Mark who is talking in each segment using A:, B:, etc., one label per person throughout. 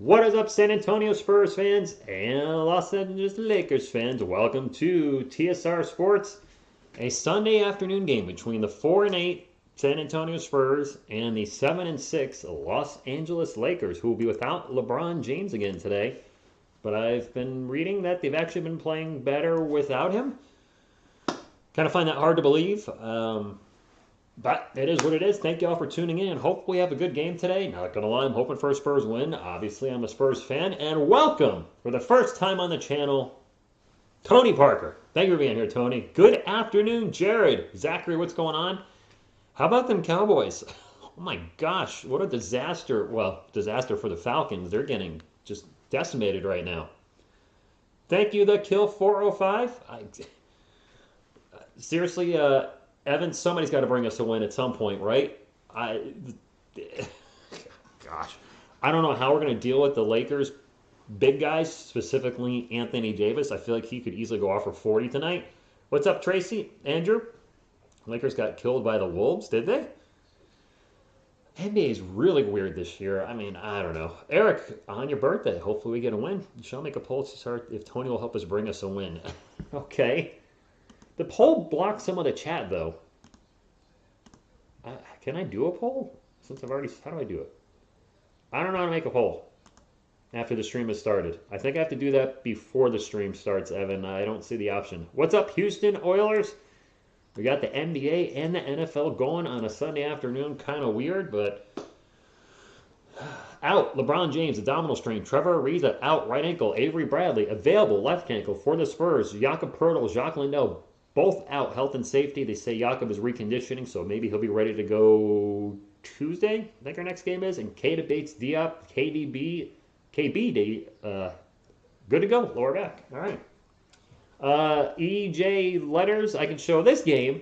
A: What is up, San Antonio Spurs fans and Los Angeles Lakers fans? Welcome to TSR Sports, a Sunday afternoon game between the 4-8 San Antonio Spurs and the 7-6 Los Angeles Lakers, who will be without LeBron James again today. But I've been reading that they've actually been playing better without him. Kind of find that hard to believe. But it is what it is. Thank you all for tuning in. Hopefully we have a good game today. Not going to lie, I'm hoping for a Spurs win. Obviously, I'm a Spurs fan. And welcome, for the first time on the channel, Tony Parker. Thank you for being here, Tony. Good afternoon, Jared. Zachary, what's going on? How about them Cowboys? Oh my gosh, what a disaster. Well, disaster for the Falcons. They're getting just decimated right now. Thank you, the Kill 405. Seriously, Evan, somebody's got to bring us a win at some point, right? Gosh, I don't know how we're going to deal with the Lakers big guys, specifically Anthony Davis. I feel like he could easily go off for 40 tonight. What's up, Tracy? Andrew? Lakers got killed by the Wolves, did they? NBA is really weird this year. I mean, I don't know. Eric, on your birthday, hopefully we get a win. Shall make a poll to start if Tony will help us bring us a win. Okay. The poll blocks some of the chat, though. Can I do a poll? Since I've already... How do I do it? I don't know how to make a poll after the stream has started. I think I have to do that before the stream starts, Evan. I don't see the option. What's up, Houston Oilers? We got the NBA and the NFL going on a Sunday afternoon. Kind of weird, but... Out, LeBron James, abdominal strain. Trevor Ariza, out, right ankle. Avery Bradley, available, left ankle for the Spurs. Jakob Poeltl, Jacques Lindell, both out, health and safety. They say Jakob is reconditioning, so maybe he'll be ready to go Tuesday. I think our next game is. And Keita Bates Diop, KBD, good to go, lower back. All right. EJ Letters, I can show this game,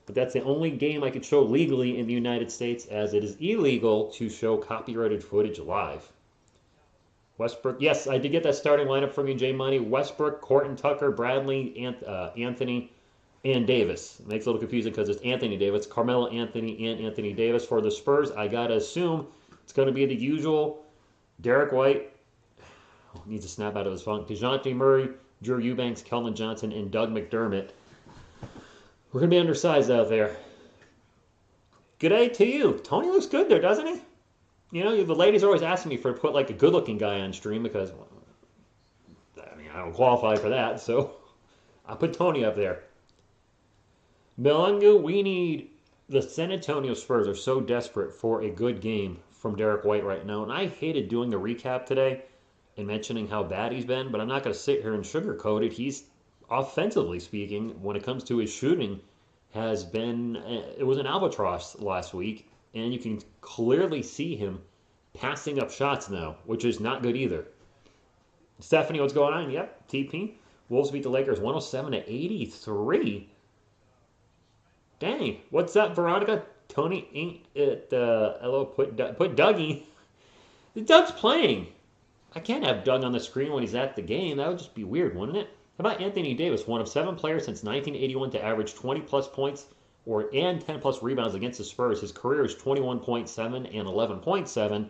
A: but that's the only game I can show legally in the United States, as it is illegal to show copyrighted footage live. Westbrook, yes, I did get that starting lineup from you, Jay Money. Westbrook, Horton Tucker, Bradley, Anthony, and Davis. It makes it a little confusing because it's Anthony Davis, Carmelo Anthony, and Anthony Davis. For the Spurs, I got to assume it's going to be the usual. Derek White needs to snap out of his funk. DeJounte Murray, Drew Eubanks, Kelvin Johnson, and Doug McDermott. We're going to be undersized out there. Good day to you. Tony looks good there, doesn't he? You know, the ladies are always asking me to put like a good-looking guy on stream because, I mean, I don't qualify for that, so I'll put Tony up there. Melungu, we need... The San Antonio Spurs are so desperate for a good game from Derek White right now, and I hated doing the recap today and mentioning how bad he's been, but I'm not going to sit here and sugarcoat it. He's, offensively speaking, when it comes to his shooting, has been... It was an albatross last week. And you can clearly see him passing up shots now, which is not good either. Stephanie, what's going on? Yep, TP. Wolves beat the Lakers 107-83. Dang, what's up, Veronica? Tony ain't it. Hello, put Dougie. Doug's playing. I can't have Doug on the screen when he's at the game. That would just be weird, wouldn't it? How about Anthony Davis, one of 7 players since 1981 to average 20-plus points and 10-plus rebounds against the Spurs. His career is 21.7 and 11.7.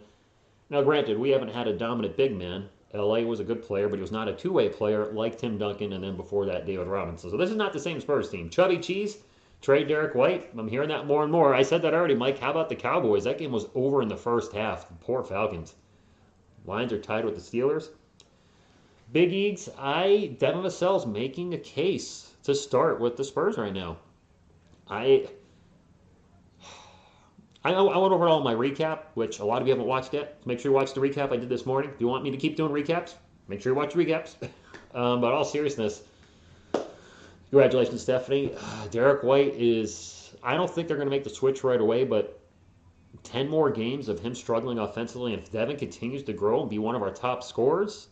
A: Now, granted, we haven't had a dominant big man. L.A. was a good player, but he was not a two-way player like Tim Duncan, and then before that, David Robinson. So this is not the same Spurs team. Chubby Cheese, trade Derek White. I'm hearing that more and more. I said that already, Mike. How about the Cowboys? That game was over in the first half. The poor Falcons. Lions are tied with the Steelers. Big Eags, Devin Vassell's making a case to start with the Spurs right now. I went over all my recap, which a lot of you haven't watched yet. So make sure you watch the recap I did this morning. If you want me to keep doing recaps, make sure you watch recaps. But all seriousness, congratulations, Stephanie. Derek White is... I don't think they're going to make the switch right away, but 10 more games of him struggling offensively, and if Devin continues to grow and be one of our top scorers,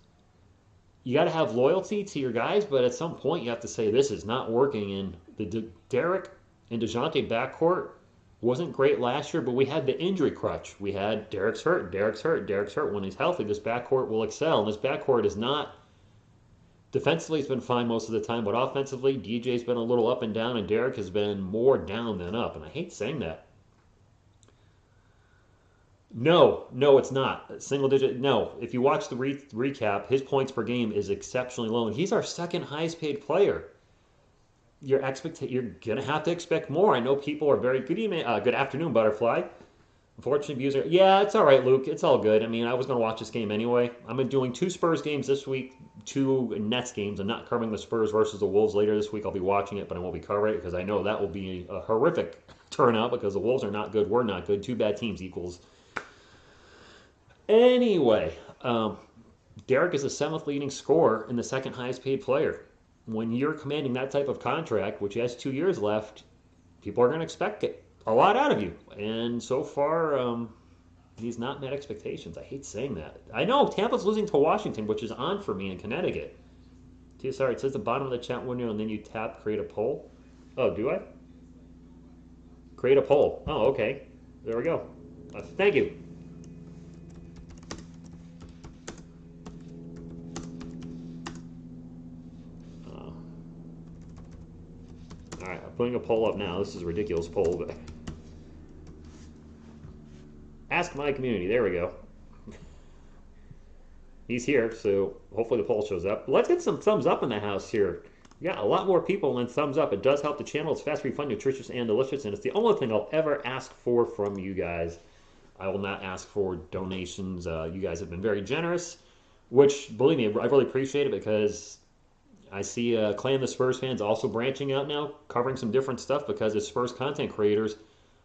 A: you got to have loyalty to your guys, but at some point you have to say this is not working. And the Derek and DeJounte backcourt wasn't great last year, but we had the injury crutch. We had Derek's hurt. When he's healthy, this backcourt will excel. And this backcourt is not... Defensively, it's been fine most of the time, but offensively, DJ's been a little up and down, and Derek has been more down than up. And I hate saying that. No, it's not. Single digit. No. If you watch the recap, his points per game is exceptionally low, and he's our second highest paid player. You're gonna have to expect more. I know people are very good evening, good afternoon, Butterfly. Unfortunately, views are. Yeah, it's all right, Luke. It's all good. I mean, I was gonna watch this game anyway. I'm doing two Spurs games this week, two Nets games. I'm not covering the Spurs versus the Wolves later this week. I'll be watching it, but I won't be covering it because I know that will be a horrific turnout because the Wolves are not good. We're not good. Two bad teams equals. Anyway, Derek is the seventh leading scorer and the second highest paid player. When you're commanding that type of contract, which has 2 years left, people are going to expect it a lot out of you. And so far, he's not met expectations. I hate saying that. I know Tampa's losing to Washington, which is on for me in Connecticut. Sorry, it says the bottom of the chat window, and then you tap create a poll. Oh, do I? Create a poll. Oh, okay. There we go. Thank you. All right, I'm putting a poll up now. This is a ridiculous poll, but ask my community. There we go. He's here, so hopefully the poll shows up. Let's get some thumbs up in the house here. We got a lot more people than thumbs up. It does help the channel. It's fast, free, fun, nutritious, and delicious, and it's the only thing I'll ever ask for from you guys. I will not ask for donations. You guys have been very generous, which, believe me, I really appreciate it because I see Clan the Spurs fans also branching out now, covering some different stuff because as Spurs content creators,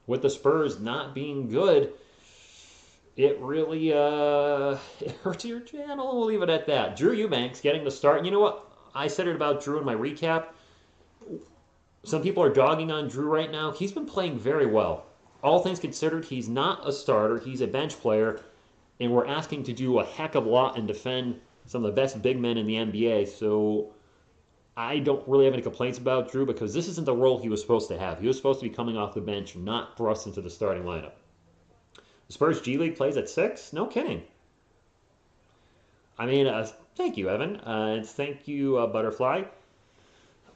A: with the Spurs not being good, it really it hurts your channel. We'll leave it at that. Drew Eubanks getting the start. You know what? I said it about Drew in my recap. Some people are dogging on Drew right now. He's been playing very well. All things considered, he's not a starter. He's a bench player, and we're asking to do a heck of a lot and defend some of the best big men in the NBA. So I don't really have any complaints about Drew because this isn't the role he was supposed to have. He was supposed to be coming off the bench, not thrust into the starting lineup. The Spurs G League plays at 6? No kidding. I mean, thank you, Evan. And thank you, Butterfly.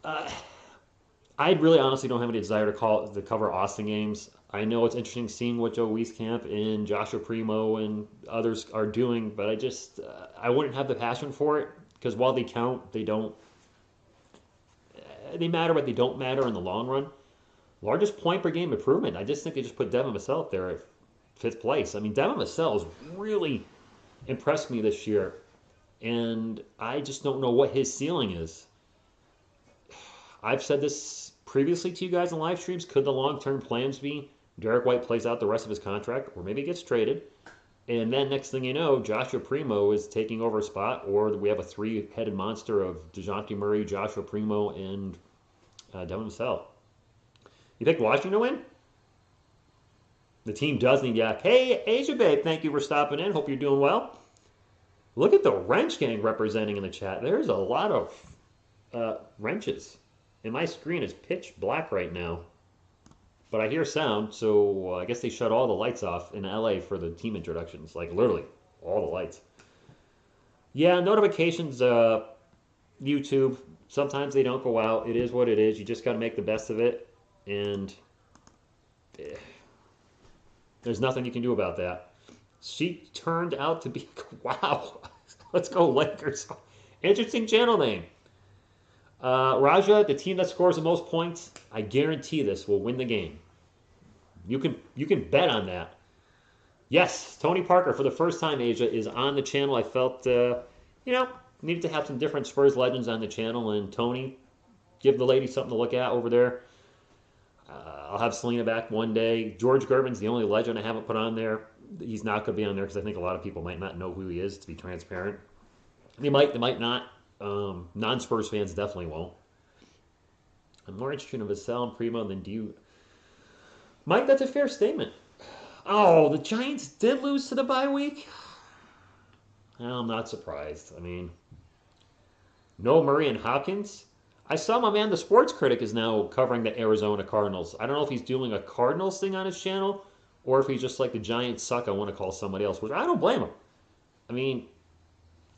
A: I really honestly don't have any desire to cover Austin games. I know it's interesting seeing what Joe Wieskamp and Joshua Primo and others are doing, but I wouldn't have the passion for it because while they count, they don't. They matter, but they don't matter in the long run. Largest point per game improvement. I just think they just put Devin Vassell up there at 5th place. I mean, Devin Vassell has really impressed me this year, and I just don't know what his ceiling is. I've said this previously to you guys in live streams. Could the long-term plans be Derek White plays out the rest of his contract, or maybe gets traded, and then next thing you know, Joshua Primo is taking over a spot, or we have a three-headed monster of DeJounte Murray, Joshua Primo, and Devin Vassell. You picked Washington to win? The team does need yak. Hey, Asia Babe, thank you for stopping in. Hope you're doing well. Look at the wrench gang representing in the chat. There's a lot of wrenches. And my screen is pitch black right now. But I hear sound, so I guess they shut all the lights off in LA for the team introductions. Like, literally, all the lights. Yeah, notifications, YouTube, sometimes they don't go out. It is what it is. You just got to make the best of it. And there's nothing you can do about that. She turned out to be, wow. Let's go Lakers. Interesting channel name. Raja, the team that scores the most points, I guarantee this will win the game. You can bet on that. Yes, Tony Parker, for the first time, Asia, is on the channel. I felt, needed to have some different Spurs legends on the channel, and Tony, give the lady something to look at over there. I'll have Selena back one day. George Gervin's the only legend I haven't put on there. He's not going to be on there because I think a lot of people might not know who he is, to be transparent. They might not. Non-Spurs fans definitely won't. I'm more interested in Vassell and Primo than do you. Mike, that's a fair statement. Oh, the Giants did lose to the bye week? Well, I'm not surprised. I mean, no Murray and Hopkins. I saw my man, the sports critic, is now covering the Arizona Cardinals. I don't know if he's doing a Cardinals thing on his channel or if he's just like the Giants suck, I want to call somebody else, which I don't blame him. I mean,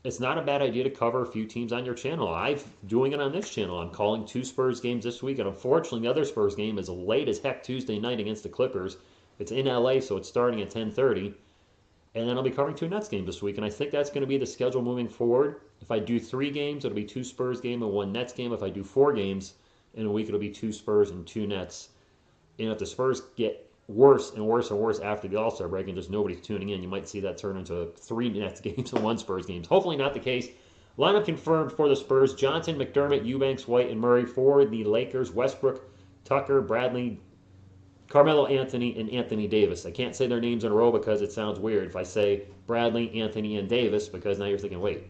A: it's not a bad idea to cover a few teams on your channel. I'm doing it on this channel. I'm calling 2 Spurs games this week, and unfortunately, the other Spurs game is late as heck Tuesday night against the Clippers. It's in LA, so it's starting at 10:30. And then I'll be covering 2 Nets games this week, and I think that's going to be the schedule moving forward. If I do 3 games, it'll be 2 Spurs games and 1 Nets game. If I do 4 games in a week, it'll be 2 Spurs and 2 Nets. And if the Spurs get worse and worse and worse after the All-Star break and just nobody's tuning in, you might see that turn into 3 Nets games and 1 Spurs games. Hopefully not the case. Lineup confirmed for the Spurs: Johnson, McDermott, Eubanks, White, and Murray. For the Lakers: Westbrook, Tucker, Bradley, Carmelo Anthony, and Anthony Davis. I can't say their names in a row because it sounds weird if I say Bradley, Anthony, and Davis, because now you're thinking, wait,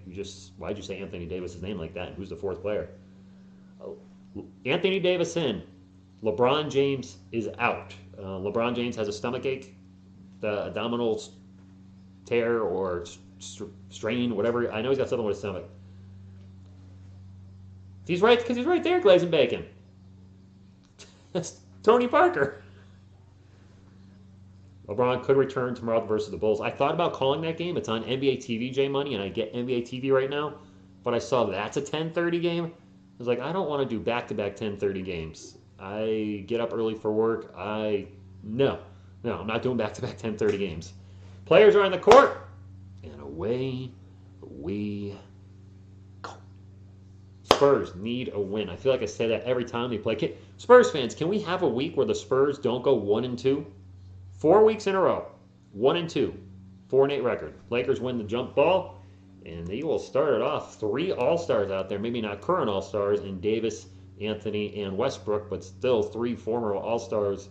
A: why'd you say Anthony Davis' name like that? Who's the 4th player? Oh, Anthony Davis in. LeBron James is out. LeBron James has a stomach ache, the abdominal tear or strain, whatever. I know he's got something with his stomach. He's right, because he's right there, glazing bacon. That's Tony Parker. LeBron could return tomorrow versus the Bulls. I thought about calling that game. It's on NBA TV, J Money, and I get NBA TV right now. But I saw that's a 10:30 game. I was like, I don't want to do back-to-back 10:30 games. I get up early for work. No, I'm not doing back-to-back 10:30 games. Players are on the court, and away we go. Spurs need a win. I feel like I say that every time they play. Spurs fans, can we have a week where the Spurs don't go 1-2? 4 weeks in a row, 1-2, 4-8 record. Lakers win the jump ball, and they will start it off. 3 All-Stars out there, maybe not current All-Stars, in Davis, Anthony, and Westbrook, but still 3 former All-Stars.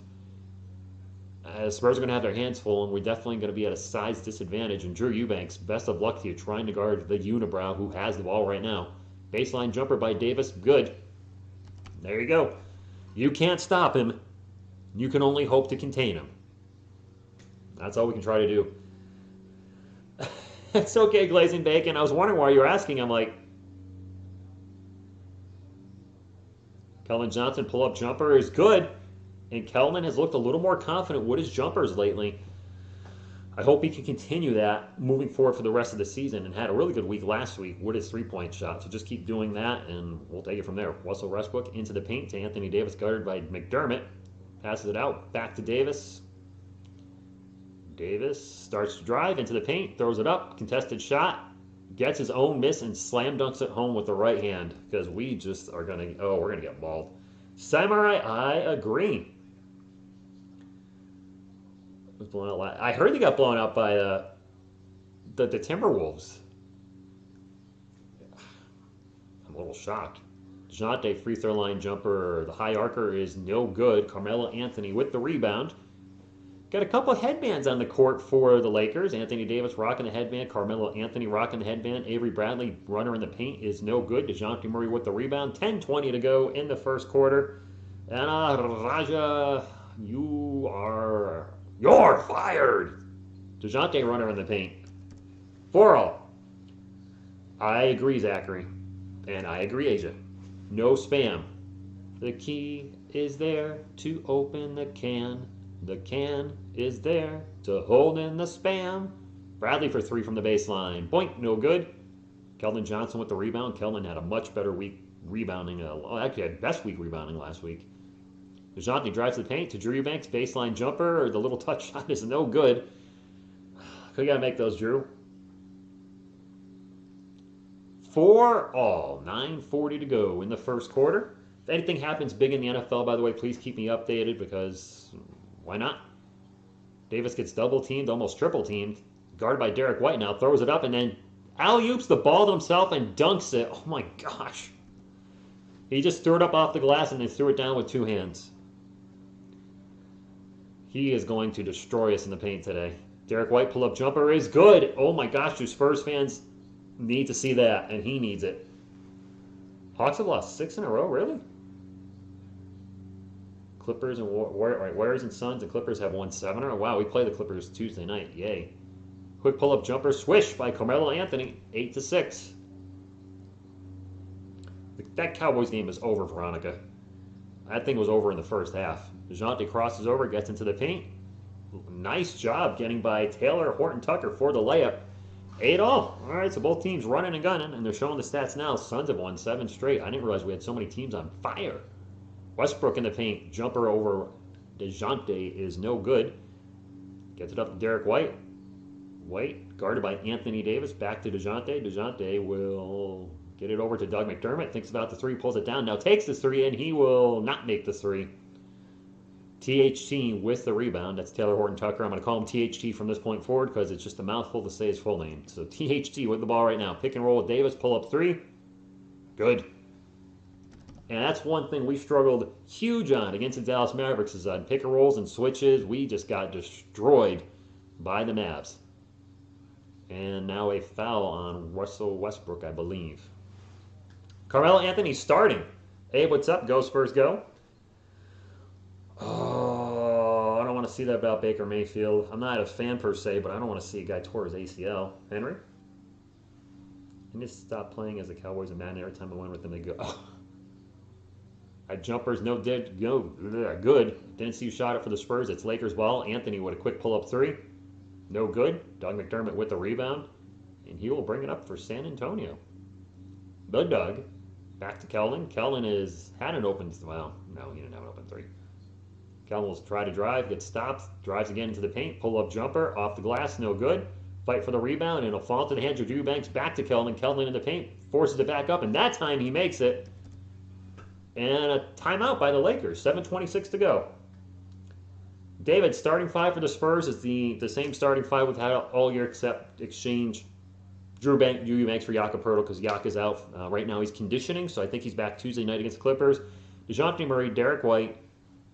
A: Spurs are going to have their hands full, and we're definitely going to be at a size disadvantage. And Drew Eubanks, best of luck to you trying to guard the unibrow who has the ball right now. Baseline jumper by Davis, good. There you go. You can't stop him. You can only hope to contain him. That's all we can try to do. It's okay, glazing bacon. I was wondering why you were asking. I'm like, Keldon Johnson pull-up jumper is good. And Keldon has looked a little more confident with his jumpers lately. I hope he can continue that moving forward for the rest of the season, and had a really good week last week with his 3-point shot. So just keep doing that, and we'll take it from there. Russell Westbrook into the paint to Anthony Davis, guarded by McDermott. Passes it out, back to Davis. Davis starts to drive into the paint, throws it up, contested shot, gets his own miss, and slam dunks it home with the right hand, because we just are going to, we're going to get mauled. Samurai, I agree. Was blown out. I heard they got blown out by the Timberwolves. I'm a little shocked. DeJounte free throw line jumper, the high arcer is no good. Carmelo Anthony with the rebound. Got a couple of headbands on the court for the Lakers. Anthony Davis rocking the headband. Carmelo Anthony rocking the headband. Avery Bradley, runner in the paint, is no good. DeJounte Murray with the rebound. 10:20 to go in the first quarter. And Raja, you're fired. DeJounte runner in the paint. 4-0. I agree, Zachary. And I agree, Asia. No spam. The key is there to open the can. The can is there to hold in the spam. Bradley for 3 from the baseline. Boink, no good. Keldon Johnson with the rebound. Keldon had a much better week rebounding. Actually, had best week rebounding last week. DeJounte drives the paint to Drew Eubanks. Baseline jumper. The little touch shot is no good. We got to make those, Drew. 4-all. 9:40 to go in the first quarter. If anything happens big in the NFL, by the way, please keep me updated, because why not? Davis gets double-teamed, almost triple-teamed. Guarded by Derek White now. Throws it up and then alley-oops the ball to himself and dunks it. Oh, my gosh. He just threw it up off the glass and then threw it down with 2 hands. He is going to destroy us in the paint today. Derek White pull-up jumper is good. Oh, my gosh. Do Spurs fans need to see that? And he needs it. Hawks have lost 6 in a row? Really? Clippers and Warriors and Suns and Clippers have won 7 in a row. Wow, we play the Clippers Tuesday night. Yay. Quick pull-up jumper swish by Carmelo Anthony. 8-6. That Cowboys game is over, Veronica. That thing was over in the first half. DeJounte crosses over, gets into the paint. Nice job getting by Taylor Horton Tucker for the layup. 8-all. All right, so both teams running and gunning, and they're showing the stats now. Suns have won 7 straight. I didn't realize we had so many teams on fire. Westbrook in the paint. Jumper over DeJounte is no good. Gets it up to Derek White. White, guarded by Anthony Davis. Back to DeJounte. DeJounte will get it over to Doug McDermott. Thinks about the three, pulls it down. Now takes the three, and he will not make the three. THT with the rebound. That's Taylor Horton Tucker. I'm going to call him THT from this point forward because it's just a mouthful to say his full name. So THT with the ball right now. Pick and roll with Davis. Pull up three. Good. And that's one thing we struggled huge on against the Dallas Mavericks is on pick and rolls and switches. We just got destroyed by the Mavs. And now a foul on Russell Westbrook, I believe. Carmelo Anthony starting. Hey, what's up? Go Spurs, go. Oh, I don't want to see that about Baker Mayfield. I'm not a fan per se, but I don't want to see a guy tore his ACL. Henry? I need to stop playing as the Cowboys and Madden. Every time I win with them, they go, oh. Jumpers, no good. Didn't see you shot it for the Spurs. It's Lakers ball. Anthony with a quick pull-up three. No good. Doug McDermott with the rebound. And he will bring it up for San Antonio. The Doug. Back to Keldon. Keldon had an open, well, no, he didn't have an open three. Keldon will try to drive, gets stopped, drives again into the paint, pull-up jumper, off the glass, no good. Fight for the rebound, and it'll fall into the hands of Drew Banks. Back to Keldon. Keldon in the paint, forces it back up, and that time he makes it. And a timeout by the Lakers. 7:26 to go. David, starting five for the Spurs is the same starting five we've had all year except exchange Drew Banks for Jakob Poeltl because Yak is out. Right now he's conditioning, so I think he's back Tuesday night against the Clippers. DeJounte Murray, Derek White,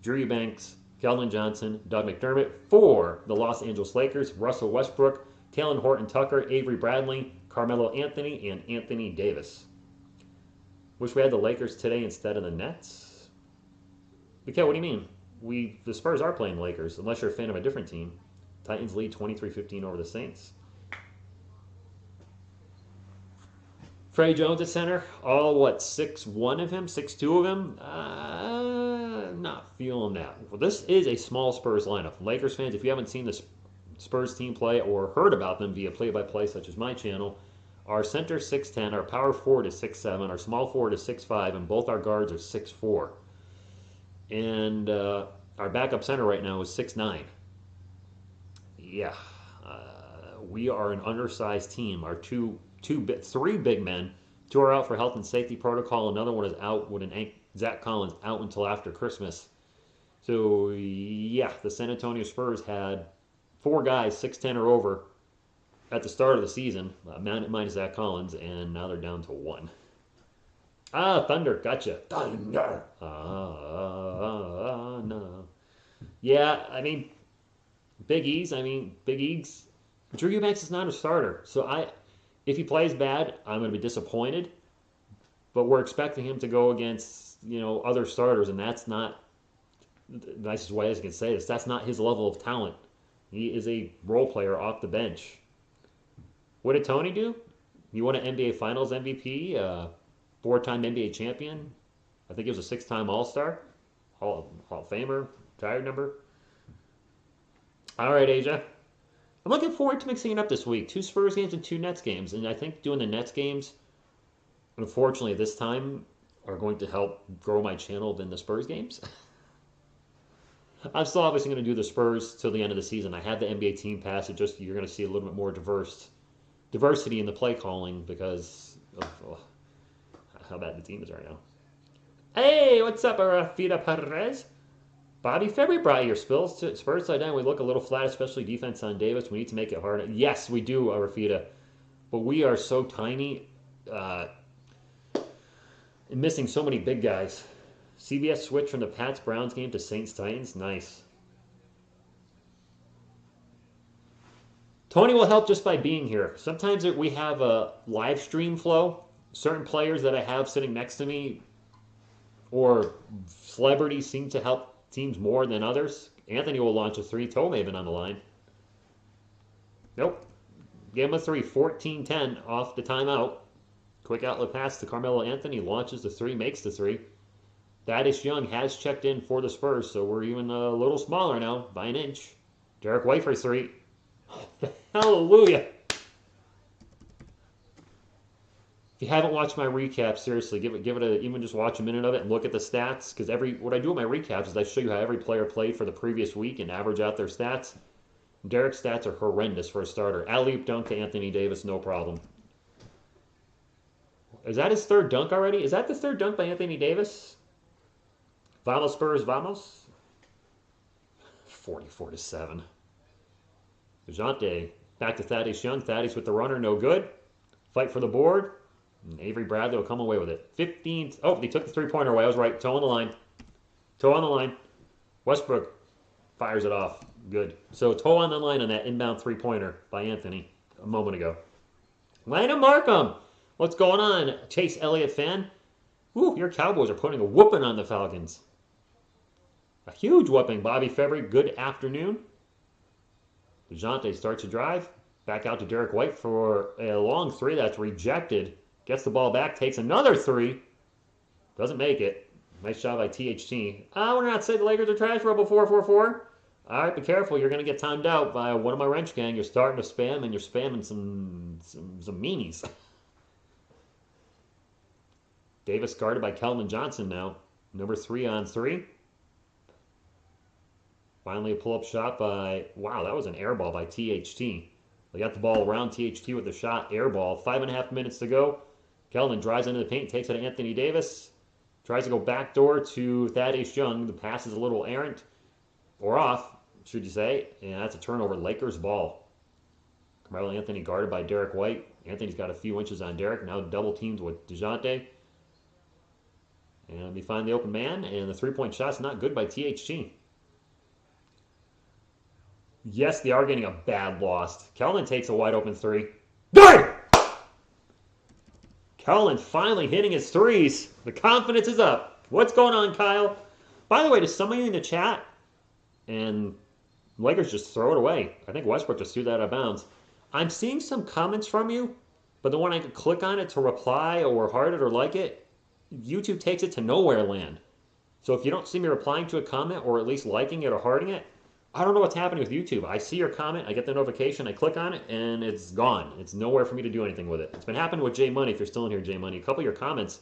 A: Drew Eubanks, Keldon Johnson, Doug McDermott for the Los Angeles Lakers, Russell Westbrook, Taylor Horton Tucker, Avery Bradley, Carmelo Anthony, and Anthony Davis. Wish we had the Lakers today instead of the Nets. Okay, what do you mean? The Spurs are playing the Lakers, unless you're a fan of a different team. Titans lead 23-15 over the Saints. Freddie Jones at center. All, 6'1" of him? 6'2" of him? Not feeling that. Well, this is a small Spurs lineup. Lakers fans, if you haven't seen the Spurs team play or heard about them via play-by-play such as my channel, our center is 6'10", our power forward is 6'7", our small forward is 6'5", and both our guards are 6'4". And our backup center right now is 6'9". Yeah, we are an undersized team. Our three big men, two are out for health and safety protocol. Another one is out with Zach Collins out until after Christmas. So yeah, the San Antonio Spurs had four guys 6'10" or over at the start of the season, minus Zach Collins, and now they're down to one. Thunder, gotcha. Thunder. No. Yeah, Big E's. Drew Eubanks is not a starter, so if he plays bad, I'm going to be disappointed. But we're expecting him to go against other starters, and that's not the nicest way I can say this. That's not his level of talent. He is a role player off the bench. What did Tony do? He won an NBA Finals MVP, four-time NBA champion. I think he was a six-time All-Star, Hall of Famer, retired number. All right, Asia. I'm looking forward to mixing it up this week. 2 Spurs games and 2 Nets games. And I think doing the Nets games, unfortunately, this time are going to help grow my channel than the Spurs games. I'm still obviously going to do the Spurs till the end of the season. I have the NBA team pass. You're going to see a little bit more diversity in the play calling because of how bad the team is right now. Hey, what's up, Rafita Perez? Bobby February brought your Spurs side down. We look a little flat, especially defense on Davis. We need to make it harder. Yes, we do, Rafita. But we are so tiny and missing so many big guys. CBS switch from the Pats-Browns game to Saints-Titans. Nice. Tony will help just by being here. Sometimes we have a live stream flow. Certain players that I have sitting next to me or celebrities seem to help teams more than others. Anthony will launch a 3. Toe Maven on the line. Nope. Game of 3. 14-10 off the timeout. Quick outlet pass to Carmelo Anthony. Launches the 3. Makes the 3. Thaddeus Young has checked in for the Spurs, so we're even a little smaller now by an inch. Derek White for 3. Hallelujah. If you haven't watched my recap, seriously, give it even just watch a minute of it and look at the stats. Because what I do with my recaps is I show you how every player played for the previous week and average out their stats. Derek's stats are horrendous for a starter. Alley-oop dunk to Anthony Davis, no problem. Is that his third dunk already? Is that the third dunk by Anthony Davis? Vamos Spurs, vamos. 44-7. DeJounte back to Thaddeus Young. Thaddeus with the runner, no good. Fight for the board. And Avery Bradley will come away with it. 15. Oh, they took the three-pointer away. I was right. Toe on the line. Toe on the line. Westbrook fires it off. Good. So toe on the line on that inbound three-pointer by Anthony a moment ago. Landon Markham. What's going on? Chase Elliott fan. Ooh, your Cowboys are putting a whooping on the Falcons. A huge whooping. Bobby February, good afternoon. DeJounte starts to drive. Back out to Derek White for a long three that's rejected. Gets the ball back, takes another three. Doesn't make it. Nice job by THT. We're not saying the Lakers are trash. Rebel 444. All right, be careful. You're going to get timed out by one of my wrench gang. You're starting to spam, and you're spamming some meanies. Davis guarded by Kelvin Johnson now. Number 3 on 3. Finally a pull-up shot by, wow, that was an air ball by THT. They got the ball around THT with the shot, air ball. 5.5 minutes to go. Kelvin drives into the paint, takes it to Anthony Davis. Tries to go backdoor to Thaddeus Young. The pass is a little errant, or off, should you say. And that's a turnover, Lakers ball. Carmelo Anthony guarded by Derek White. Anthony's got a few inches on Derek, now double teamed with DeJounte. And we find the open man, and the three-point shot's not good by THT. Yes, they are getting a bad loss. Kelvin takes a wide-open three. Good! Kelvin finally hitting his threes. The confidence is up. What's going on, Kyle? By the way, to somebody in the chat, and Lakers just throw it away. I think Westbrook just threw that out of bounds. I'm seeing some comments from you, but the one I could click on it to reply or heart it or like it, YouTube takes it to nowhere land. So if you don't see me replying to a comment or at least liking it or hearting it, I don't know what's happening with YouTube. I see your comment, I get the notification, I click on it, and it's gone. It's nowhere for me to do anything with it. It's been happening with J Money, if you're still in here, J Money. A couple of your comments,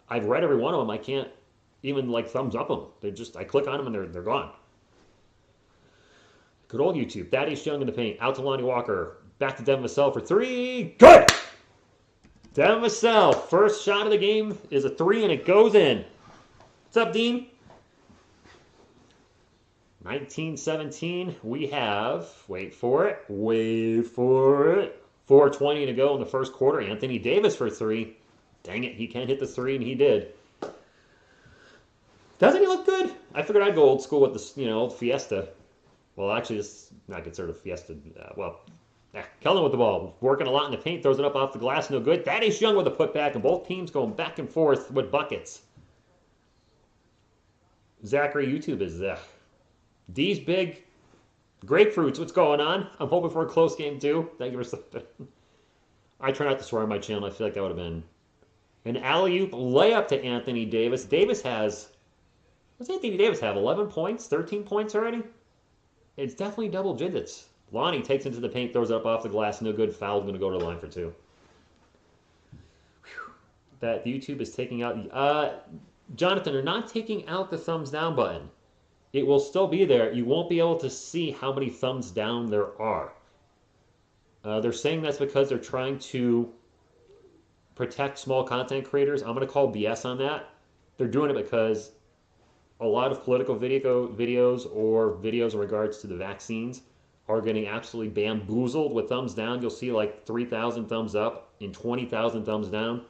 A: I've read every one of them. I can't even like thumbs up them. They're just, I click on them and they're gone. Good old YouTube. Thaddeus Young in the paint. Out to Lonnie Walker. Back to Devin Vassell for three. Good! Devin Vassell, first shot of the game is a three and it goes in. What's up, Dean? 19-17, we have, wait for it, 4:20 to go in the first quarter. Anthony Davis for three. Dang it, he can't hit the three, and he did. Doesn't he look good? I figured I'd go old school with this, old Fiesta. Well, actually, it's not considered a Fiesta. Kelvin with the ball, working a lot in the paint, throws it up off the glass, no good. Thaddeus Young with a putback, and both teams going back and forth with buckets. Zachary YouTube is there. D's big grapefruits. What's going on? I'm hoping for a close game too. Thank you for something. I try not to swear on my channel. I feel like that would have been an alley-oop layup to Anthony Davis. What's Anthony Davis have? 11 points? 13 points already? It's definitely double digits. Lonnie takes into the paint, throws it up off the glass. No good. Foul's going to go to the line for two. Whew. That YouTube is taking out. Jonathan, they're not taking out the thumbs down button. It will still be there. You won't be able to see how many thumbs down there are. They're saying that's because they're trying to protect small content creators. I'm going to call BS on that. They're doing it because a lot of political videos or videos in regards to the vaccines are getting absolutely bamboozled with thumbs down. You'll see like 3,000 thumbs up and 20,000 thumbs down.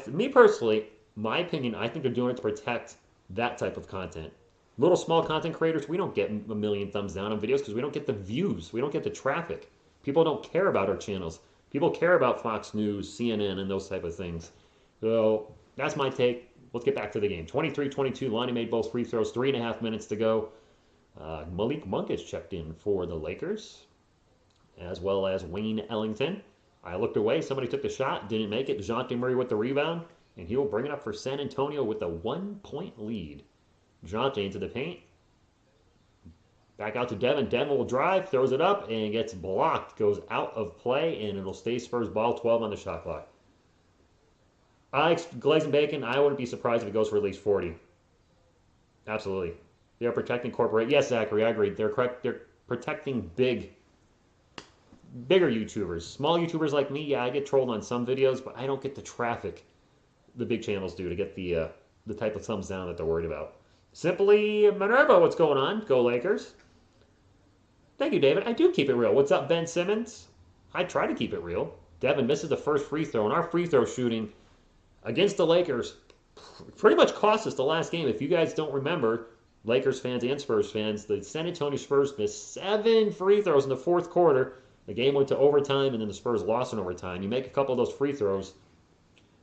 A: Me personally, my opinion, I think they're doing it to protect that type of content. Little small content creators, we don't get a million thumbs down on videos because we don't get the views. We don't get the traffic. People don't care about our channels. People care about Fox News, CNN, and those type of things. So that's my take. Let's get back to the game. 23-22, Lonnie made both free throws. 3.5 minutes to go. Malik Monk is checked in for the Lakers, as well as Wayne Ellington. I looked away. Somebody took the shot, didn't make it. DeJounte Murray with the rebound, and he will bring it up for San Antonio with a 1-point lead. DeJounte into the paint. Back out to Devin. Devin will drive, throws it up, and gets blocked. Goes out of play, and it'll stay Spurs ball. 12 on the shot clock. Glaze and Bacon, I wouldn't be surprised if it goes for at least 40. Absolutely. They are protecting corporate. Yes, Zachary, I agree. They're correct. protecting bigger YouTubers. Small YouTubers like me, yeah, I get trolled on some videos, but I don't get the traffic the big channels do to get the type of thumbs down that they're worried about. Simply Minerva, what's going on? Go Lakers. Thank you, David. I do keep it real. What's up, Ben Simmons? I try to keep it real. Devin misses the first free throw, and our free throw shooting against the Lakers pretty much cost us the last game. If you guys don't remember, Lakers fans and Spurs fans, the San Antonio Spurs missed 7 free throws in the fourth quarter. The game went to overtime, and then the Spurs lost in overtime. You make a couple of those free throws,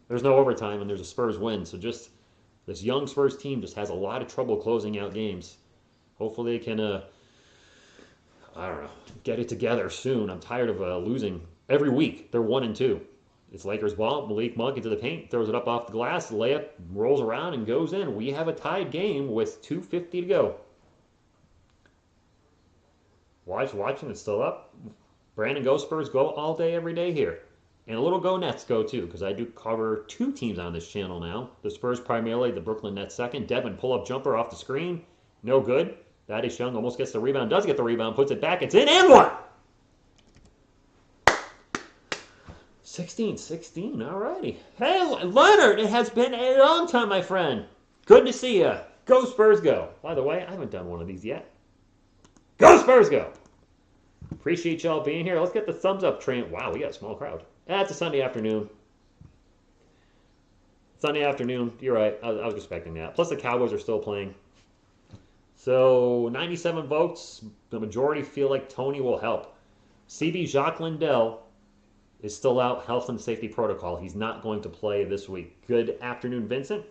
A: there's no overtime, and there's a Spurs win. So just this young Spurs team just has a lot of trouble closing out games. Hopefully they can, I don't know, get it together soon. I'm tired of losing every week. They're 1-2. It's Lakers ball. Malik Monk into the paint, throws it up off the glass. The layup rolls around and goes in. We have a tied game with 2:50 to go. Watching, it's still up. Brandon, go Spurs, go all day, every day here. And a little go Nets go too, because I do cover 2 teams on this channel now. The Spurs primarily, the Brooklyn Nets second. Devin, pull-up jumper off the screen. No good. Thaddeus Young almost gets the rebound, does get the rebound, puts it back. It's in and one! 16-16, all righty. Hey, Leonard, it has been a long time, my friend. Good to see you. Go Spurs, go. By the way, I haven't done one of these yet. Go Spurs, go. Appreciate y'all being here. Let's get the thumbs up train. Wow, we got a small crowd. It's a Sunday afternoon. Sunday afternoon, you're right. I was expecting that. Plus the Cowboys are still playing. So 97 votes. The majority feel like Tony will help. CB Jacques Lindell is still out, health and safety protocol. He's not going to play this week. Good afternoon, Vincent.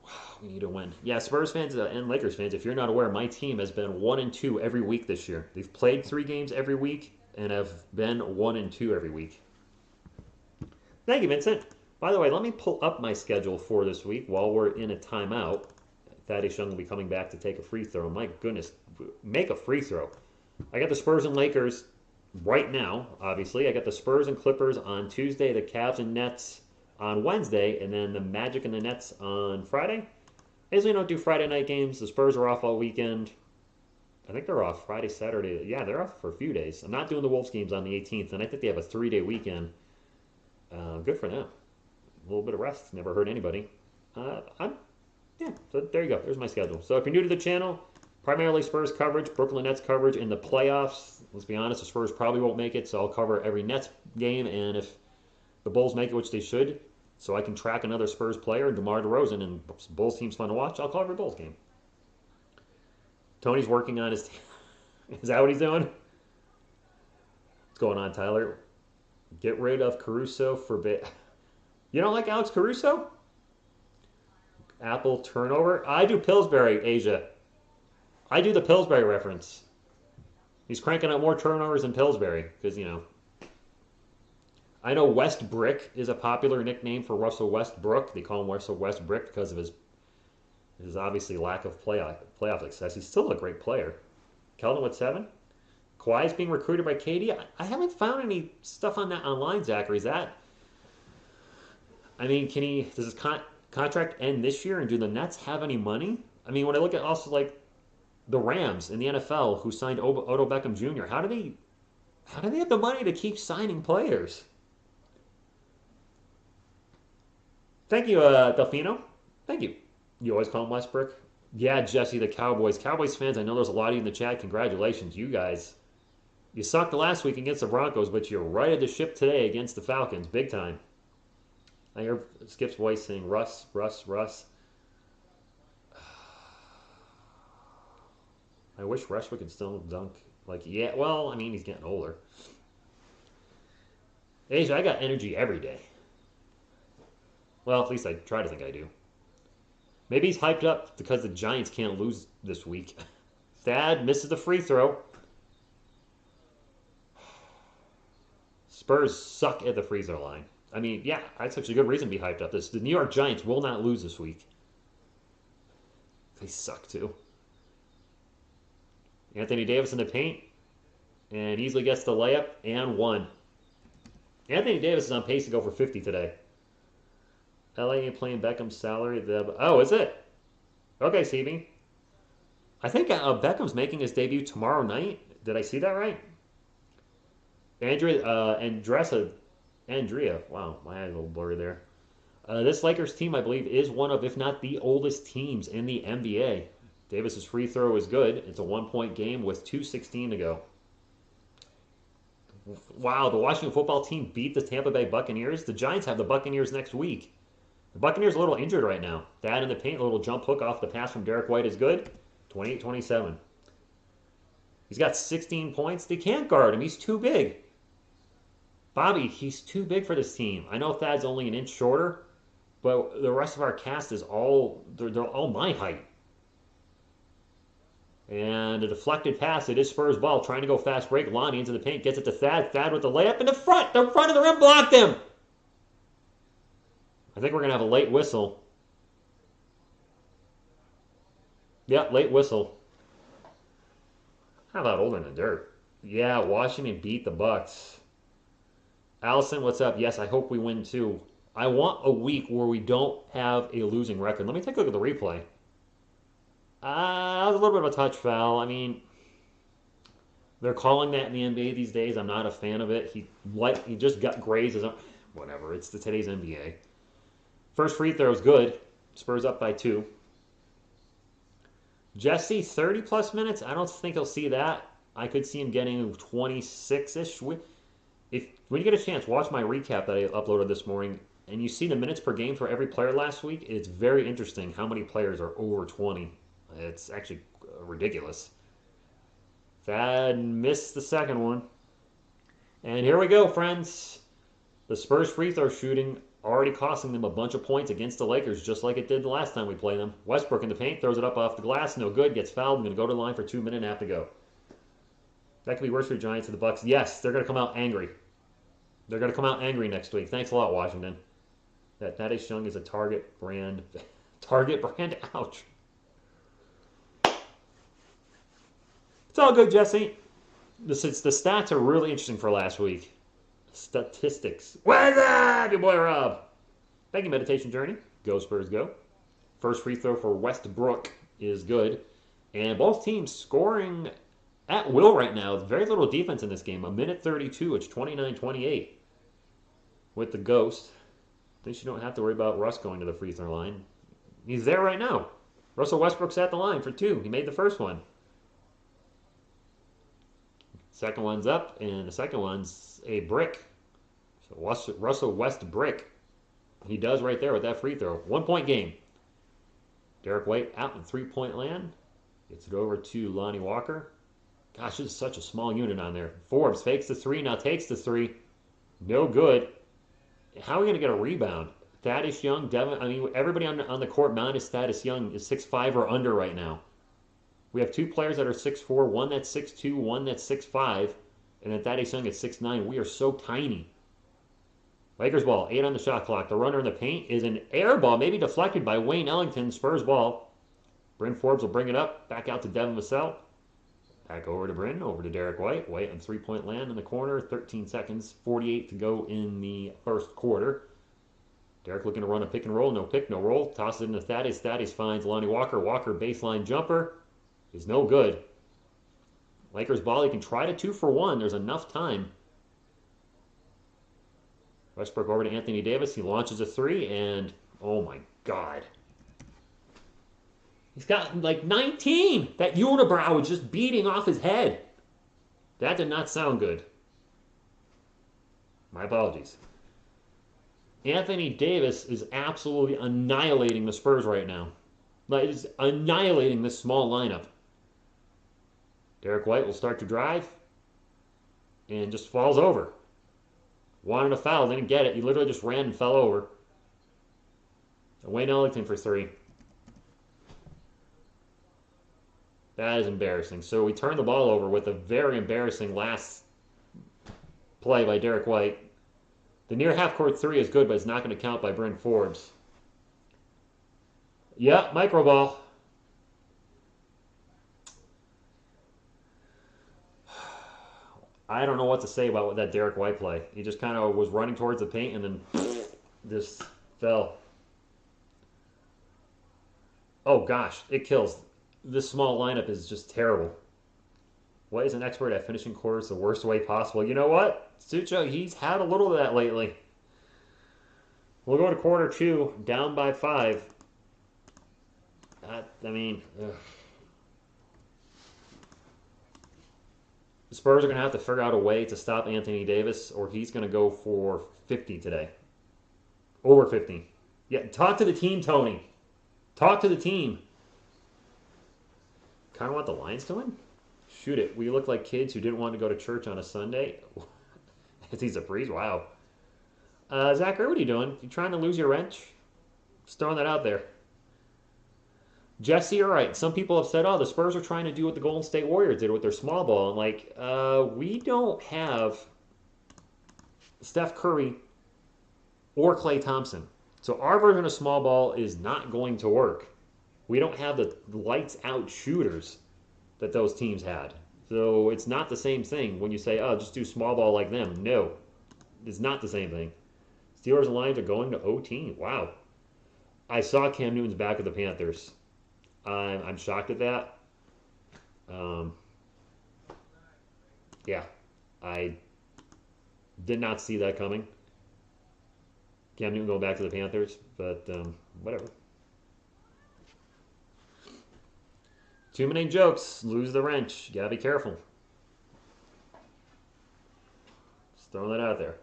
A: Wow, we need to win. Yeah, Spurs fans and Lakers fans, if you're not aware, my team has been 1-2 every week this year. They've played 3 games every week and have been 1-2 every week. Thank you, Vincent. By the way, let me pull up my schedule for this week while we're in a timeout. Thaddeus Young will be coming back to take a free throw. My goodness, make a free throw. I got the Spurs and Lakers right now, obviously. I got the Spurs and Clippers on Tuesday, the Cavs and Nets on Wednesday, and then the Magic and the Nets on Friday. I usually don't do Friday night games. The Spurs are off all weekend. I think they're off Friday, Saturday. Yeah, they're off for a few days. I'm not doing the Wolves games on the 18th, and I think they have a 3-day weekend. Good for them. A little bit of rest. Never hurt anybody. Yeah, so there you go. There's my schedule. So if you're new to the channel, primarily Spurs coverage, Brooklyn Nets coverage in the playoffs. Let's be honest, the Spurs probably won't make it, so I'll cover every Nets game, and if the Bulls make it, which they should, so I can track another Spurs player, DeMar DeRozan, and Bulls team's fun to watch, I'll cover every Bulls game. Tony's working on his team. Is that what he's doing? What's going on, Tyler? Get rid of Caruso for bit. You don't like Alex Caruso? Apple turnover. I do Pillsbury, Asia. I do the Pillsbury reference. He's cranking out more turnovers than Pillsbury because, you know. I know West Brick is a popular nickname for Russell Westbrook. They call him Russell Westbrick because of his obviously lack of playoff success. He's still a great player. Keldon with 7. Kawhi's being recruited by KD. I haven't found any stuff on that online, Zachary. Is that... I mean, does his contract end this year, and do the Nets have any money? I mean, when I look at also, like, the Rams in the NFL who signed Odell Beckham Jr., how do they have the money to keep signing players? Thank you, Delfino. Thank you. You always call him Westbrook? Yeah, Jesse, the Cowboys. Cowboys fans, I know there's a lot of you in the chat. Congratulations, you guys. You sucked last week against the Broncos, but you're right at the ship today against the Falcons. Big time. I hear Skip's voice saying, Russ, Russ, Russ. I wish Rushwood could still dunk. Like, yeah, well, I mean, he's getting older. Asia, I got energy every day. Well, at least I try to think I do. Maybe he's hyped up because the Giants can't lose this week. Thad misses the free throw. Spurs suck at the free throw line. I mean, yeah, that's actually a good reason to be hyped up. The New York Giants will not lose this week. They suck, too. Anthony Davis in the paint. And easily gets the layup and 1. Anthony Davis is on pace to go for 50 today. LA ain't playing Beckham's salary. Oh, is it? Okay, CB. I think Beckham's making his debut tomorrow night. Did I see that right? Andrea. Wow, my eyes a little blurry there. This Lakers team, I believe, is one of, if not the oldest teams in the NBA. Davis's free throw is good. It's a 1-point game with 2:16 to go. Wow, the Washington football team beat the Tampa Bay Buccaneers. The Giants have the Buccaneers next week. The Buccaneers are a little injured right now. That in the paint, a little jump hook off the pass from Derek White is good. 28-27. He's got 16 points. They can't guard him. He's too big. Bobby, he's too big for this team. I know Thad's only an inch shorter, but the rest of our cast is they're all my height. And a deflected pass. It is Spurs ball. Trying to go fast break. Lonnie into the paint. Gets it to Thad. Thad with the layup in the front. The front of the rim blocked him. I think we're going to have a late whistle. Yeah, late whistle. How about Older in the dirt? Yeah, Washington beat the Bucks. Allison, what's up? Yes, I hope we win too. I want a week where we don't have a losing record. Let me take a look at the replay. That was a little bit of a touch foul. I mean, they're calling that in the NBA these days. I'm not a fan of it. He just got grazed as whatever. It's today's NBA. First free throw is good. Spurs up by 2. Jesse, 30-plus minutes. I don't think he'll see that. I could see him getting 26-ish. When you get a chance, watch my recap that I uploaded this morning, and you see the minutes per game for every player last week. It's very interesting how many players are over 20. It's actually ridiculous. Thad missed the second one. And here we go, friends. The Spurs free throw shooting already costing them a bunch of points against the Lakers, just like it did the last time we played them. Westbrook in the paint, throws it up off the glass, no good, gets fouled. I'm going to go to the line for 2 minutes and a half to go. That could be worse for the Giants or the Bucks. Yes, they're going to come out angry. They're going to come out angry next week. Thanks a lot, Washington. That Thaddeus Young is a Target brand. Target brand? Ouch. It's all good, Jesse. The stats are really interesting for last week. Statistics. What's up, your boy Rob? Thank you, Meditation Journey. Go Spurs, go. First free throw for Westbrook is good. And both teams scoring at will right now. Very little defense in this game. 1:32. It's 29-28 with the Ghost. At least you don't have to worry about Russ going to the free throw line. He's there right now. Russell Westbrook's at the line for 2. He made the first one. Second one's up, and the second one's a brick. So Russell Westbrook, he does right there with that free throw. 1-point game. Derek White out in 3-point land. Gets it over to Lonnie Walker. Gosh, this is such a small unit on there. Forbes fakes the 3, now takes the 3. No good. How are we going to get a rebound? Thaddeus Young, everybody on the court minus Thaddeus Young is 6'5" or under right now. We have 2 players that are 6'4", one that's 6'2", one that's 6'5", and then Thaddeus Young at 6'9". We are so tiny. Lakers ball, 8 on the shot clock. The runner in the paint is an air ball, maybe deflected by Wayne Ellington. Spurs ball. Bryn Forbes will bring it up. Back out to Devin Vassell. Back over to Bryn, over to Derek White. White on 3-point land in the corner. 13 seconds, 48 to go in the first quarter. Derek looking to run a pick and roll. No pick, no roll. Tosses it into Thaddeus. Thaddeus finds Lonnie Walker. Walker baseline jumper is no good. Lakers ball, he can try to 2 for 1. There's enough time. Westbrook over to Anthony Davis. He launches a 3, and oh my God. He's got like 19. That unibrow is just beating off his head. That did not sound good. My apologies. Anthony Davis is absolutely annihilating the Spurs right now. Like, he's annihilating this small lineup. Derek White will start to drive and just falls over. Wanted a foul, didn't get it. He literally just ran and fell over. Wayne Ellington for 3. That is embarrassing. So we turned the ball over with a very embarrassing last play by Derek White. The near half-court 3 is good, but it's not going to count by Bryn Forbes. Yeah, micro ball. I don't know what to say about that Derek White play. He just kind of was running towards the paint and then just fell. Oh, gosh. It kills. This small lineup is just terrible. Why is an expert at finishing quarters the worst way possible? You know what? Sucho, he's had a little of that lately. We'll go to quarter two, down by 5. I mean, ugh. The Spurs are going to have to figure out a way to stop Anthony Davis, or he's going to go for 50 today. Over 50. Yeah, talk to the team, Tony. Talk to the team. Kind of want the Lions to win? Shoot it. We look like kids who didn't want to go to church on a Sunday. He's a breeze. Wow. Zachary, what are you doing? You trying to lose your wrench? Just throwing that out there. Jesse, all right. Some people have said, oh, the Spurs are trying to do what the Golden State Warriors did with their small ball. And like, we don't have Steph Curry or Klay Thompson. So our version of small ball is not going to work. We don't have the lights out shooters that those teams had. So it's not the same thing when you say, oh, just do small ball like them. No, it's not the same thing. Steelers and Lions are going to OT. Wow. I saw Cam Newton's back of the Panthers. I'm shocked at that. Yeah, I did not see that coming. Cam Newton going back to the Panthers, but whatever. Too many jokes, lose the wrench. You gotta be careful. Just throwing that out there.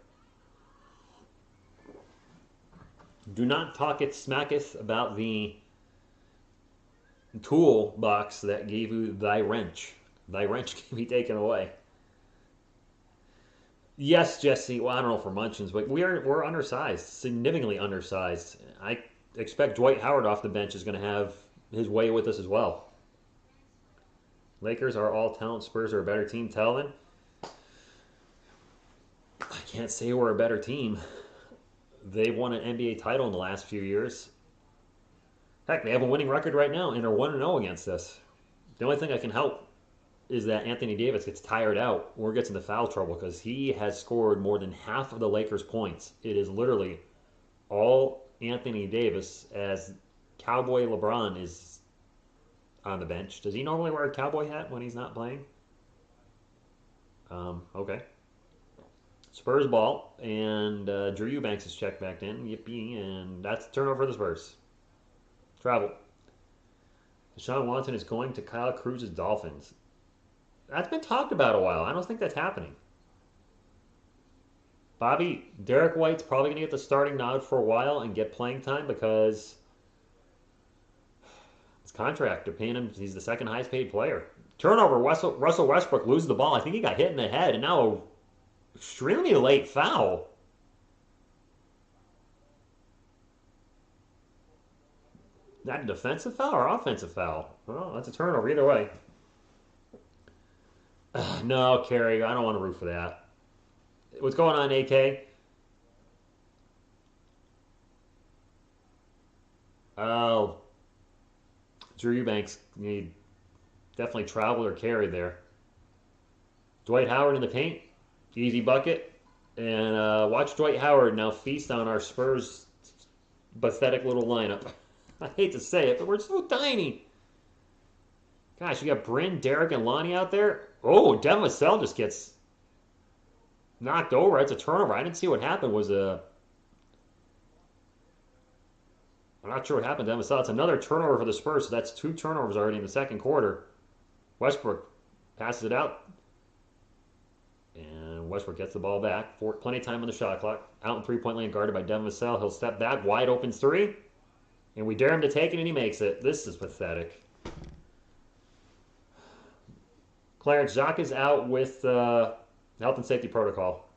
A: Do not talketh smacketh about the toolbox that gave you thy wrench. Thy wrench can be taken away. Yes, Jesse. Well, I don't know for Munchins, but we're undersized, significantly undersized. I expect Dwight Howard off the bench is going to have his way with us as well. Lakers are all talent. Spurs are a better team. Telvin, I can't say we're a better team. They've won an NBA title in the last few years. Heck, they have a winning record right now, and they're 1-0 against us. The only thing I can help is that Anthony Davis gets tired out or gets into foul trouble because he has scored more than half of the Lakers' points. It is literally all Anthony Davis as Cowboy LeBron is on the bench. Does he normally wear a cowboy hat when he's not playing? Okay. Spurs ball, and Drew Eubanks is checked back in. Yippee, and that's a turnover for the Spurs. Travel. Deshaun Watson is going to Kyle Cruz's Dolphins. That's been talked about a while. I don't think that's happening. Bobby, Derek White's probably going to get the starting nod for a while and get playing time because his contract, they're paying him, he's the second highest paid player. Turnover, Russell Westbrook loses the ball. I think he got hit in the head, and now an extremely late foul. Is that a defensive foul or offensive foul? Well, that's a turnover either way. No, Kerry, I don't want to root for that. What's going on, AK? Oh, Drew Eubanks need definitely traveled or carried there. Dwight Howard in the paint, easy bucket, and watch Dwight Howard now feast on our Spurs pathetic little lineup. I hate to say it, but we're so tiny. Gosh, you got Bryn, Derek, and Lonnie out there. Oh, Devin Vassell just gets knocked over. It's a turnover. I didn't see what happened. I'm not sure what happened to Devin Vassell. It's another turnover for the Spurs, so that's 2 turnovers already in the second quarter. Westbrook passes it out. And Westbrook gets the ball back. Plenty of time on the shot clock. Out in three-point lane guarded by Devin Vassell. He'll step back. Wide open 3. And we dare him to take it, and he makes it. This is pathetic. Clarence, Jacques is out with health and safety protocol.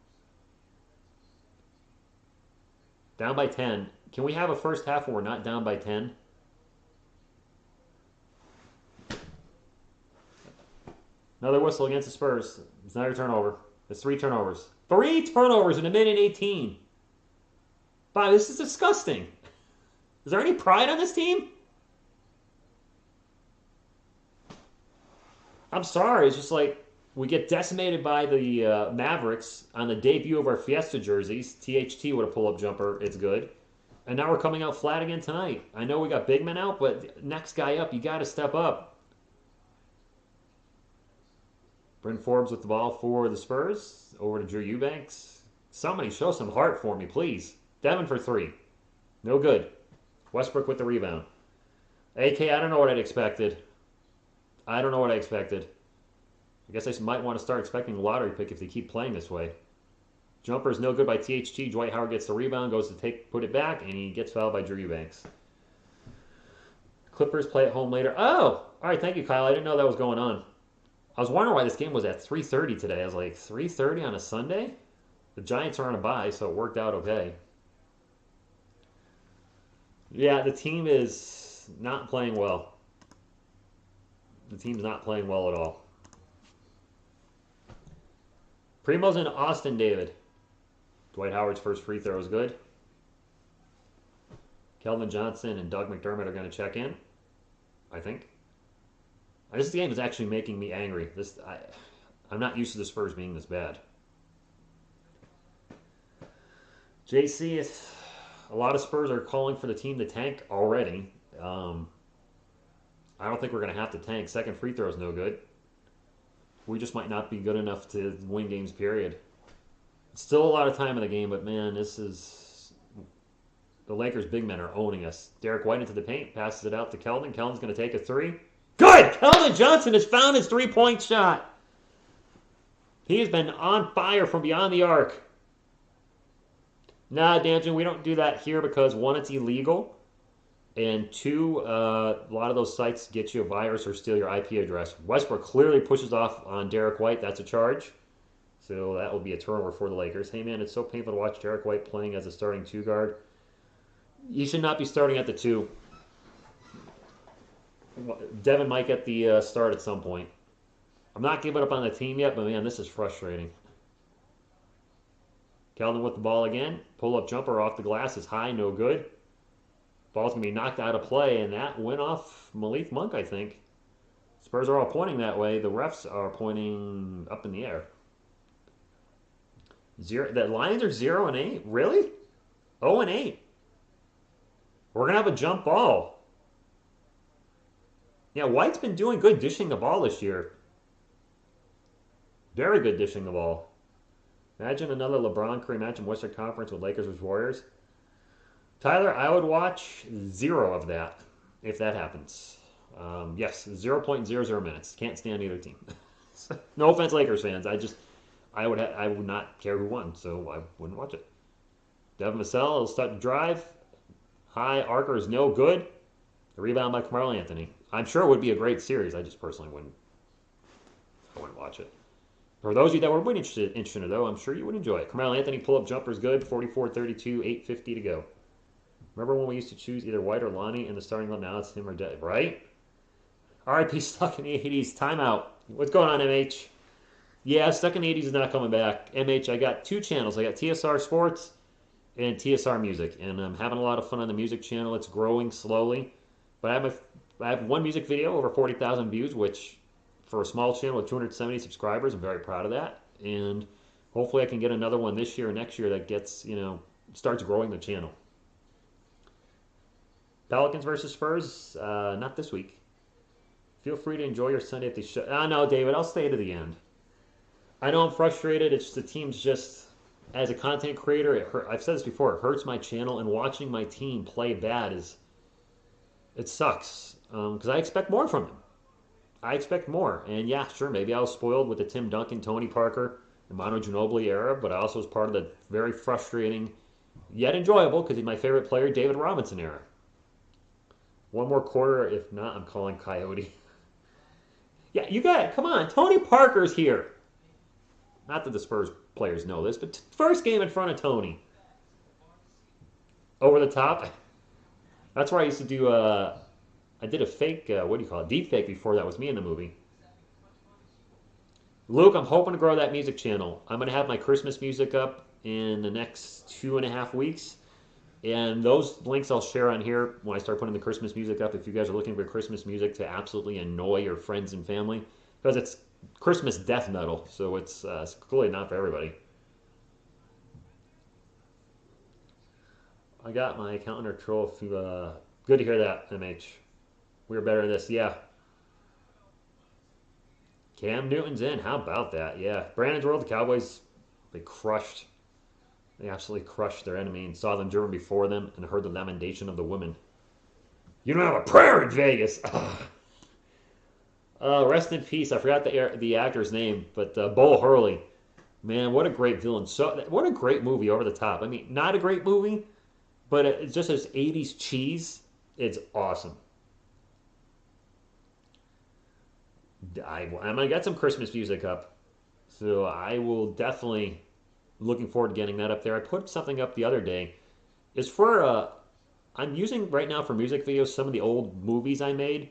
A: Down by 10. Can we have a first half where we're not down by 10? Another whistle against the Spurs. It's another turnover. It's 3 turnovers. 3 turnovers in a minute 18. Bob, this is disgusting. Is there any pride on this team? I'm sorry. It's just like we get decimated by the Mavericks on the debut of our Fiesta jerseys. THT with a pull-up jumper. It's good. And now we're coming out flat again tonight. I know we got big men out, but next guy up, you got to step up. Bryn Forbes with the ball for the Spurs. Over to Drew Eubanks. Somebody show some heart for me, please. Devin for 3. No good. Westbrook with the rebound. AK, I don't know what I'd expected. I don't know what I expected. I guess I might want to start expecting a lottery pick if they keep playing this way. Jumper is no good by THT. Dwight Howard gets the rebound, goes to put it back, and he gets fouled by Drew Eubanks. Clippers play at home later. Oh! All right, thank you, Kyle. I didn't know that was going on. I was wondering why this game was at 3:30 today. I was like, 3:30 on a Sunday? The Giants are on a bye, so it worked out okay. Yeah, the team is not playing well. The team's not playing well at all. Primo's in Austin, David. Dwight Howard's first free throw is good. Kelvin Johnson and Doug McDermott are going to check in, I think. This game is actually making me angry. I'm not used to the Spurs being this bad. JC, a lot of Spurs are calling for the team to tank already. I don't think we're going to have to tank. Second free throw is no good. We just might not be good enough to win games, period. It's still a lot of time in the game, but man, this is... The Lakers' big men are owning us. Derek White into the paint, passes it out to Keldon. Keldon's going to take a 3. Good! Keldon Johnson has found his three-point shot. He has been on fire from beyond the arc. Nah, Danton, we don't do that here because, 1, it's illegal, and 2, a lot of those sites get you a virus or steal your IP address. Westbrook clearly pushes off on Derek White. That's a charge. So that will be a turnover for the Lakers. Hey, man, it's so painful to watch Derek White playing as a starting 2 guard. You should not be starting at the 2. Devin might get the start at some point. I'm not giving up on the team yet, but, man, this is frustrating. Keldon with the ball again. Pull-up jumper off the glass is high, no good. Ball's going to be knocked out of play, and that went off Malik Monk, I think. Spurs are all pointing that way. The refs are pointing up in the air. The Lions are 0-8? Really? 0-8. We're going to have a jump ball. Yeah, White's been doing good dishing the ball this year. Very good dishing the ball. Imagine another LeBron career match in Western Conference with Lakers vs. Warriors. Tyler, I would watch 0 of that if that happens. Yes, 0.00 minutes. Can't stand either team. No offense, Lakers fans. I would not care who won, so I wouldn't watch it. Devin Vassell will start to drive. High arcer is no good. The rebound by Carmelo Anthony. I'm sure it would be a great series. I just personally wouldn't watch it. For those of you that were interested in it, though, I'm sure you would enjoy it. Carmelo Anthony pull-up jumper is good. 44-32, 8:50 to go. Remember when we used to choose either White or Lonnie in the starting lineup? Now it's him or Dev, right? RIP stuck in the 80s. Timeout. What's going on, MH? Yeah, stuck in the 80s is not coming back. MH, I got 2 channels. I got TSR Sports and TSR Music, and I'm having a lot of fun on the music channel. It's growing slowly, but I have one music video over 40,000 views, which for a small channel with 270 subscribers, I'm very proud of that. And hopefully I can get another one this year or next year that gets, starts growing the channel. Pelicans versus Spurs, not this week. Feel free to enjoy your Sunday at the show. No, David, I'll stay to the end. I know I'm frustrated. It's the team's just, as a content creator, I've said this before, it hurts my channel, and watching my team play bad it sucks. Because I expect more from them. I expect more. And yeah, sure, maybe I was spoiled with the Tim Duncan, Tony Parker, and Manu Ginobili era, but I also was part of the very frustrating, yet enjoyable, because he's my favorite player, David Robinson era. One more quarter, if not, I'm calling Coyote. Yeah, you got it. Come on, Tony Parker's here. Not that the Spurs players know this, but first game in front of Tony. Over the top. That's where I used to do, I did a fake, deep fake before that was me in the movie. Luke, I'm hoping to grow that music channel. I'm going to have my Christmas music up in the next 2.5 weeks. And those links I'll share on here when I start putting the Christmas music up if you guys are looking for Christmas music to absolutely annoy your friends and family. Because it's Christmas death metal, so it's clearly not for everybody. I got my calendar troll. Good to hear that, MH. We were better at this, yeah. Cam Newton's in. How about that? Yeah. Brandon's World, the Cowboys, they crushed. They absolutely crushed their enemy and saw them driven before them and heard the lamentation of the women. You don't have a prayer in Vegas. Rest in peace. I forgot the actor's name, but Bo Hurley. Man, what a great villain. So, what a great movie over the top. I mean, not a great movie, but it's just as 80s cheese. It's awesome. I'm going to get some Christmas music up. So I will definitely looking forward to getting that up there. I put something up the other day. It's for, I'm using right now for music videos some of the old movies I made.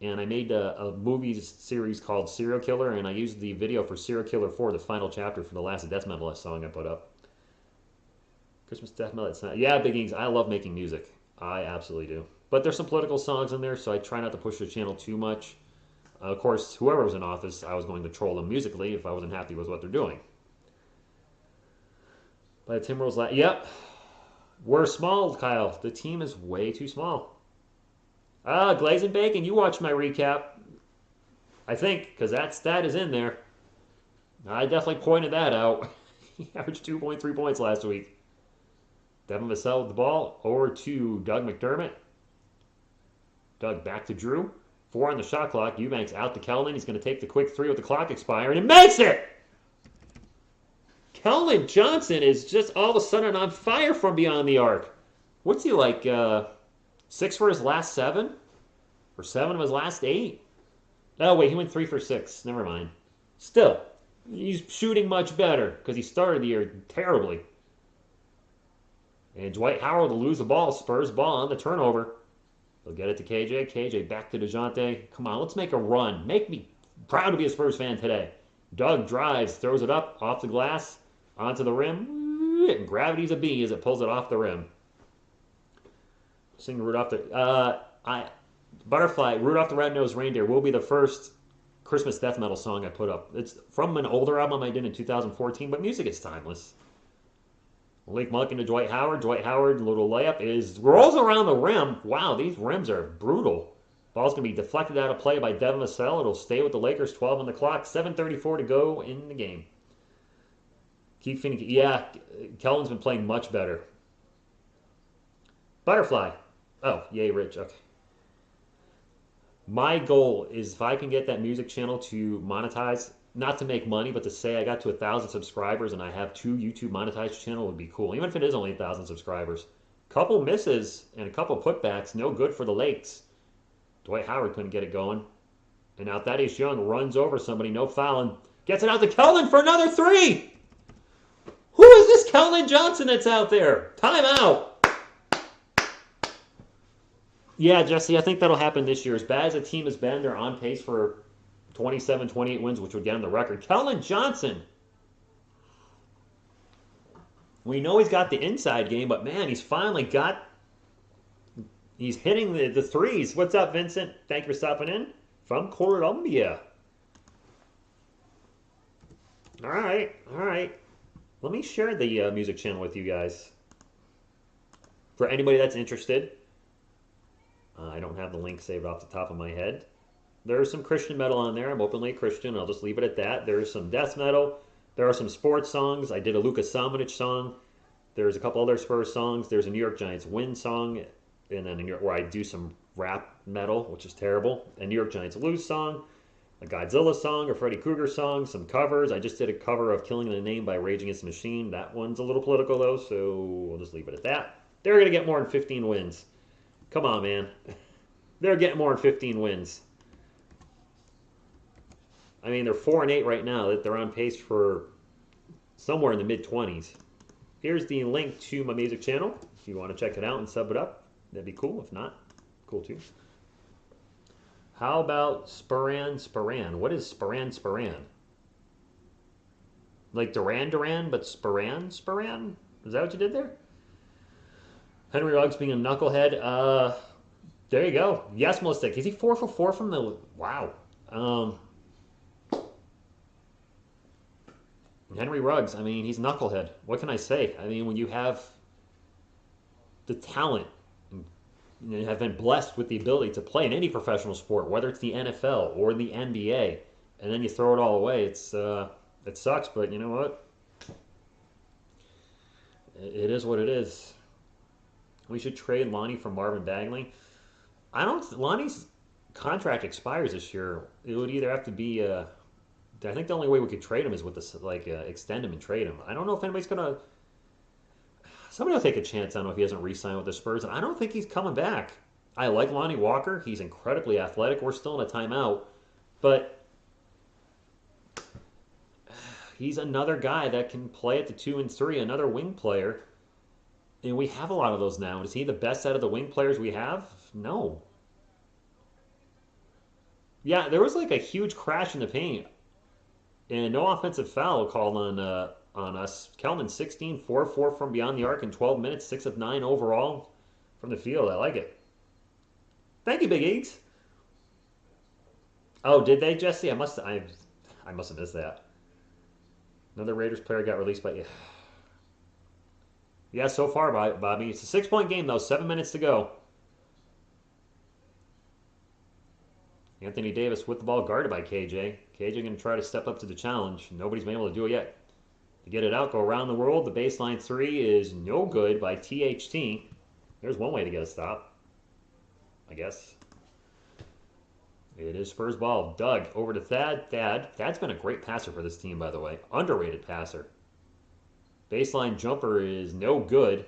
A: And I made a movie series called Serial Killer, and I used the video for Serial Killer 4, the final chapter for the last Death Metal song I put up. Christmas Death Metal, it's not. Yeah, Big Eats, I love making music. I absolutely do. But there's some political songs in there, so I try not to push the channel too much. Of course, whoever was in office, I was going to troll them musically if I wasn't happy with what they're doing. By the Timberwolves, yep. We're small, Kyle. The team is way too small. Glaze and Bacon, you watched my recap. I think, because that stat is in there. I definitely pointed that out. He averaged 2.3 points last week. Devin Vassell with the ball. Over to Doug McDermott. Doug back to Drew. 4 on the shot clock. Eubanks out to Kelvin. He's going to take the quick 3 with the clock expiring and makes it! Kelvin Johnson is just all of a sudden on fire from beyond the arc. What's he like, 6 for his last 7? Or 7 of his last 8? Oh, wait, he went 3 for 6. Never mind. Still, he's shooting much better because he started the year terribly. And Dwight Howard will lose the ball. Spurs ball on the turnover. They'll get it to KJ. KJ back to DeJounte. Come on, let's make a run. Make me proud to be a Spurs fan today. Doug drives, throws it up, off the glass, onto the rim. And gravity's a bee as it pulls it off the rim. Sing Rudolph the Butterfly, Rudolph the Red-Nosed Reindeer will be the first Christmas death metal song I put up. It's from an older album I did in 2014, but music is timeless. Malik Monk into Dwight Howard. Dwight Howard, little layup, rolls around the rim. Wow, these rims are brutal. Ball's going to be deflected out of play by Devin Vassell. It'll stay with the Lakers, 12 on the clock, 7:34 to go in the game. Keep finishing. Yeah, Kellen's been playing much better. Butterfly. Oh, yay, Rich. Okay. My goal is if I can get that music channel to monetize, not to make money, but to say I got to 1,000 subscribers and I have 2 YouTube monetized channel would be cool. Even if it is only 1,000 subscribers. Couple misses and a couple putbacks, no good for the Lakes. Dwight Howard couldn't get it going. And now Thaddeus Young runs over somebody, no fouling. Gets it out to Keldon for another 3! Who is this Keldon Johnson that's out there? Timeout! Yeah, Jesse, I think that'll happen this year. As bad as the team has been, they're on pace for 27, 28 wins, which would get him the record. Keldon Johnson. We know he's got the inside game, but man, he's finally got... He's hitting the threes. What's up, Vincent? Thank you for stopping in. From Colombia. All right. Let me share the music channel with you guys. For anybody that's interested. I don't have the link saved off the top of my head. There's some Christian metal on there. I'm openly a Christian. I'll just leave it at that. There's some death metal. There are some sports songs. I did a Luka Samanic song. There's a couple other Spurs songs. There's a New York Giants win song. And then where I do some rap metal, which is terrible. A New York Giants lose song. A Godzilla song. A Freddy Krueger song. Some covers. I just did a cover of Killing the Name by Rage Against the Machine. That one's a little political, though, so we'll just leave it at that. They're going to get more than 15 wins. Come on, man. They're getting more than 15 wins. I mean, they're 4-8 right now. They're on pace for somewhere in the mid-20s. Here's the link to my music channel. If you want to check it out and sub it up, that'd be cool. If not, cool too. How about Sporan? What is Sporan? Like Duran, but Sporan? Is that what you did there? Henry Ruggs being a knucklehead. There you go. Yes, Melissa. Is he 4 for 4 from the... Wow. Henry Ruggs, I mean, he's knucklehead. What can I say? I mean, when you have the talent, and have been blessed with the ability to play in any professional sport, whether it's the NFL or the NBA, and then you throw it all away. It sucks, but you know what? It is what it is. We should trade Lonnie for Marvin Bagley. I don't. Lonnie's contract expires this year. It would either have to be. I think the only way we could trade him is with this, like, extend him and trade him. I don't know if anybody's gonna. Somebody will take a chance on him if he doesn't re-sign with the Spurs, and I don't think he's coming back. I like Lonnie Walker. He's incredibly athletic. We're still in a timeout, but he's another guy that can play at the 2 and 3, another wing player. And we have a lot of those now. Is he the best out of the wing players we have? No. Yeah, there was like a huge crash in the paint, and no offensive foul called on us. Kelman 16, 4-4 from beyond the arc in 12 minutes, 6 of 9 overall from the field. I like it. Thank you, Big Eats. Oh, did they, Jesse? I must have missed that. Another Raiders player got released by. Yeah, so far, Bobby. It's a 6-point game though. 7 minutes to go. Anthony Davis with the ball, guarded by KJ. KJ going to try to step up to the challenge. Nobody's been able to do it yet. To get it out, go around the world. The baseline 3 is no good by THT. There's one way to get a stop, I guess. It is Spurs ball. Doug over to Thad. Thad's been a great passer for this team, by the way. Underrated passer. Baseline jumper is no good.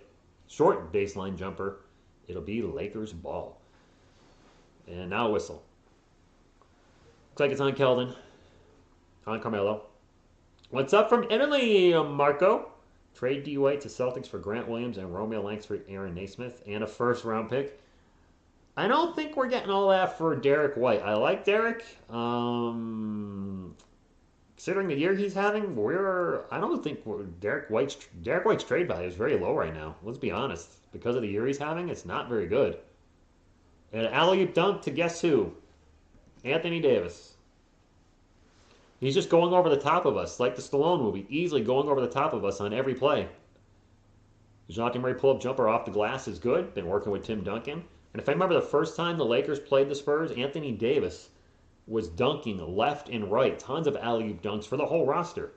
A: Short baseline jumper. It'll be Lakers ball. And now a whistle. Looks like it's on Keldon. On Carmelo. What's up from Italy, Marco? Trade D. White to Celtics for Grant Williams and Romeo Langford, Aaron Naismith, and a first-round pick. I don't think we're getting all that for Derek White. I like Derek. Considering the year he's having, I don't think Derek White's trade value is very low right now. Let's be honest. Because of the year he's having, it's not very good. And alley-oop dunk to guess who? Anthony Davis. He's just going over the top of us, like the Stallone movie, easily going over the top of us on every play. DeJounte Murray pull-up jumper off the glass is good. Been working with Tim Duncan. And if I remember the first time the Lakers played the Spurs, Anthony Davis was dunking left and right. Tons of alley-oop dunks for the whole roster.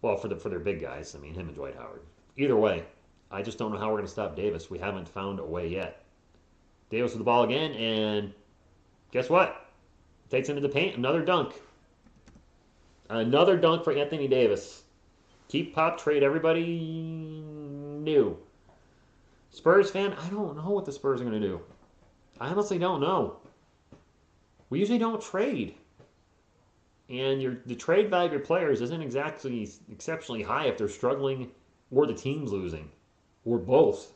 A: Well, for their big guys. I mean, him and Dwight Howard. Either way, I just don't know how we're going to stop Davis. We haven't found a way yet. Davis with the ball again, and guess what? Takes into the paint. Another dunk. Another dunk for Anthony Davis. Keep pop, trade everybody new. Spurs fan, I don't know what the Spurs are going to do. I honestly don't know. We usually don't trade. And the trade value of your players isn't exactly exceptionally high if they're struggling or the team's losing. Or both.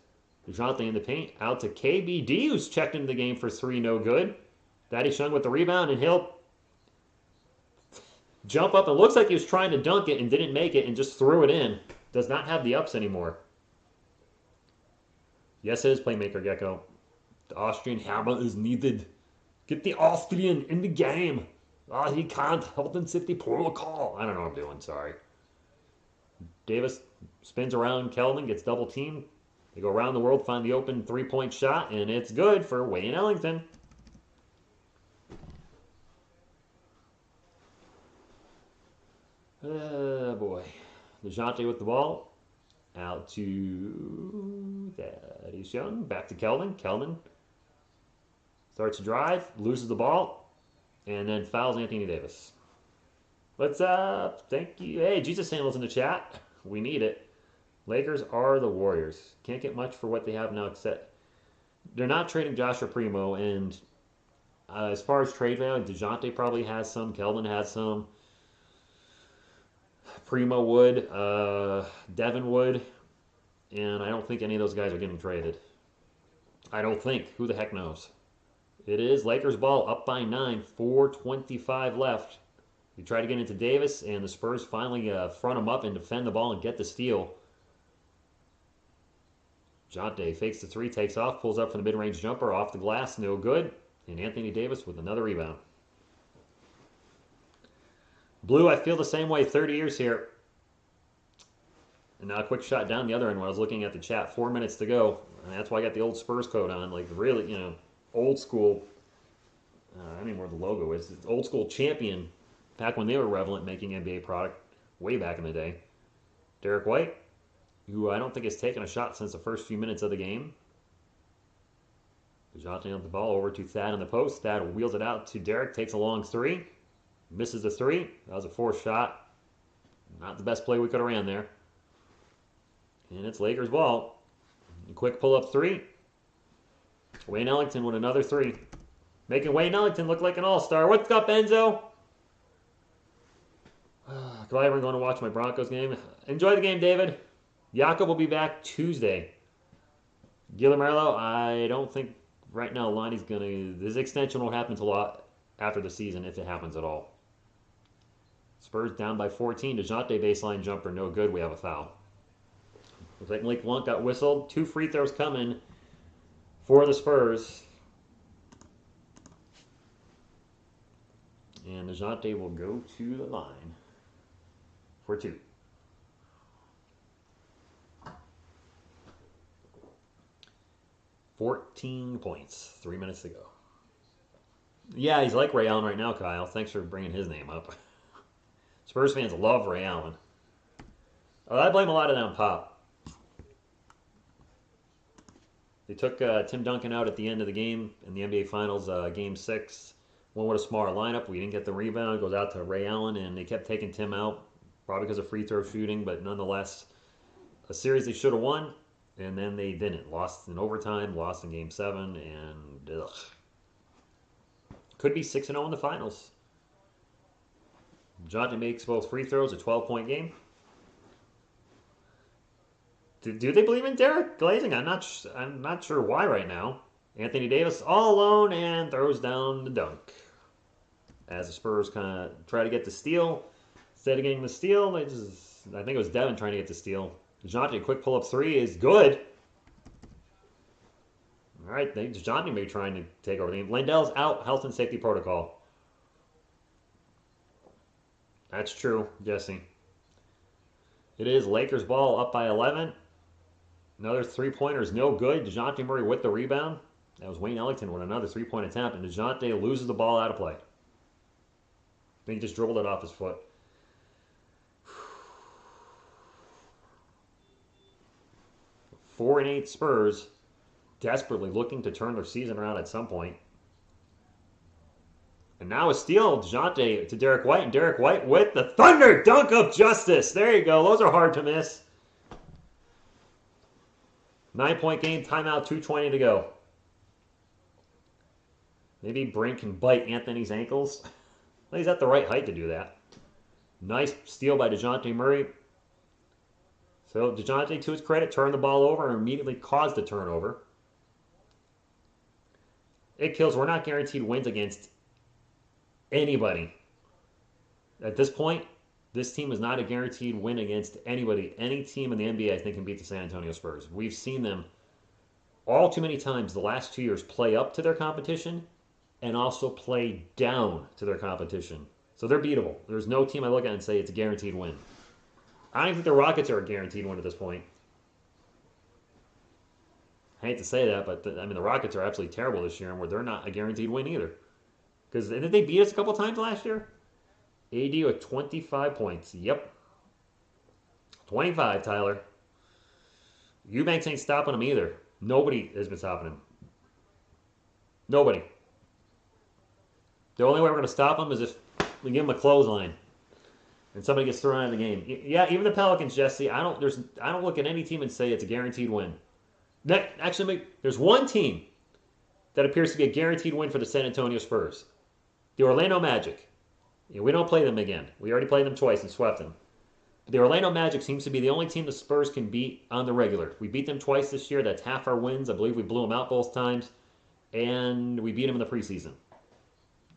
A: DeJounte in the paint. Out to KBD, who's checked into the game for 3, no good. Daddy Shung with the rebound, and he'll jump up. It looks like he was trying to dunk it and didn't make it and just threw it in. Does not have the ups anymore. Yes, it is playmaker Gecko. The Austrian hammer is needed. Get the Austrian in the game. He can't. Health and safety protocol. I don't know what I'm doing. Sorry. Davis spins around Keldon, gets double teamed. They go around the world, find the open 3-point shot, and it's good for Wayne Ellington. Boy. DeJounte with the ball. Out to Thaddeus Young. Back to Keldon. Keldon starts to drive, loses the ball, and then fouls Anthony Davis. What's up? Thank you. Hey, Jesus Sandals in the chat. We need it. Lakers are the Warriors. Can't get much for what they have now, except they're not trading Joshua Primo. And as far as trade value, DeJounte probably has some. Keldon has some. Primo would, Devin would, and I don't think any of those guys are getting traded. I don't think. Who the heck knows? It is Lakers ball, up by 9, 4:25 left. We try to get into Davis, and the Spurs finally front him up and defend the ball and get the steal. DeJounte fakes the 3, takes off, pulls up for the mid-range jumper, off the glass, no good. And Anthony Davis with another rebound. Blue, I feel the same way, 30 years here. And now a quick shot down the other end when I was looking at the chat. 4 minutes to go. And that's why I got the old Spurs coat on. Like, really, old school. I don't even know where the logo is. It's old school champion, back when they were relevant making NBA product, way back in the day. Derek White, who I don't think has taken a shot since the first few minutes of the game. DeJounte on the ball over to Thad on the post. Thad wheels it out to Derek, takes a long three, misses the three. That was a forced shot. Not the best play we could have ran there. And it's Lakers ball. A quick pull-up three. Wayne Ellington with another three. Making Wayne Ellington look like an all-star. What's up, Enzo? Glad we're going to watch my Broncos game. Enjoy the game, David. Jakob will be back Tuesday. Guillermo, I don't think right now Lonnie's going to... This extension will happen a lot after the season, if it happens at all. Spurs down by 14. DeJounte baseline jumper, no good. We have a foul. Looks like Malik Monk got whistled. 2 free throws coming for the Spurs. And DeJounte will go to the line for 2. $14 points. 3 minutes to go. Yeah, he's like Ray Allen right now, Kyle. Thanks for bringing his name up. Spurs fans love Ray Allen. I blame a lot of that on Pop. They took Tim Duncan out at the end of the game in the NBA Finals, Game 6. One with a smaller lineup. We didn't get the rebound. It goes out to Ray Allen, and they kept taking Tim out, probably because of free throw shooting, but nonetheless, a series they should have won, and then they didn't. Lost in overtime, lost in Game 7, and ugh. Could be 6-0 in the finals. DeJounte makes both free throws, a 12-point game. Do they believe in Derek Glazing? I'm not sure why right now. Anthony Davis all alone and throws down the dunk. As the Spurs kind of try to get the steal. Instead of getting the steal, I think it was Devin trying to get the steal. DeJounte, quick pull-up three is good. All right, DeJounte may be trying to take over the game. Lendell's out, health and safety protocol. That's true, Jesse. It is Lakers ball up by 11. Another three-pointer is no good. DeJounte Murray with the rebound. That was Wayne Ellington with another three-point attempt, and DeJounte loses the ball out of play. I think he just dribbled it off his foot. 4-8 Spurs, desperately looking to turn their season around at some point. And now a steal, DeJounte to Derek White, and Derek White with the thunder dunk of justice. There you go. Those are hard to miss. 9-point game, timeout, 2:20 to go. Maybe Brink can bite Anthony's ankles. Well, he's at the right height to do that. Nice steal by DeJounte Murray. So DeJounte, to his credit, turned the ball over and immediately caused the turnover. It kills. We're not guaranteed wins against anybody. At this point, this team is not a guaranteed win against anybody. Any team in the NBA, I think, can beat the San Antonio Spurs. We've seen them all too many times the last 2 years play up to their competition and also play down to their competition. So they're beatable. There's no team I look at and say it's a guaranteed win. I don't think the Rockets are a guaranteed win at this point. I hate to say that, but the Rockets are absolutely terrible this year, and where they're not a guaranteed win either. Because didn't they beat us a couple times last year? AD with 25 points. Yep. 25, Tyler. Eubanks ain't stopping him either. Nobody has been stopping him. Nobody. The only way we're going to stop him is if we give him a clothesline and somebody gets thrown out of the game. Yeah, even the Pelicans, Jesse. I don't look at any team and say it's a guaranteed win. Actually, there's one team that appears to be a guaranteed win for the San Antonio Spurs. The Orlando Magic. We don't play them again. We already played them twice and swept them. But the Orlando Magic seems to be the only team the Spurs can beat on the regular. We beat them twice this year. That's half our wins. I believe we blew them out both times. And we beat them in the preseason.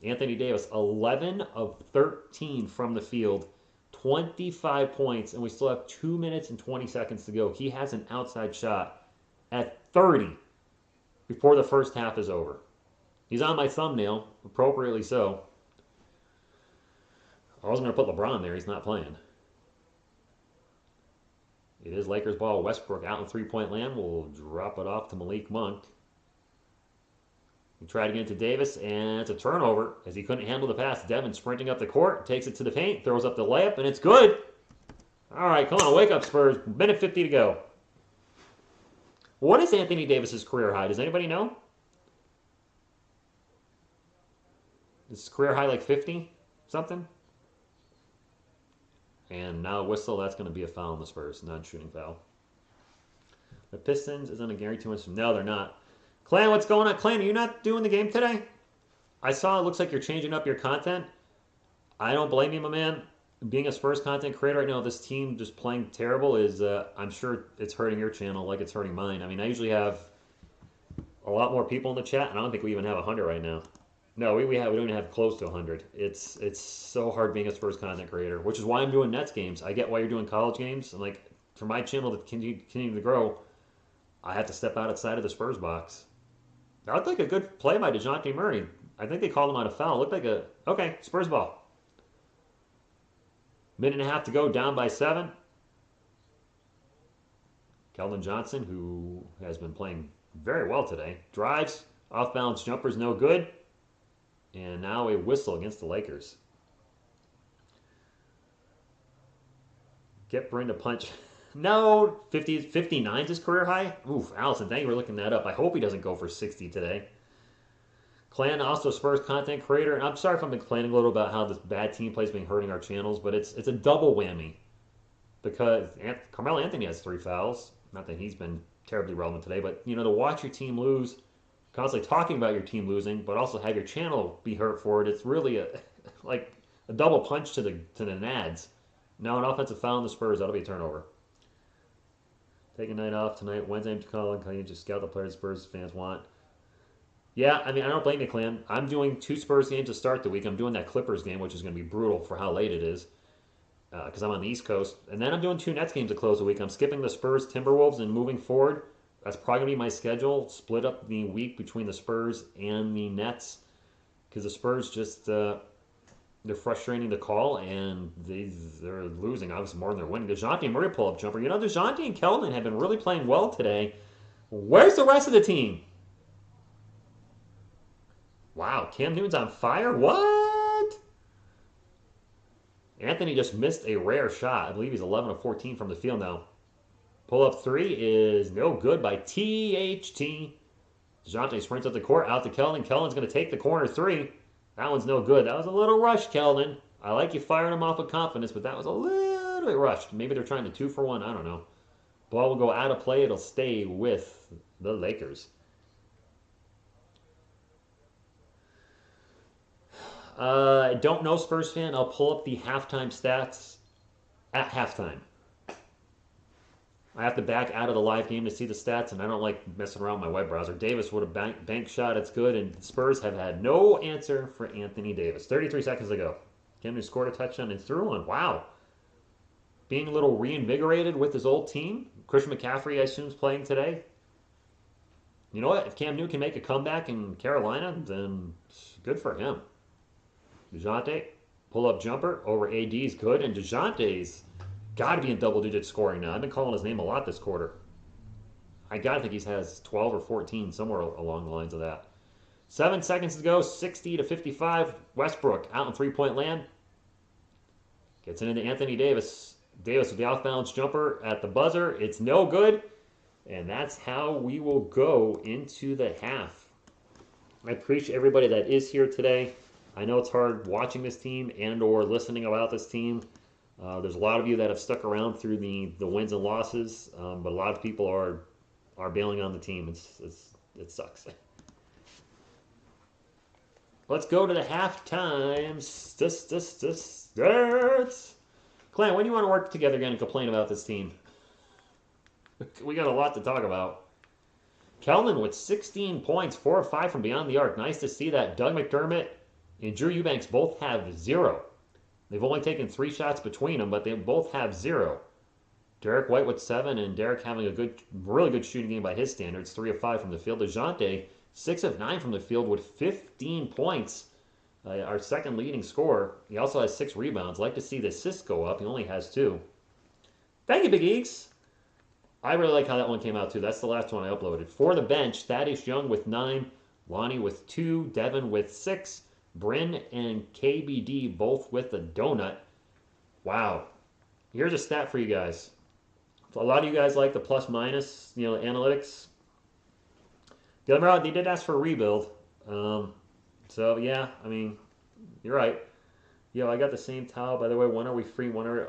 A: Anthony Davis, 11 of 13 from the field. 25 points. And we still have 2 minutes and 20 seconds to go. He has an outside shot at 30 before the first half is over. He's on my thumbnail, appropriately so. I was going to put LeBron there. He's not playing. It is Lakers ball. Westbrook out in three-point land. We'll drop it off to Malik Monk. He tried again to Davis, and it's a turnover as he couldn't handle the pass. Devin sprinting up the court, takes it to the paint, throws up the layup, and it's good. All right, come on, wake up, Spurs. Minute 50 to go. What is Anthony Davis's career high? Does anybody know? Is his career high like 50 something? And now a whistle, that's going to be a foul on the Spurs, non-shooting foul. The Pistons isn't a guarantee much. No, they're not. Clan, what's going on? Clan, are you not doing the game today? I saw it looks like you're changing up your content. I don't blame you, my man. Being a Spurs content creator right now, this team just playing terrible is, I'm sure it's hurting your channel like it's hurting mine. I mean, I usually have a lot more people in the chat, and I don't think we even have 100 right now. No, we don't even have close to 100. It's so hard being a Spurs content creator, which is why I'm doing Nets games. I get why you're doing college games, and like for my channel to continue to grow, I have to step outside of the Spurs box. That looked like a good play by DeJounte Murray. I think they called him on a foul. It looked like okay, Spurs ball. Minute and a half to go, down by 7. Keldon Johnson, who has been playing very well today, drives, off-balance jumper's no good, and now a whistle against the Lakers. Get Bryn to punch. No, 59 is his career high. Oof, Allison, thank you for looking that up. I hope he doesn't go for 60 today. Clan, also Spurs content creator, and I'm sorry if I've been complaining a little about how this bad team play has been hurting our channels, but it's a double whammy because Carmelo Anthony has 3 fouls. Not that he's been terribly relevant today, but you know, to watch your team lose, constantly talking about your team losing, but also have your channel be hurt for it. It's really like a double punch to the nads. Now an offensive foul on the Spurs, that'll be a turnover. Take a night off tonight. Wednesday to call and can you just scout the players Spurs fans want? Yeah, I mean, I don't blame you, Clan. I'm doing 2 Spurs games to start the week. I'm doing that Clippers game, which is going to be brutal for how late it is because I'm on the East Coast. And then I'm doing 2 Nets games to close the week. I'm skipping the Spurs Timberwolves and moving forward. That's probably going to be my schedule. Split up the week between the Spurs and the Nets because the Spurs just, they're frustrating to call and they're losing, obviously, more than they're winning. DeJounte Murray pull-up jumper. You know, DeJounte and Keldon have been really playing well today. Where's the rest of the team? Wow, Cam Newton's on fire? What? Anthony just missed a rare shot. I believe he's 11 of 14 from the field now. Pull-up 3 is no good by THT. DeJounte sprints up the court, out to Keldon. Keldon's going to take the corner 3. That one's no good. That was a little rushed, Keldon. I like you firing him off with confidence, but that was a little bit rushed. Maybe they're trying to 2 for 1. I don't know. Ball will go out of play. It'll stay with the Lakers. I don't know, Spurs fan. I'll pull up the halftime stats at halftime. I have to back out of the live game to see the stats, and I don't like messing around with my web browser. Davis would have bank shot. It's good, and Spurs have had no answer for Anthony Davis. 33 seconds to go. Cam Newton scored a touchdown and threw one. Wow. Being a little reinvigorated with his old team. Christian McCaffrey, I assume, is playing today. You know what? If Cam Newton can make a comeback in Carolina, then good for him. DeJounte, pull-up jumper over AD is good, and DeJounte's got to be in double-digit scoring now. I've been calling his name a lot this quarter. I got to think he has 12 or 14, somewhere along the lines of that. 7 seconds to go, 60 to 55. Westbrook out in three-point land. Gets it into Anthony Davis. Davis with the off-balance jumper at the buzzer. It's no good, and that's how we will go into the half. I appreciate everybody that is here today. I know it's hard watching this team and or listening about this team. There's a lot of you that have stuck around through the wins and losses, but a lot of people are bailing on the team. It sucks. Let's go to the halftime stats. Clan, when do you want to work together again and complain about this team? We got a lot to talk about. Keldon with 16 points, 4 of 5 from beyond the arc. Nice to see that. Doug McDermott and Drew Eubanks both have 0. They've only taken 3 shots between them, but they both have 0. Derek White with 7, and Derek having a really good shooting game by his standards. 3 of 5 from the field. DeJounte, 6 of 9 from the field with 15 points. Our second leading scorer. He also has 6 rebounds. Like to see the assists go up. He only has 2. Thank you, Big Eeks. I really like how that one came out, too. That's the last one I uploaded. For the bench, Thaddeus Young with 9. Lonnie with 2, Devin with 6, Bryn and KBD both with a donut. Wow. Here's a stat for you guys. A lot of you guys like the plus minus, analytics. The other round, they did ask for a rebuild. So yeah, I mean, you're right. Yo, I got the same towel. By the way, when are we free? When are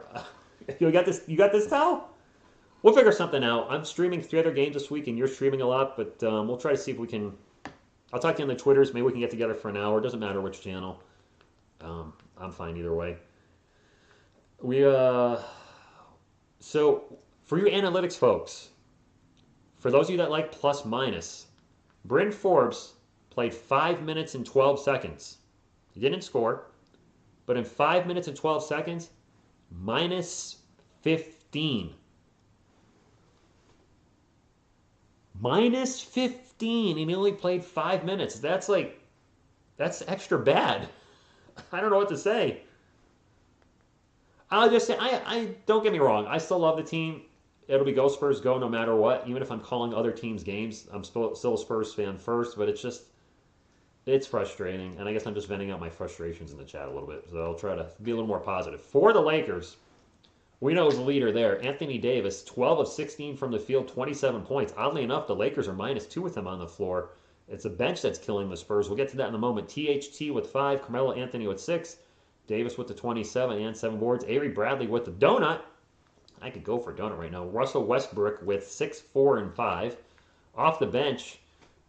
A: you got this? You got this towel? We'll figure something out. I'm streaming 3 other games this week, and you're streaming a lot, but we'll try to see if we can. I'll talk to you on the Twitters. Maybe we can get together for an hour. It doesn't matter which channel. I'm fine either way. So for you analytics folks, for those of you that like plus minus, Bryn Forbes played 5 minutes and 12 seconds. He didn't score, but in 5 minutes and 12 seconds, minus 15. Minus 15, and he only played 5 minutes. That's extra bad. I don't know what to say. I'll just say, I don't get me wrong. I still love the team. It'll be go Spurs go no matter what. Even if I'm calling other teams' games, I'm still a Spurs fan first. But it's frustrating, and I guess I'm just venting out my frustrations in the chat a little bit. So I'll try to be a little more positive. For the Lakers, we know who's the leader there. Anthony Davis, 12 of 16 from the field, 27 points. Oddly enough, the Lakers are -2 with him on the floor. It's a bench that's killing the Spurs. We'll get to that in a moment. THT with 5, Carmelo Anthony with 6, Davis with the 27 and 7 boards, Avery Bradley with the donut. I could go for a donut right now. Russell Westbrook with 6, 4, and 5. Off the bench,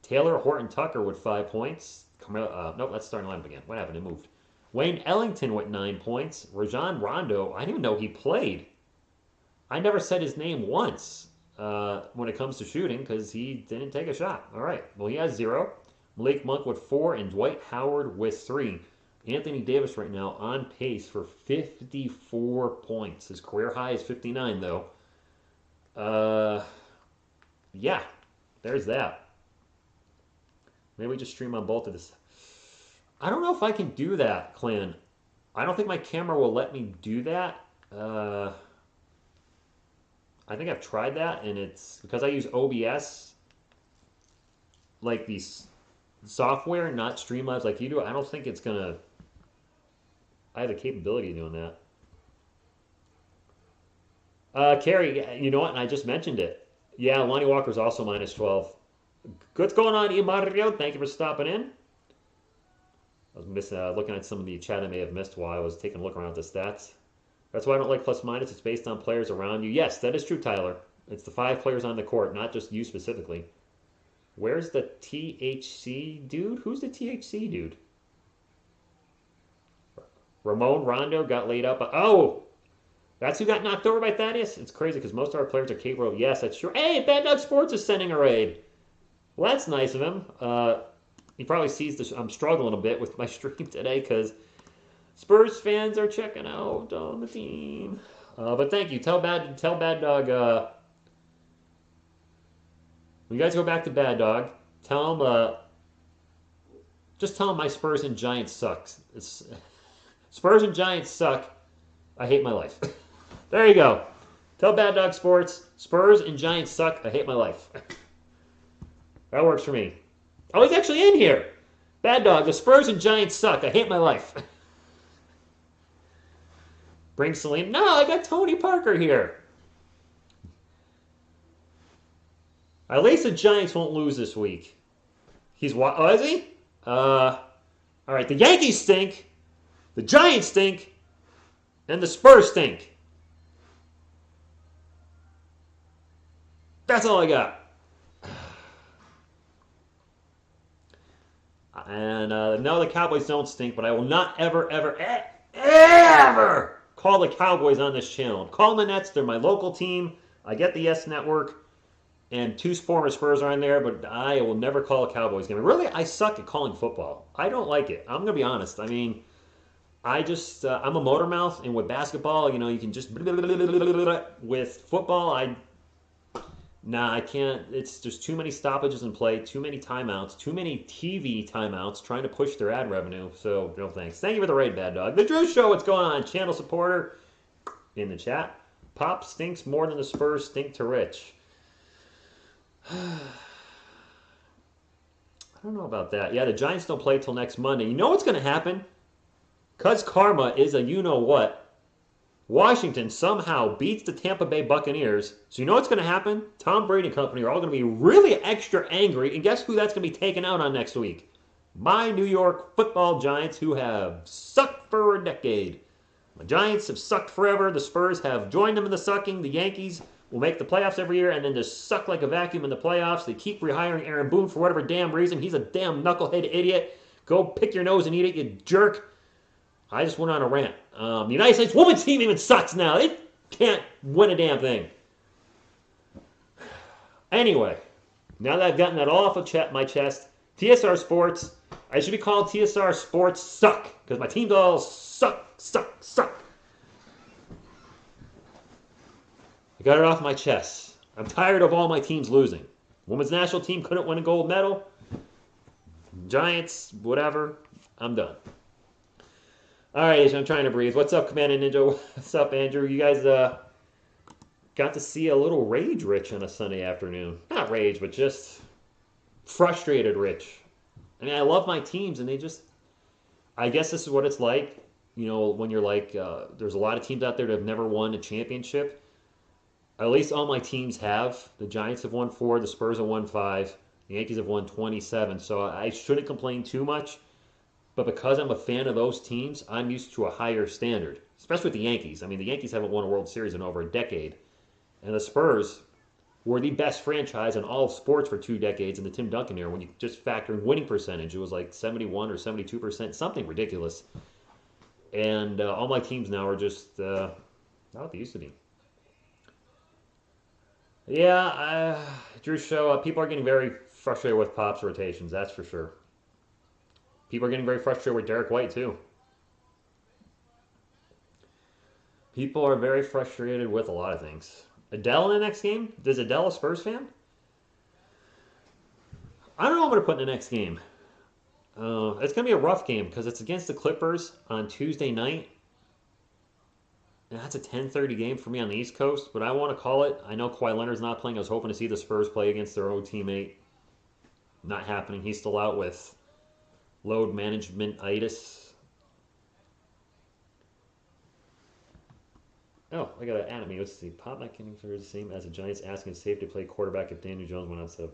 A: Taylor Horton Tucker with 5 points. Nope, that's starting lineup again. What happened? It moved. Wayne Ellington with 9 points. Rajon Rondo, I didn't even know he played. I never said his name once when it comes to shooting because he didn't take a shot. All right, well, he has 0. Malik Monk with 4 and Dwight Howard with 3. Anthony Davis right now on pace for 54 points. His career high is 59, though. Yeah, there's that. Maybe we just stream on both of this. I don't know if I can do that, Clan. I don't think my camera will let me do that. I think I've tried that, and it's because I use OBS, like these software, not Streamlabs like you do. I don't think it's gonna. I have the capability of doing that. Carrie, you know what? And I just mentioned it. Yeah, Lonnie Walker's also -12. What's going on, Mario? Thank you for stopping in. I was looking at some of the chat I may have missed while I was taking a look around at the stats. That's why I don't like plus minus. It's based on players around you. Yes, that is true, Tyler. It's the 5 players on the court, not just you specifically. Where's the THC dude? Who's the THC dude? Ramon Rondo got laid up. Oh, that's who got knocked over by Thaddeus? It's crazy because most of our players are capable of. Yes, that's true. Hey, Bad Dog Sports is sending a raid. Well, that's nice of him. He probably sees this. I'm struggling a bit with my stream today because Spurs fans are checking out on the team. But thank you. Tell Bad Dog. When you guys go back to Bad Dog, tell him. Just tell him my Spurs and Giants sucks. Spurs and Giants suck. I hate my life. There you go. Tell Bad Dog Sports, Spurs and Giants suck. I hate my life. That works for me. Oh, he's actually in here. Bad Dog, the Spurs and Giants suck. I hate my life. Bring Salim. No, I got Tony Parker here. At least the Giants won't lose this week. He's what? Oh, is he? All right, the Yankees stink. The Giants stink. And the Spurs stink. That's all I got. And no, the Cowboys don't stink, but I will not ever call the Cowboys on this channel. Call the Nets. They're my local team. I get the Yes Network. And 2 former Spurs are in there, but I will never call a Cowboys game. Really, I suck at calling football. I don't like it. I'm going to be honest. I mean, I'm a motor mouth, and with basketball, you can just with football, I can't. There's too many stoppages in play, too many timeouts, too many TV timeouts trying to push their ad revenue. So, no thanks. Thank you for the raid, Bad Dog. The Drew Show, what's going on? Channel supporter in the chat. Pop stinks more than the Spurs stink to Rich. I don't know about that. Yeah, the Giants don't play till next Monday. You know what's going to happen? Because karma is a you-know-what, Washington somehow beats the Tampa Bay Buccaneers. So you know what's going to happen? Tom Brady and company are all going to be really extra angry. And guess who that's going to be taken out on next week? My New York football Giants, who have sucked for a decade. The Giants have sucked forever. The Spurs have joined them in the sucking. The Yankees will make the playoffs every year and then just suck like a vacuum in the playoffs. They keep rehiring Aaron Boone for whatever damn reason. He's a damn knucklehead idiot. Go pick your nose and eat it, you jerk. I just went on a rant. The United States women's team even sucks now. They can't win a damn thing. Anyway, now that I've gotten that all off of my chest, TSR Sports, I should be called TSR Sports Suck, because my teams all suck. I got it off my chest. I'm tired of all my teams losing. Women's national team couldn't win a gold medal. Giants, whatever. I'm done. All right, I'm trying to breathe. What's up, Commander Ninja? What's up, Andrew? You guys got to see a little rage Rich on a Sunday afternoon. Not rage, but just frustrated Rich. I mean, I love my teams, and they just... I guess this is what it's like, you know, when you're like... there's a lot of teams out there that have never won a championship. At least all my teams have. The Giants have won 4, the Spurs have won 5, the Yankees have won 27, so I shouldn't complain too much. But because I'm a fan of those teams, I'm used to a higher standard, especially with the Yankees. I mean, the Yankees haven't won a World Series in over a decade. And the Spurs were the best franchise in all of sports for 2 decades in the Tim Duncan era. When you just factor in winning percentage, it was like 71 or 72%, something ridiculous. And all my teams now are just not what they used to be. Yeah, Drew Show, people are getting very frustrated with Pop's rotations, that's for sure. People are getting very frustrated with Derek White, too. People are very frustrated with a lot of things. Adele in the next game? Is Adele a Spurs fan? I don't know what I'm going to put in the next game. It's going to be a rough game because it's against the Clippers on Tuesday night. And that's a 10:30 game for me on the East Coast, but I want to call it. I know Kawhi Leonard's not playing. I was hoping to see the Spurs play against their old teammate. Not happening. He's still out with load management-itis. Oh, I got an enemy. Let's see. Pop not getting for the same as the Giants asking safe to play quarterback if Daniel Jones went outside.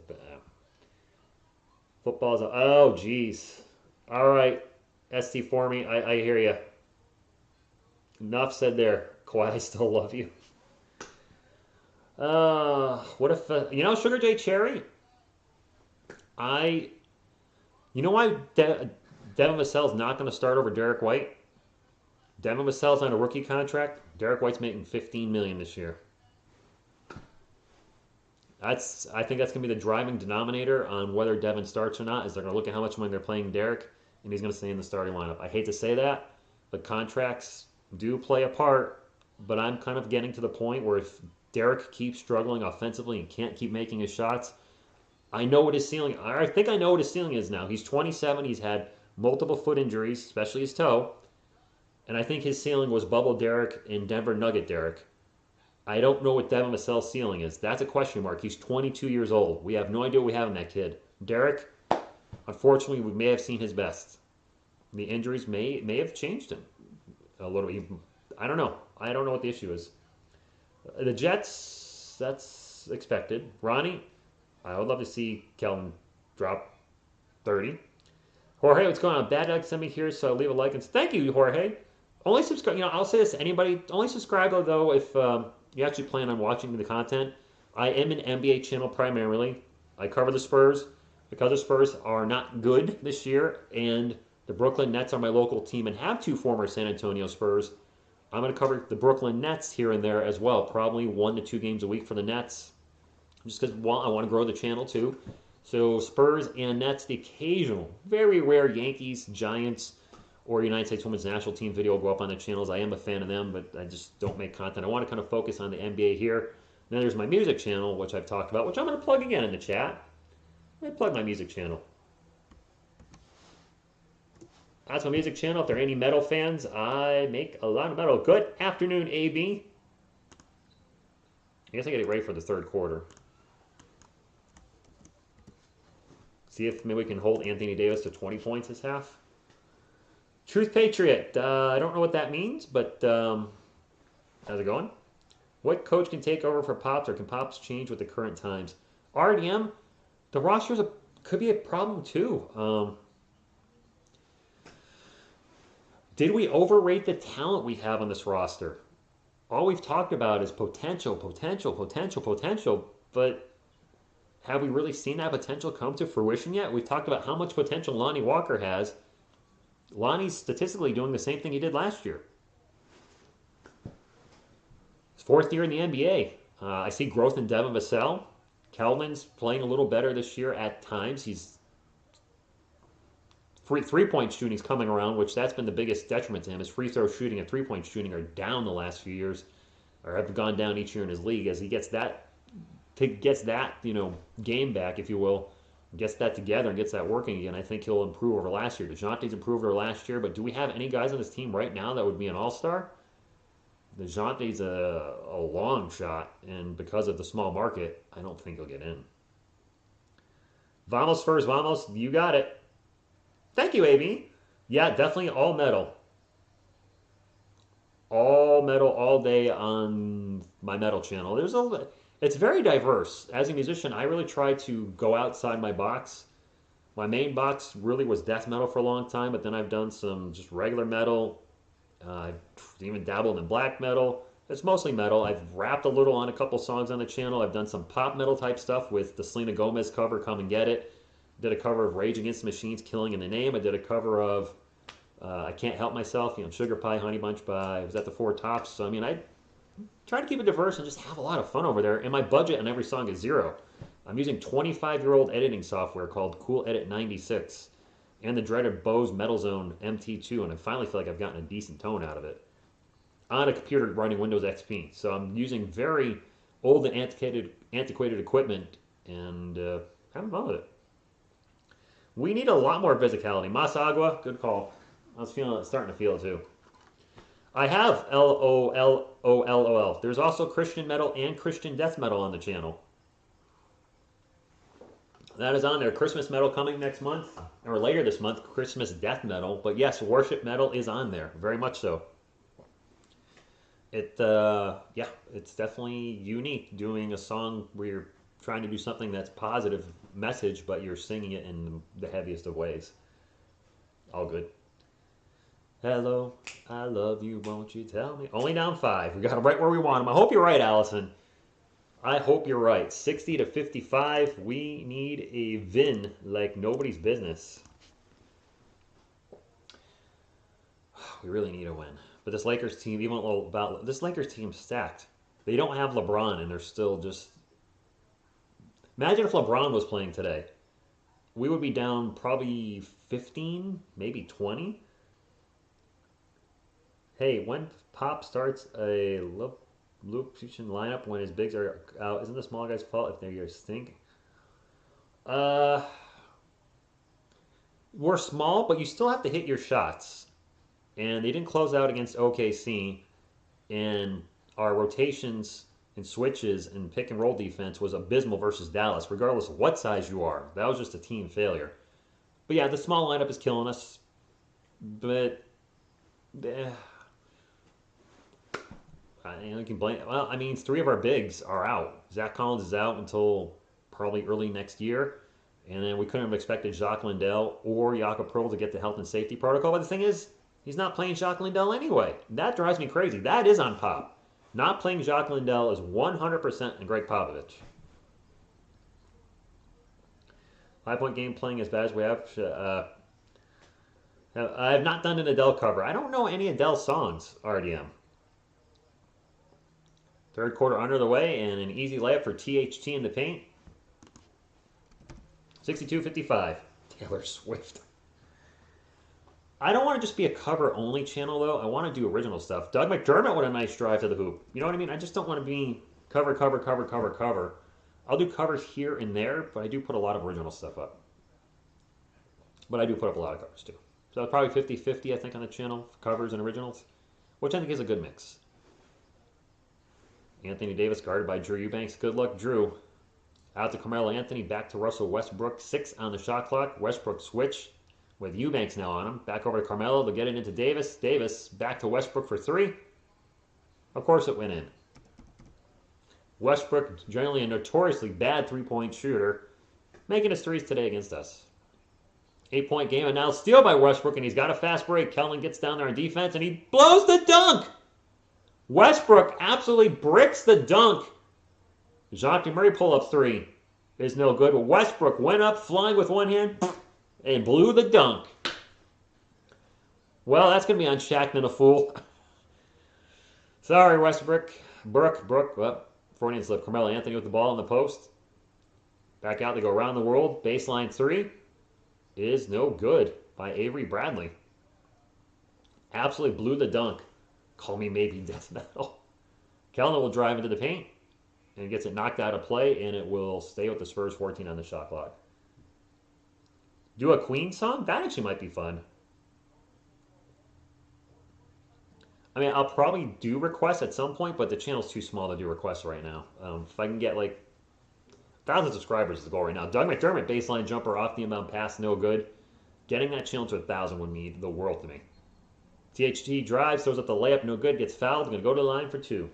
A: Football's a... Oh, jeez. All right. ST for me. I hear you. Enough said there. Kawhi, I still love you. What if... you know, Sugar J Cherry? You know why Devin Vassell's not going to start over Derek White? Devin Vassell's on a rookie contract. Derek White's making $15 million this year. I think that's going to be the driving denominator on whether Devin starts or not, is they're going to look at how much money they're playing Derek, and he's going to stay in the starting lineup. I hate to say that, but contracts do play a part, but I'm kind of getting to the point where if Derek keeps struggling offensively and can't keep making his shots, I know what his ceiling... I think I know what his ceiling is now. He's 27. He's had multiple foot injuries, especially his toe. And I think his ceiling was Bubble Derek and Denver Nugget Derek. I don't know what Devin Vassell's ceiling is. That's a question mark. He's 22 years old. We have no idea what we have in that kid. Derek, unfortunately, we may have seen his best. The injuries may have changed him a little bit. I don't know. I don't know what the issue is. The Jets, that's expected. Ronnie, I would love to see Kelvin drop 30. Jorge, what's going on? Bad Egg sent me here, so leave a like. And thank you, Jorge. Only subscribe. You know, I'll say this to anybody. Only subscribe, though, if you actually plan on watching the content. I am an NBA channel primarily. I cover the Spurs because the Spurs are not good this year, and the Brooklyn Nets are my local team and have 2 former San Antonio Spurs. I'm going to cover the Brooklyn Nets here and there as well, probably 1 to 2 games a week for the Nets, just because, well, I want to grow the channel too. So Spurs and Nets, the occasional, very rare Yankees, Giants, or United States Women's National Team video will go up on the channels. I am a fan of them, but I just don't make content. I want to kind of focus on the NBA here. Then there's my music channel, which I've talked about, which I'm going to plug again in the chat. I'm going to plug my music channel. That's my music channel. If there are any metal fans, I make a lot of metal. Good afternoon, AB. I guess I get it ready for the third quarter. See if maybe we can hold Anthony Davis to 20 points this half. Truth Patriot. I don't know what that means, but how's it going? What coach can take over for Pops, or can Pops change with the current times? RDM, the rosters could be a problem too. Did we overrate the talent we have on this roster? All we've talked about is potential, potential, potential, potential, but have we really seen that potential come to fruition yet? We've talked about how much potential Lonnie Walker has. Lonnie's statistically doing the same thing he did last year. His fourth year in the NBA. I see growth in Devin Vassell. Keldon's playing a little better this year at times. He's three-point shooting's coming around, which that's been the biggest detriment to him. His free throw shooting and three-point shooting are down the last few years, or have gone down each year in his league. As he gets that game back, if you will, gets that together and gets that working again, I think he'll improve over last year. DeJounte's improved over last year, but do we have any guys on this team right now that would be an all-star? DeJounte's a long shot, and because of the small market, I don't think he'll get in. Vamos Spurs, vamos. You got it. Thank you, AB. Yeah, definitely all metal. All metal all day on my metal channel. It's very diverse. As a musician, I really try to go outside my box. My main box really was death metal for a long time, but then I've done some just regular metal. I've even dabbled in black metal. It's mostly metal. I've rapped a little on a couple songs on the channel. I've done some pop metal type stuff with the Selena Gomez cover, Come and Get It. Did a cover of Rage Against the Machine's Killing in the Name. I did a cover of I Can't Help Myself, Sugar Pie, Honey Bunch by, was that the Four Tops? So, I mean, I try to keep it diverse and just have a lot of fun over there. And my budget on every song is zero. I'm using 25-year-old editing software called Cool Edit 96 and the dreaded Bose Metal Zone MT2, and I finally feel like I've gotten a decent tone out of it on a computer running Windows XP. So I'm using very old and antiquated equipment and having fun with it. We need a lot more physicality. Mas Agua, good call. I was starting to feel it too. I have LOLOLOL. There's also Christian metal and Christian death metal on the channel. That is on there. Christmas metal coming next month, or later this month, Christmas death metal. But yes, worship metal is on there, very much so. It's definitely unique doing a song where you're trying to do something that's positive message, but you're singing it in the heaviest of ways. All good. Hello, I love you, won't you tell me? Only down 5. We got them right where we want them. I hope you're right, Allison. I hope you're right. 60 to 55. We need a VIN like nobody's business. We really need a win. But this Lakers team, even about this Lakers team stacked. They don't have LeBron, and they're still just. Imagine if LeBron was playing today. We would be down probably 15, maybe 20. Hey, when Pop starts a loop position lineup when his bigs are out, isn't the small guy's fault if they stink? We're small, but you still have to hit your shots. And they didn't close out against OKC. And our rotations and switches and pick and roll defense was abysmal versus Dallas, regardless of what size you are. That was just a team failure. But yeah, the small lineup is killing us. But I can blame. Well, I mean, 3 of our bigs are out. Zach Collins is out until probably early next year, and then we couldn't have expected Jacques Lindell or Jakob Pearl to get the health and safety protocol. But the thing is, he's not playing Jacques Lindell anyway. That drives me crazy. That is on Pop. Not playing Jacques Lindell is 100% on Greg Popovich. 5-point game playing as bad as we have. I have not done an Adele cover. I don't know any Adele songs, RDM. Third quarter under the way and an easy layup for THT in the paint. 62-55. Taylor Swift. I don't want to just be a cover-only channel, though. I want to do original stuff. Doug McDermott with a nice drive to the hoop. You know what I mean? I just don't want to be cover, cover, cover, cover, cover. I'll do covers here and there, but I do put a lot of original stuff up. But I do put up a lot of covers, too. So it's probably 50-50, I think, on the channel, covers and originals, which I think is a good mix. Anthony Davis guarded by Drew Eubanks. Good luck, Drew. Out to Carmelo Anthony, back to Russell Westbrook. 6 on the shot clock. Westbrook switch with Eubanks now on him. Back over to Carmelo. They'll get it into Davis. Davis back to Westbrook for 3. Of course it went in. Westbrook, generally a notoriously bad three-point shooter, making his threes today against us. 8-point game, and now steal by Westbrook, and he's got a fast break. Kellen gets down there on defense, and he blows the dunk. Westbrook absolutely bricks the dunk. DeJounte Murray pull-up 3 is no good. Westbrook went up flying with one hand and blew the dunk. Well, that's going to be on Shaq and a fool. Sorry, Westbrook. Well, Freudian slip. Carmelo Anthony with the ball in the post. Back out, they go around the world. Baseline 3 is no good by Avery Bradley. Absolutely blew the dunk. Call me maybe death metal. Kellner will drive into the paint and gets it knocked out of play, and it will stay with the Spurs 14 on the shot clock. Do a Queen song? That actually might be fun. I mean, I'll probably do requests at some point, but the channel's too small to do requests right now. If I can get like 1,000 subscribers is the goal right now. Doug McDermott, baseline jumper off the inbound pass, no good. Getting that channel to 1,000 would mean the world to me. THT drives, throws up the layup, no good, gets fouled. Going to go to the line for 2.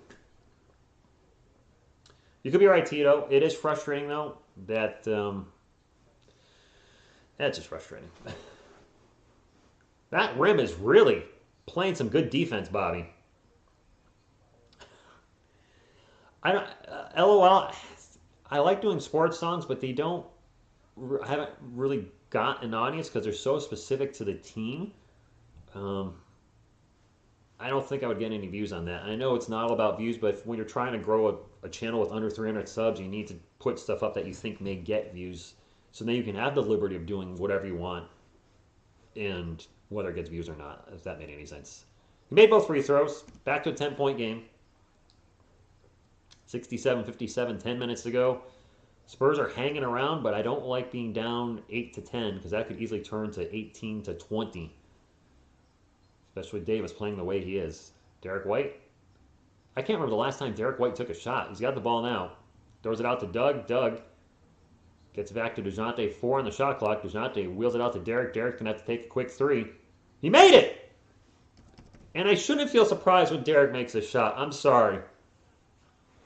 A: You could be right, Tito. It is frustrating, though, that that's just frustrating. That rim is really playing some good defense, Bobby. I don't. LOL. I like doing sports songs, but they don't. I haven't really got an audience because they're so specific to the team. I don't think I would get any views on that. I know it's not all about views, but when you're trying to grow a channel with under 300 subs, you need to put stuff up that you think may get views. So then you can have the liberty of doing whatever you want, and whether it gets views or not, if that made any sense. He made both free throws. Back to a 10-point game. 67-57, 10 minutes to go. Spurs are hanging around, but I don't like being down 8-10 because that could easily turn to 18-20. Especially with Davis playing the way he is. Derek White. I can't remember the last time Derek White took a shot. He's got the ball now. Throws it out to Doug. Doug gets back to DeJounte. 4 on the shot clock. DeJounte wheels it out to Derek. Derek's going to have to take a quick 3. He made it! And I shouldn't feel surprised when Derek makes a shot. I'm sorry.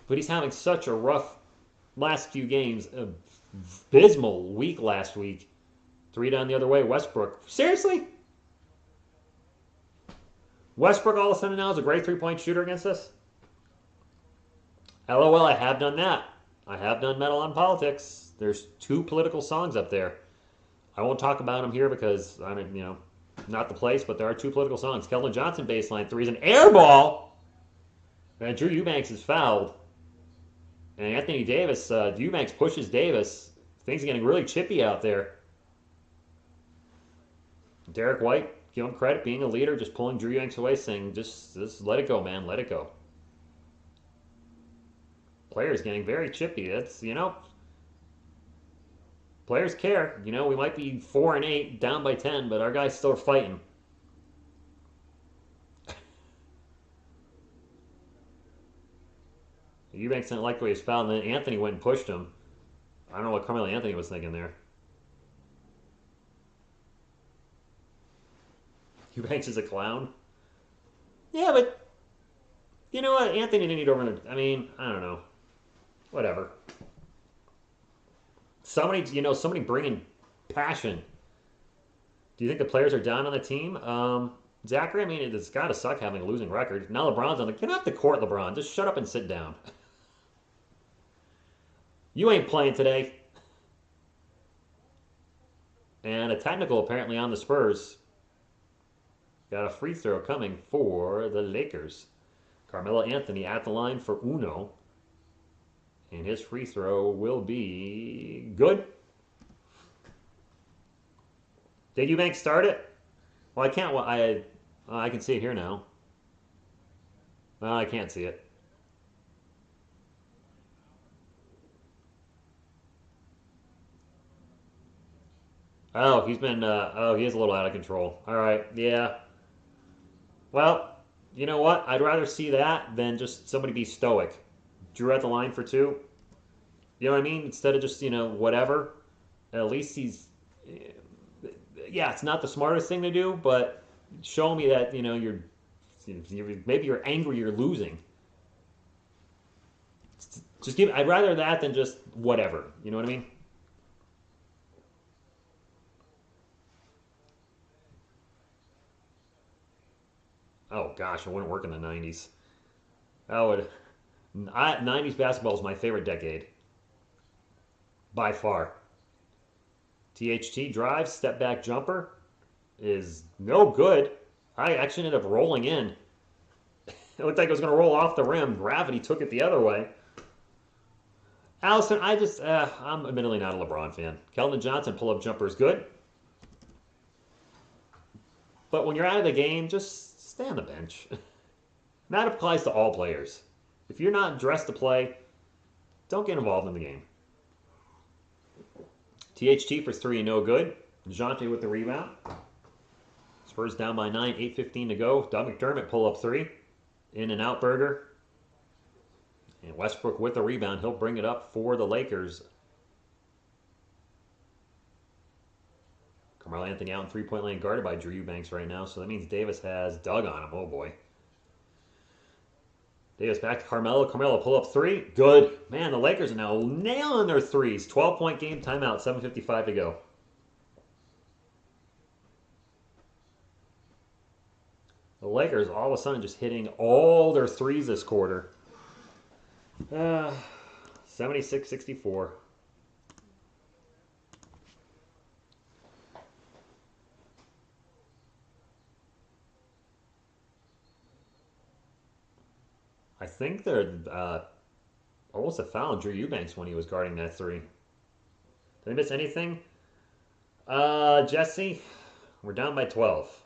A: But he's having such a rough last few games. Abysmal week last week. 3 down the other way. Westbrook. Seriously? Westbrook all of a sudden now is a great 3-point shooter against us? LOL, I have done that. I have done Metal on Politics. There's 2 political songs up there. I won't talk about them here because I'm, not the place, but there are 2 political songs. Keldon Johnson baseline 3 is an air ball. And Drew Eubanks is fouled. And Anthony Davis, Eubanks pushes Davis. Things are getting really chippy out there. Derek White, give him credit, being a leader, just pulling Drew Eubanks away, saying, just let it go, man, let it go. Players getting very chippy. That's, players care. We might be 4-8, down by 10, but our guys still are fighting. Eubanks didn't like the way he was fouled, and then Anthony went and pushed him. I don't know what Carmelo Anthony was thinking there. Eubanks is a clown. Yeah, but you know what? Anthony didn't need over. I mean, I don't know. Whatever. Somebody bringing passion. Do you think the players are down on the team? Zachary, I mean, it's got to suck having a losing record. Now LeBron's on get off the court, LeBron. Just shut up and sit down. You ain't playing today. And a technical apparently on the Spurs. Got a free throw coming for the Lakers. Carmelo Anthony at the line for Uno. And his free throw will be good. Did Eubanks start it? Well, I can't. I can see it here now. Well, I can't see it. Oh, he's been. He is a little out of control. All right, yeah. Well, you know what? I'd rather see that than just somebody be stoic. Drew at the line for 2. You know what I mean? Instead of just, whatever. At least he's, yeah, it's not the smartest thing to do, but show me that, maybe you're angry you're losing. Just give, I'd rather that than just whatever. You know what I mean? Oh gosh, it wouldn't work in the 90s. That would, 90s basketball is my favorite decade by far. THT drive, step back jumper is no good. I actually ended up rolling in. It looked like it was going to roll off the rim. Gravity took it the other way. Allison, I'm admittedly not a LeBron fan. Keldon Johnson pull up jumper is good. But when you're out of the game, just stay on the bench. That applies to all players. If you're not dressed to play, don't get involved in the game. THT for three, no good. DeJounte with the rebound. Spurs down by 9, 8:15 to go. Doug McDermott pull up three. In and out burger. And Westbrook with the rebound. He'll bring it up for the Lakers. Carmelo Anthony out in three-point lane guarded by Drew Eubanks right now. So that means Davis has Doug on him. Oh boy. Davis back to Carmelo. Carmelo pull up three. Good. Man, the Lakers are now nailing their threes. 12-point game timeout. 7:55 to go. The Lakers all of a sudden just hitting all their threes this quarter. 76-64. I think they're almost a foul on Drew Eubanks when he was guarding that three. Did I miss anything? Jesse, we're down by 12.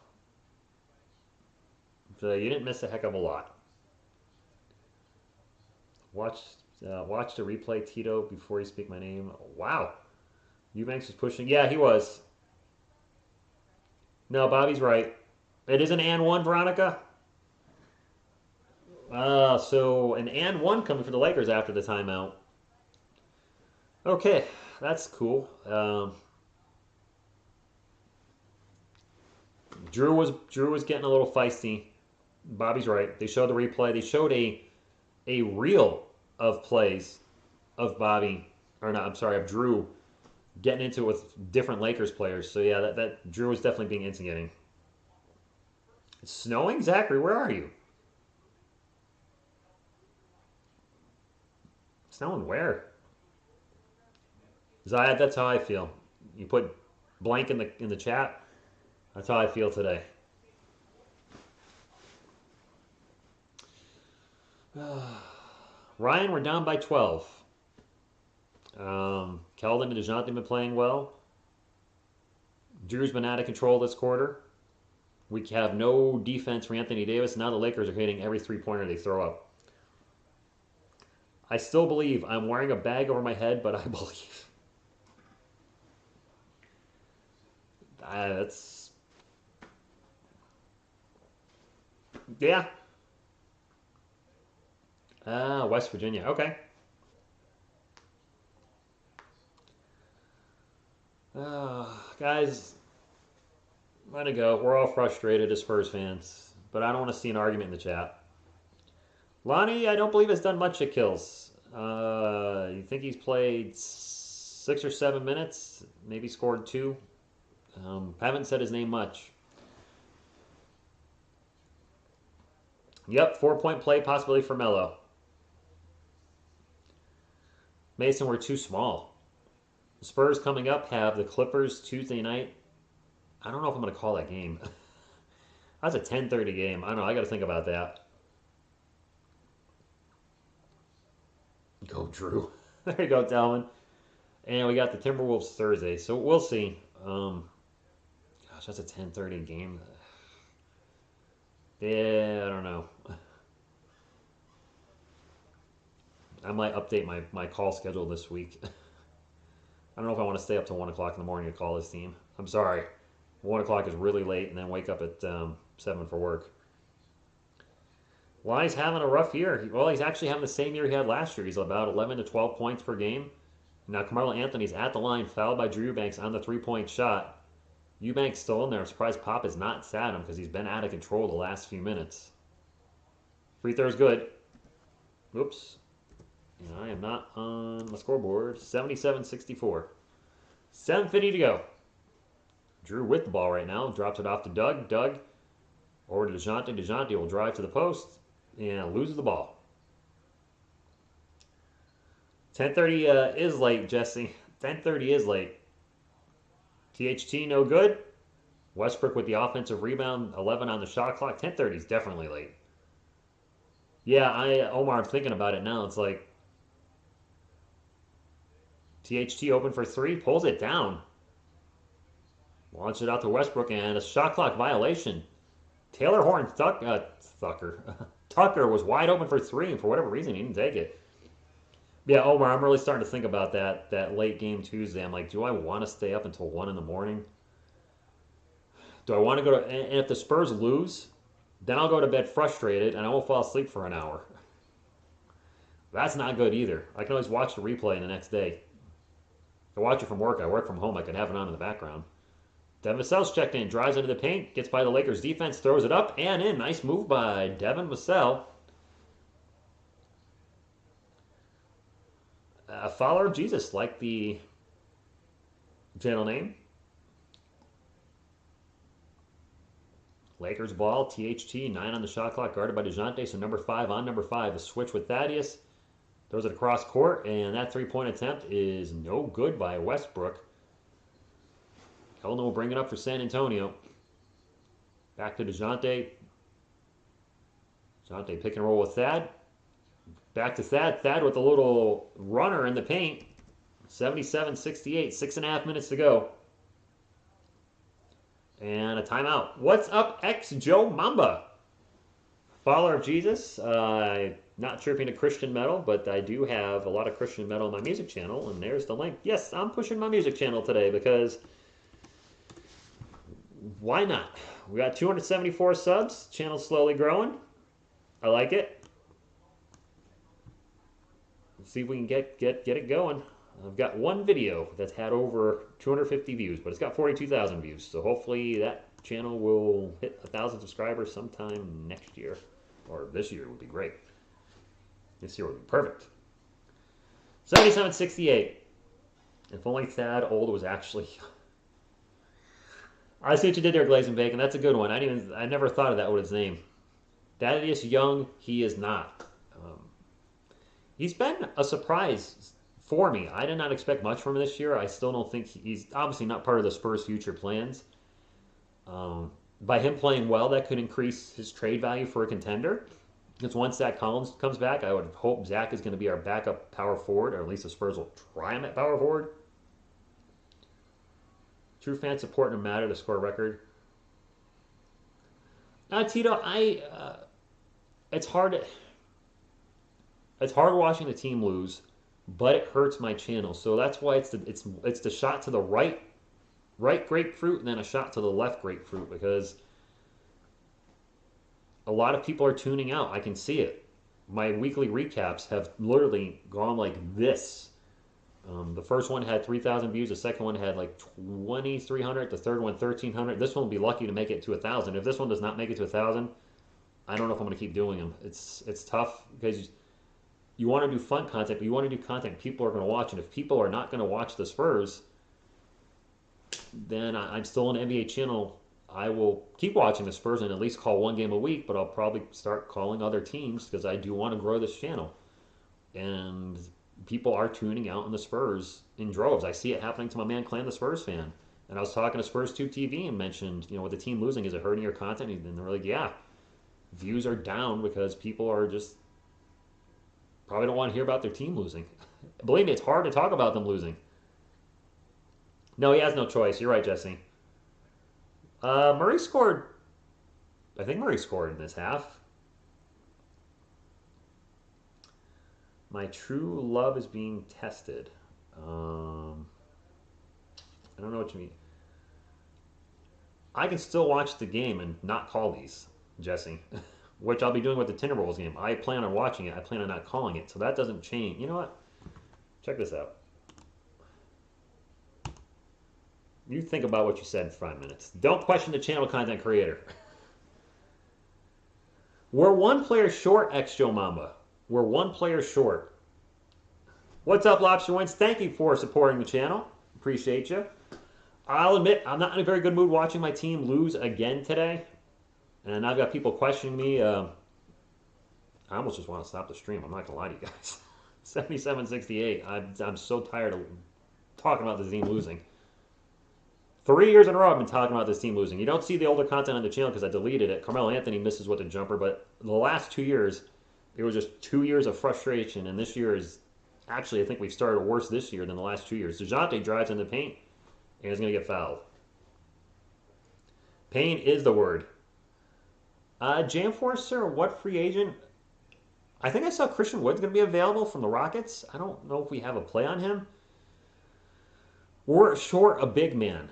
A: So you didn't miss a heck of a lot. Watch the replay, Tito, before you speak my name. Wow. Eubanks was pushing. Yeah, he was. No, Bobby's right. It is an and one, Veronica. So an and one coming for the Lakers after the timeout. Okay, that's cool. Drew was getting a little feisty. Bobby's right. They showed the replay. They showed a reel of plays of Bobby, or not, I'm sorry, of Drew getting into it with different Lakers players. So yeah, that Drew was definitely being instigating. It's snowing? Zachary, where are you? Snowing where? Zayad, that's how I feel. You put blank in the chat. That's how I feel today. Ryan, we're down by 12. Keldon and DeJounte have been playing well. Drew's been out of control this quarter. We have no defense for Anthony Davis. Now the Lakers are hitting every three-pointer they throw up. I still believe. I'm wearing a bag over my head, but I believe. That's... Yeah. West Virginia. Okay. Guys, let it go. We're all frustrated as Spurs fans, but I don't want to see an argument in the chat. Lonnie, I don't believe has done much at kills. You think he's played 6 or 7 minutes? Maybe scored 2. Haven't said his name much. Yep, 4-point play possibility for Melo. Mason, we're too small. The Spurs coming up have the Clippers Tuesday night. I don't know if I'm going to call that game. That's a 10:30 game. I don't know. I got to think about that. Go, Drew. There you go, Dalvin. And we got the Timberwolves Thursday, so we'll see. Gosh, that's a 10:30 game. Yeah, I don't know. I might update my call schedule this week. I don't know if I want to stay up till 1 o'clock in the morning to call this team. I'm sorry. 1 o'clock is really late, and then wake up at 7 for work. Why he's having a rough year? Well, he's actually having the same year he had last year. He's about 11 to 12 points per game. Now Carmelo Anthony's at the line, fouled by Drew Eubanks on the three-point shot. Eubanks still in there. I'm surprised Pop is not sat him because he's been out of control the last few minutes. Free throw's good. Oops. And I am not on the scoreboard. 77-64. 7:50 to go. Drew with the ball right now. Drops it off to Doug. Doug over to DeJounte. DeJounte will drive to the post and loses the ball. 10:30 is late, Jesse. 10:30 is late. THT no good. Westbrook with the offensive rebound. 11 on the shot clock. 10:30 is definitely late. Yeah, Omar, I'm thinking about it now. It's like THT open for three, pulls it down. Launch it out to Westbrook, and a shot clock violation. Taylor Horn Tucker was wide open for three, and for whatever reason, he didn't take it. Yeah, Omar, I'm really starting to think about that late game Tuesday. I'm like, do I want to stay up until 1 in the morning? Do I want to go to... And if the Spurs lose, then I'll go to bed frustrated, and I won't fall asleep for an hour. That's not good either. I can always watch the replay the next day. I watch it from work. I work from home. I can have it on in the background. Devin Vassell's checked in, drives into the paint, gets by the Lakers defense, throws it up and in. Nice move by Devin Vassell. A follower of Jesus, like the channel name. Lakers ball, THT, 9 on the shot clock, guarded by DeJounte, so number 5 on number 5. A switch with Thaddeus. Throws it across court, and that three-point attempt is no good by Westbrook. Keldon will bring it up for San Antonio. Back to DeJounte. DeJounte pick and roll with Thad. Back to Thad. Thad with a little runner in the paint. 77-68. 6.5 minutes to go. And a timeout. What's up, ex-Joe Mamba? Follower of Jesus. Not sure if you're into Christian metal, but I do have a lot of Christian metal on my music channel, and there's the link. Yes, I'm pushing my music channel today because why not? We got 274 subs. Channel's slowly growing. I like it. Let's see if we can get it going. I've got one video that's had over 250 views, but it's got 42,000 views. So hopefully that channel will hit 1,000 subscribers sometime next year. Or this year would be great. This year would be perfect. 77-68. If only Thad Old was actually... I see what you did there, Glazing Bacon. That's a good one. I never thought of that with his name. Thaddeus Young, he is not. He's been a surprise for me. I did not expect much from him this year. I still don't think he's obviously not part of the Spurs' future plans. By him playing well, that could increase his trade value for a contender. Because once Zach Collins comes back, I would hope Zach is going to be our backup power forward, or at least the Spurs will try him at power forward. True fan support no matter to score record. Tito, it's hard watching the team lose, but it hurts my channel. So that's why it's the shot to the right grapefruit and then a shot to the left grapefruit, because a lot of people are tuning out. I can see it. My weekly recaps have literally gone like this. The first one had 3,000 views. The second one had like 2,300. The third one, 1,300. This one will be lucky to make it to 1,000. If this one does not make it to 1,000, I don't know if I'm going to keep doing them. It's tough because you want to do fun content, but you want to do content people are going to watch. And if people are not going to watch the Spurs, then I'm still on the NBA channel. I will keep watching the Spurs and at least call one game a week, but I'll probably start calling other teams because I do want to grow this channel. And people are tuning out on the Spurs in droves. I see it happening to my man Clan, the Spurs fan. And I was talking to Spurs 2 TV and mentioned, with the team losing, is it hurting your content? And they're like, yeah, views are down because people are just probably don't want to hear about their team losing. Believe me, it's hard to talk about them losing. No, he has no choice. You're right, Jesse. Murray scored. I think Murray scored in this half. My true love is being tested. I don't know what you mean. I can still watch the game and not call these, Jesse, which I'll be doing with the Timberwolves game. I plan on watching it. I plan on not calling it, so that doesn't change. You know what? Check this out. You think about what you said in 5 minutes. Don't question the channel content creator. We're one player short, ex Joe Mamba. We're one player short. What's up, Lobster Wins? Thank you for supporting the channel. Appreciate you. I'll admit, I'm not in a very good mood watching my team lose again today. And I've got people questioning me. I almost just want to stop the stream. I'm not going to lie to you guys. 77-68. I'm so tired of talking about this team losing. 3 years in a row I've been talking about this team losing. You don't see the older content on the channel because I deleted it. Carmelo Anthony misses with the jumper, but the last 2 years, it was just 2 years of frustration, and this year is actually, I think we've started worse this year than the last 2 years. DeJounte drives in the paint and is going to get fouled. Pain is the word. Jam Forcer, what free agent? I think I saw Christian Wood's going to be available from the Rockets. I don't know if we have a play on him. We're short a big man.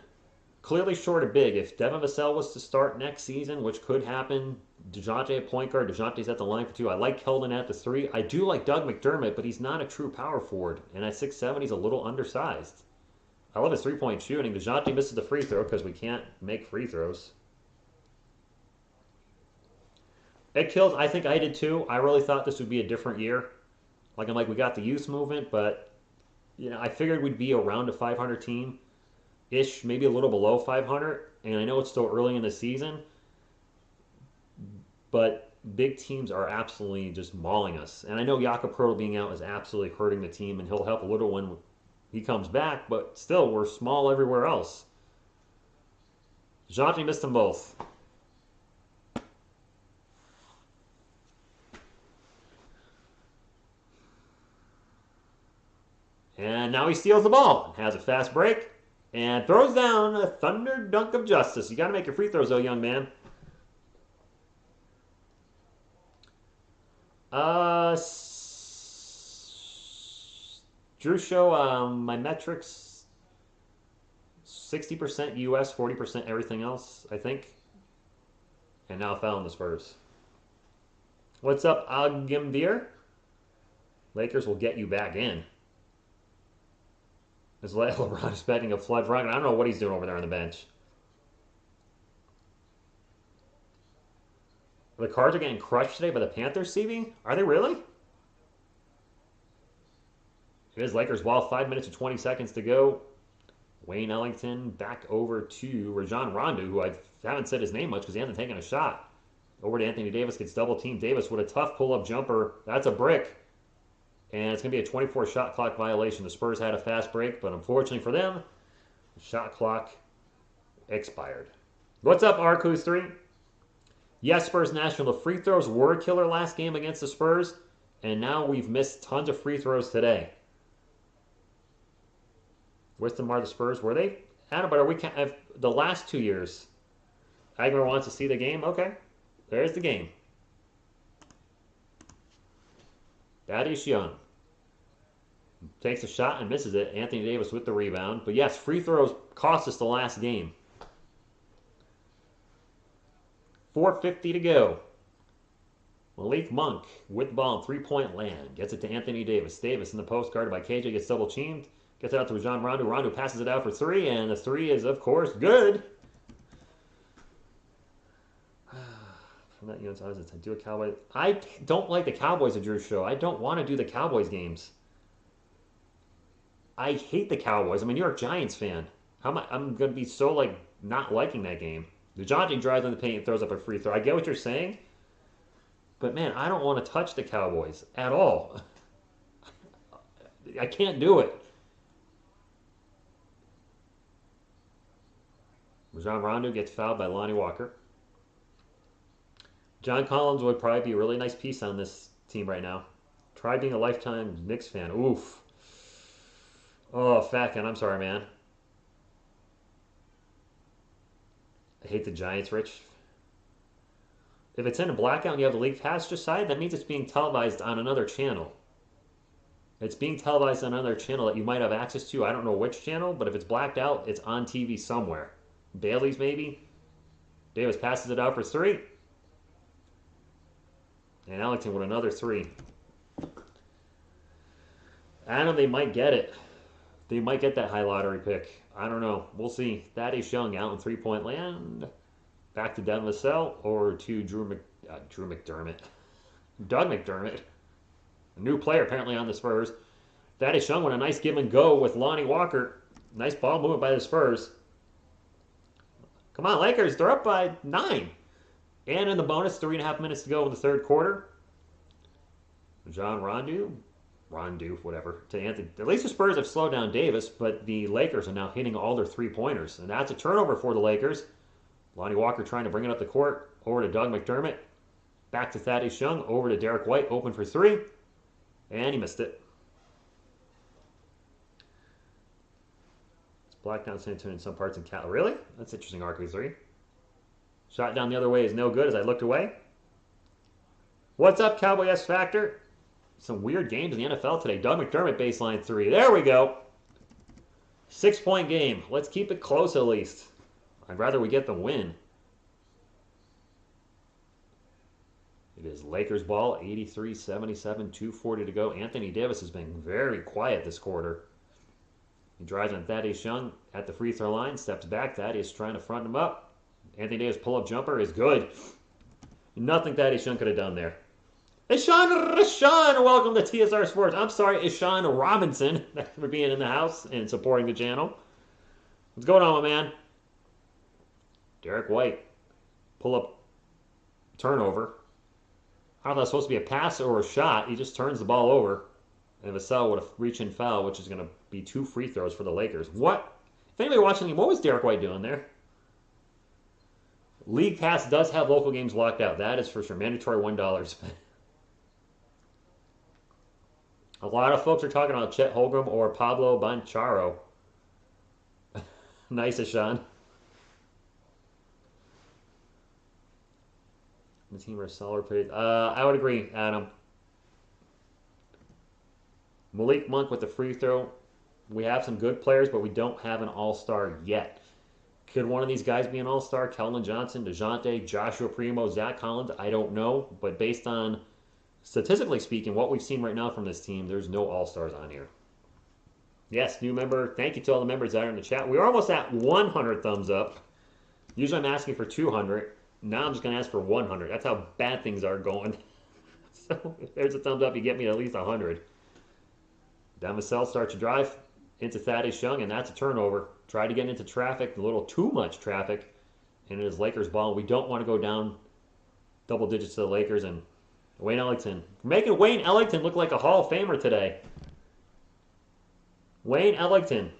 A: Clearly short a big. If Devin Vassell was to start next season, which could happen, DeJounte at point guard, DeJounte's at the line for 2. I like Keldon at the 3. I do like Doug McDermott, but he's not a true power forward. And at 6'7", he's a little undersized. I love his three-point shooting. DeJounte misses the free throw because we can't make free throws. It kills. I think I did too. I really thought this would be a different year. I'm like, we got the youth movement, but I figured we'd be around a 500 team-ish, maybe a little below 500. And I know it's still early in the season, but big teams are absolutely just mauling us. And I know Jakob Poeltl being out is absolutely hurting the team, and he'll help a little when he comes back, but still, we're small everywhere else. DeJounte missed them both. And now he steals the ball, has a fast break, and throws down a thunder dunk of justice. You got to make your free throws, though, young man. Drew show, my metrics, 60% US, 40% everything else, I think. And now foul in the Spurs. What's up, Agimdir? Lakers will get you back in. As LeBron is betting a flood rocket. I don't know what he's doing over there on the bench. The Cards are getting crushed today by the Panthers, CV? Are they really? It is Lakers ball, 5 minutes and 20 seconds to go. Wayne Ellington back over to Rajon Rondo, who I haven't said his name much because he hasn't taken a shot. Over to Anthony Davis, gets double teamed. Davis with a tough pull-up jumper. That's a brick. And it's going to be a 24 shot clock violation. The Spurs had a fast break, but unfortunately for them, the shot clock expired. What's up, Arcus3? Yes, Spurs National. The free throws were a killer last game against the Spurs, and now we've missed tons of free throws today. With them are the Spurs. Were they? Adam, but are we the last 2 years? Agmer wants to see the game? Okay. There's the game. Thaddeus Young takes a shot and misses it. Anthony Davis with the rebound. But yes, free throws cost us the last game. 4:50 to go. Malik Monk with the ball in three-point land. Gets it to Anthony Davis. Davis in the post guarded by KJ. Gets double-teamed. Gets it out to Rajon Rondo. Rondo passes it out for 3. And the 3 is, of course, good. I'm not you know, I do a Cowboys. I don't like the Cowboys at Drew's show. I don't want to do the Cowboys games. I hate the Cowboys. I'm a New York Giants fan. I'm going to be so, not liking that game. DeJounte drives in the paint and throws up a free throw. I get what you're saying. But, man, I don't want to touch the Cowboys at all. I can't do it. Rajon Rondo gets fouled by Lonnie Walker. John Collins would probably be a really nice piece on this team right now. Try being a lifetime Knicks fan. Oof. Oh, Fatkin, I'm sorry, man. I hate the Giants, Rich. If it's in a blackout and you have the league pass just side, that means it's being televised on another channel. It's being televised on another channel that you might have access to. I don't know which channel, but if it's blacked out, it's on TV somewhere. Bailey's, maybe. Davis passes it out for 3. And Ellington with another 3. I don't know, they might get it. They might get that high lottery pick. I don't know. We'll see. Thaddeus Young out in three-point land. Back to Devin Vassell or to Drew McDermott. Doug McDermott. A new player apparently on the Spurs. Thaddeus Young with a nice give and go with Lonnie Walker. Nice ball movement by the Spurs. Come on, Lakers. They're up by 9. And in the bonus, 3.5 minutes to go in the third quarter. John Rondu, whatever, to Anthony. At least the Spurs have slowed down Davis, but the Lakers are now hitting all their three-pointers. And that's a turnover for the Lakers. Lonnie Walker trying to bring it up the court. Over to Doug McDermott. Back to Thaddeus Young. Over to Derek White. Open for 3. And he missed it. It's black down San Antonio in some parts in Cal. Really? That's interesting, RQ3. Shot down the other way is no good as I looked away. What's up, Cowboy S Factor? Some weird games in the NFL today. Doug McDermott baseline 3. There we go. 6-point game. Let's keep it close at least. I'd rather we get the win. It is Lakers ball, 83-77, 2:40 to go. Anthony Davis has been very quiet this quarter. He drives on Thaddeus Young at the free throw line, steps back. Thaddeus trying to front him up. Anthony Davis pull-up jumper is good. Nothing Thaddeus Young could have done there. Ishan, welcome to TSR Sports. I'm sorry, Ishan Robinson, for being in the house and supporting the channel. What's going on, my man? Derek White, pull-up turnover. I don't know if that's supposed to be a pass or a shot. He just turns the ball over. And Vassell with a reach-in foul, which is going to be 2 free throws for the Lakers. What? If anybody watching, what was Derek White doing there? League Pass does have local games locked out. That is for sure. Mandatory $1. A lot of folks are talking about Chet Holmgren or Pablo Banchero. Nice, Ishan. The team are solid players. I would agree, Adam. Malik Monk with the free throw. We have some good players, but we don't have an all-star yet. Could one of these guys be an all-star? Keldon Johnson, DeJounte, Joshua Primo, Zach Collins? I don't know. But based on, statistically speaking, what we've seen right now from this team, there's no all-stars on here. Yes, new member. Thank you to all the members that are in the chat. We're almost at 100 thumbs up. Usually I'm asking for 200. Now I'm just going to ask for 100. That's how bad things are going. So if there's a thumbs up, you get me to at least 100. Devin Vassell starts to drive into Thaddeus Young, and that's a turnover. Tried to get into traffic, a little too much traffic, and it is Lakers ball. We don't want to go down double digits to the Lakers. And Wayne Ellington, making Wayne Ellington look like a Hall of Famer today. Wayne Ellington,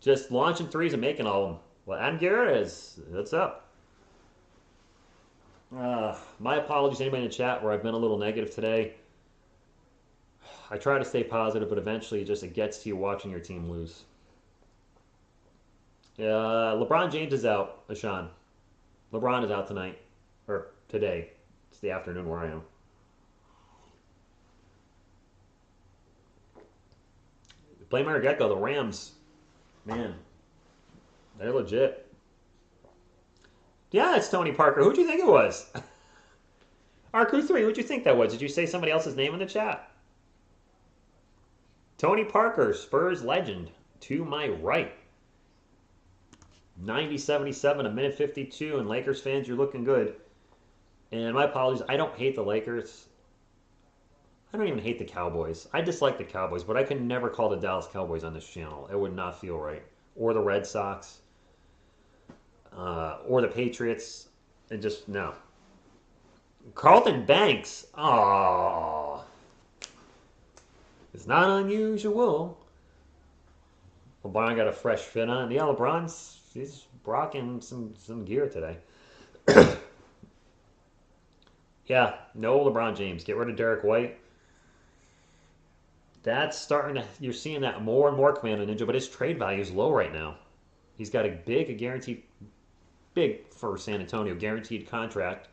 A: just launching threes and making all of them. Well, Adam Garrett is, what's up? My apologies to anybody in the chat where I've been a little negative today. I try to stay positive, but eventually it gets to you watching your team lose. LeBron James is out, Ashan. LeBron is out tonight. Or today. It's the afternoon where I am. Playmare Gecko, the Rams. Man, they're legit. Yeah, it's Tony Parker. Who'd you think it was? RQ3, who'd you think that was? Did you say somebody else's name in the chat? Tony Parker, Spurs legend, to my right. 90-77, a minute 52, and Lakers fans, you're looking good. And my apologies, I don't hate the Lakers. I don't even hate the Cowboys. I dislike the Cowboys, but I can never call the Dallas Cowboys on this channel. It would not feel right. Or the Red Sox. Or the Patriots. And just, no. Carlton Banks. Aww. It's not unusual. LeBron got a fresh fit on. Yeah, he's rocking some gear today. Yeah, no LeBron James. Get rid of Derek White. That's starting to, you're seeing that more and more, Commando Ninja, but his trade value is low right now. He's got a guaranteed, big for San Antonio, guaranteed contract.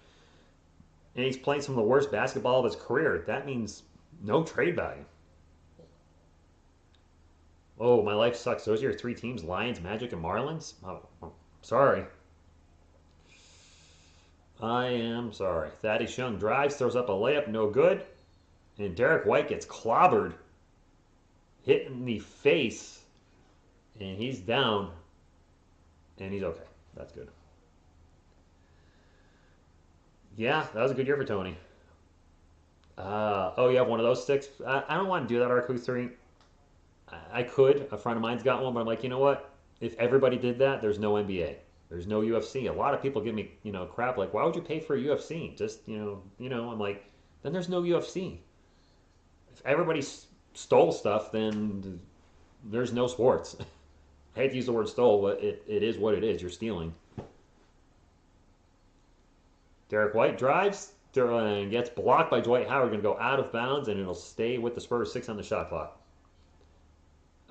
A: And he's playing some of the worst basketball of his career. That means no trade value. Oh, my life sucks. Those are your 3 teams, Lions, Magic, and Marlins? Oh, sorry. I am sorry. Thaddeus Young drives, throws up a layup, no good. And Derek White gets clobbered. hit in the face, and he's down, and he's okay. That's good. Yeah, that was a good year for Tony. Oh, you have one of those sticks? I don't want to do that, RQ3. I could. A friend of mine's got one, but I'm like, you know what? If everybody did that, there's no NBA. There's no UFC. A lot of people give me, crap like, why would you pay for a UFC? Just, I'm like, then there's no UFC. If everybody stole stuff, then there's no sports. I hate to use the word stole, but it is what it is. You're stealing. Derek White drives and gets blocked by Dwight Howard. Going to go out of bounds, and it'll stay with the Spurs. 6 on the shot clock.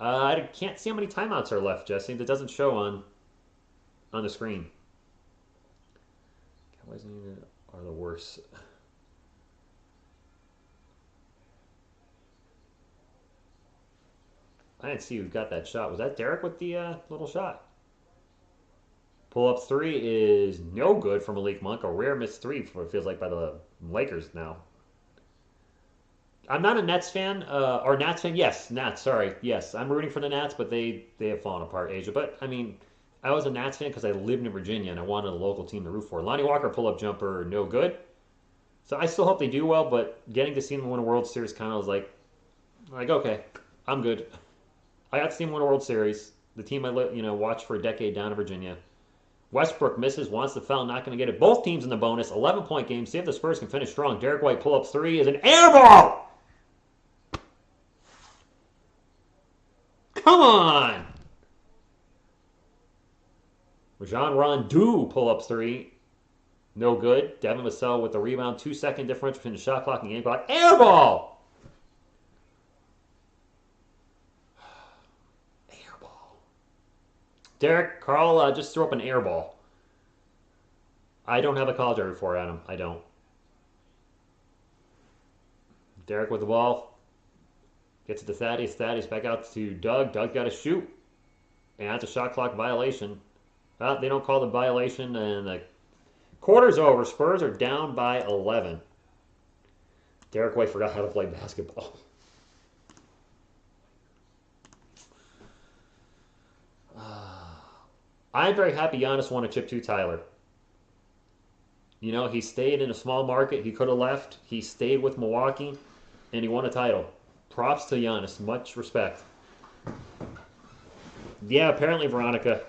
A: I can't see how many timeouts are left, Jesse. That doesn't show on the screen. Cowboys are the worst. I didn't see who got that shot. Was that Derek with the little shot? Pull up three is no good for Malik Monk. A rare missed three, for it feels like, by the Lakers now. I'm not a Nets fan, or Nats fan. Yes, Nats. Sorry, yes, I'm rooting for the Nats, but they have fallen apart, Asia. But I mean, I was a Nats fan because I lived in Virginia and I wanted a local team to root for. Lonnie Walker pull up jumper, no good. So I still hope they do well, but getting to see them win a World Series kind of was like okay, I'm good. I got to see them win a World Series. The team I watched for a decade down in Virginia. Westbrook misses, wants the foul, not going to get it. Both teams in the bonus, 11-point game. See if the Spurs can finish strong. Derek White pull up three is an air ball. Come on! Rajon Rondo pull up three. No good. Devin Vassell with the rebound. 2-second difference between the shot clock and game clock. Air ball! Air ball. Derek, Carl just threw up an air ball. I don't have a college I root for, Adam. I don't. Derek with the ball. Gets it to Thaddeus. Thaddeus back out to Doug. Doug got to shoot. And that's a shot clock violation. They don't call the violation, and the quarter's over. Spurs are down by 11. Derek White forgot how to play basketball. I'm very happy Giannis won a chip to Tyler. He stayed in a small market. He could have left. He stayed with Milwaukee, and he won a title. Props to Giannis. Much respect. Yeah, apparently, Veronica.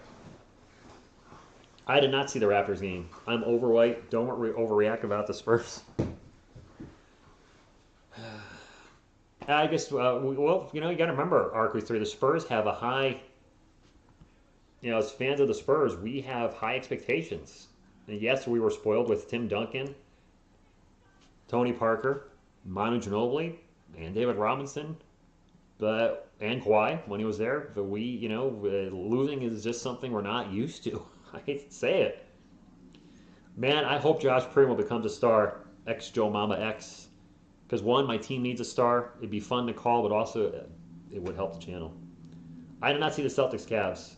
A: I did not see the Raptors game. I'm over White. Don't overreact about the Spurs. I guess, you got to remember, RQ3, the Spurs have a high, as fans of the Spurs, we have high expectations. And yes, we were spoiled with Tim Duncan, Tony Parker, Manu Ginobili, and David Robinson, and Kawhi when he was there. But losing is just something we're not used to. I hate to say it. Man, I hope Josh Primo becomes a star, ex-Joe Mama X. Because one, my team needs a star. It'd be fun to call, but also it would help the channel. I did not see the Celtics Cavs.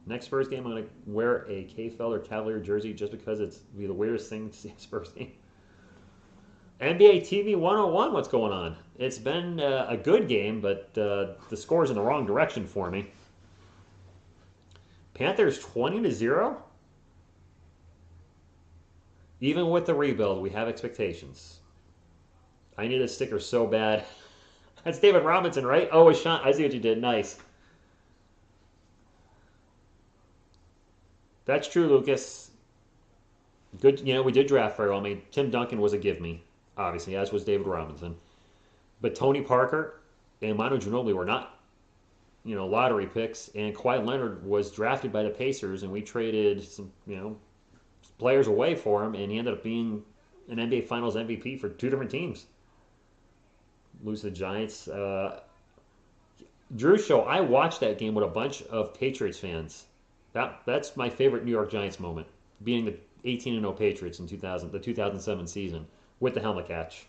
A: Next Spurs game, I'm going to wear a KFL or Cavalier jersey just because it's be the weirdest thing to see a Spurs game. NBA TV 101, what's going on? It's been a good game, but the score's in the wrong direction for me. Panthers 20-0? Even with the rebuild, we have expectations. I need a sticker so bad. That's David Robinson, right? Oh, it's Sean. I see what you did. Nice. That's true, Lucas. Good. We did draft very well. I mean, Tim Duncan was a give me, obviously, as was David Robinson. But Tony Parker and Manu Ginobili were not, lottery picks. And Kawhi Leonard was drafted by the Pacers, and we traded some, players away for him, and he ended up being an NBA Finals MVP for two different teams. Lose the Giants. Drew's show, I watched that game with a bunch of Patriots fans. That's my favorite New York Giants moment, being the 18-0 Patriots in the 2007 season with the helmet catch.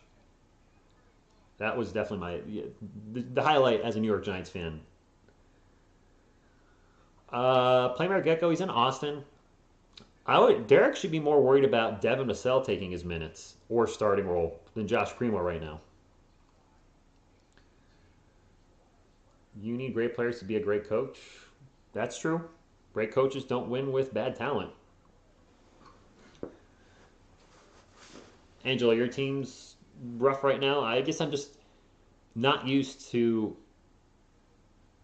A: That was definitely the highlight as a New York Giants fan. Playmare Gecko, he's in Austin. Derek should be more worried about Devin Vassell taking his minutes or starting role than Josh Primo right now. you need great players to be a great coach. That's true. Great coaches don't win with bad talent. Angela, your team's rough right now. I guess I'm just not used to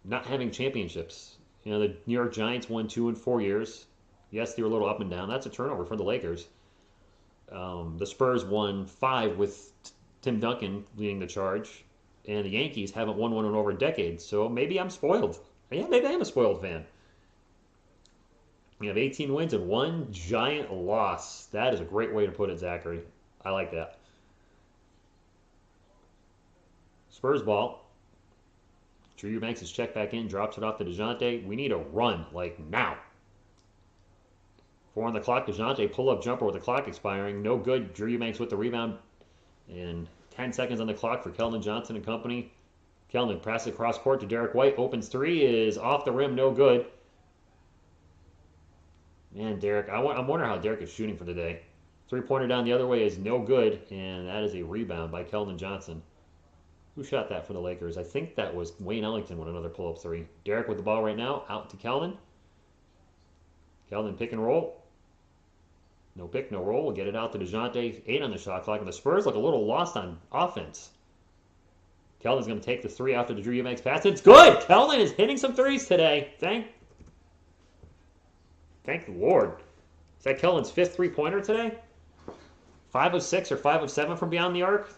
A: not having championships. You know, the New York Giants won 2 in 4 years. Yes, they were a little up and down. That's a turnover for the Lakers. The Spurs won 5 with Tim Duncan leading the charge. And the Yankees haven't won one in over a decade. So maybe I'm spoiled. Yeah, maybe I am a spoiled fan. We have 18 wins and 1 giant loss. That is a great way to put it, Zachary. I like that. Spurs ball. Drew Eubanks is checked back in, drops it off to DeJounte. We need a run, like now. 4 on the clock. DeJounte pull-up jumper with the clock expiring. No good. Drew Eubanks with the rebound. And 10 seconds on the clock for Keldon Johnson and company. Keldon passes across court to Derek White. Opens 3 is off the rim. No good. Man, Derek. I'm wondering how Derek is shooting for the day. 3-pointer down the other way is no good. And that is a rebound by Keldon Johnson. Who shot that for the Lakers? I think that was Wayne Ellington with another pull-up 3. Derek with the ball right now. Out to Keldon. Keldon pick and roll. No pick, no roll. We'll get it out to DeJounte. 8 on the shot clock. And the Spurs look a little lost on offense. Keldon's going to take the 3 after the Drew Eubanks pass. It's good! Keldon is hitting some 3s today. Thank the Lord. Is that Keldon's 5th 3-pointer today? 5 of 6 or 5 of 7 from beyond the arc?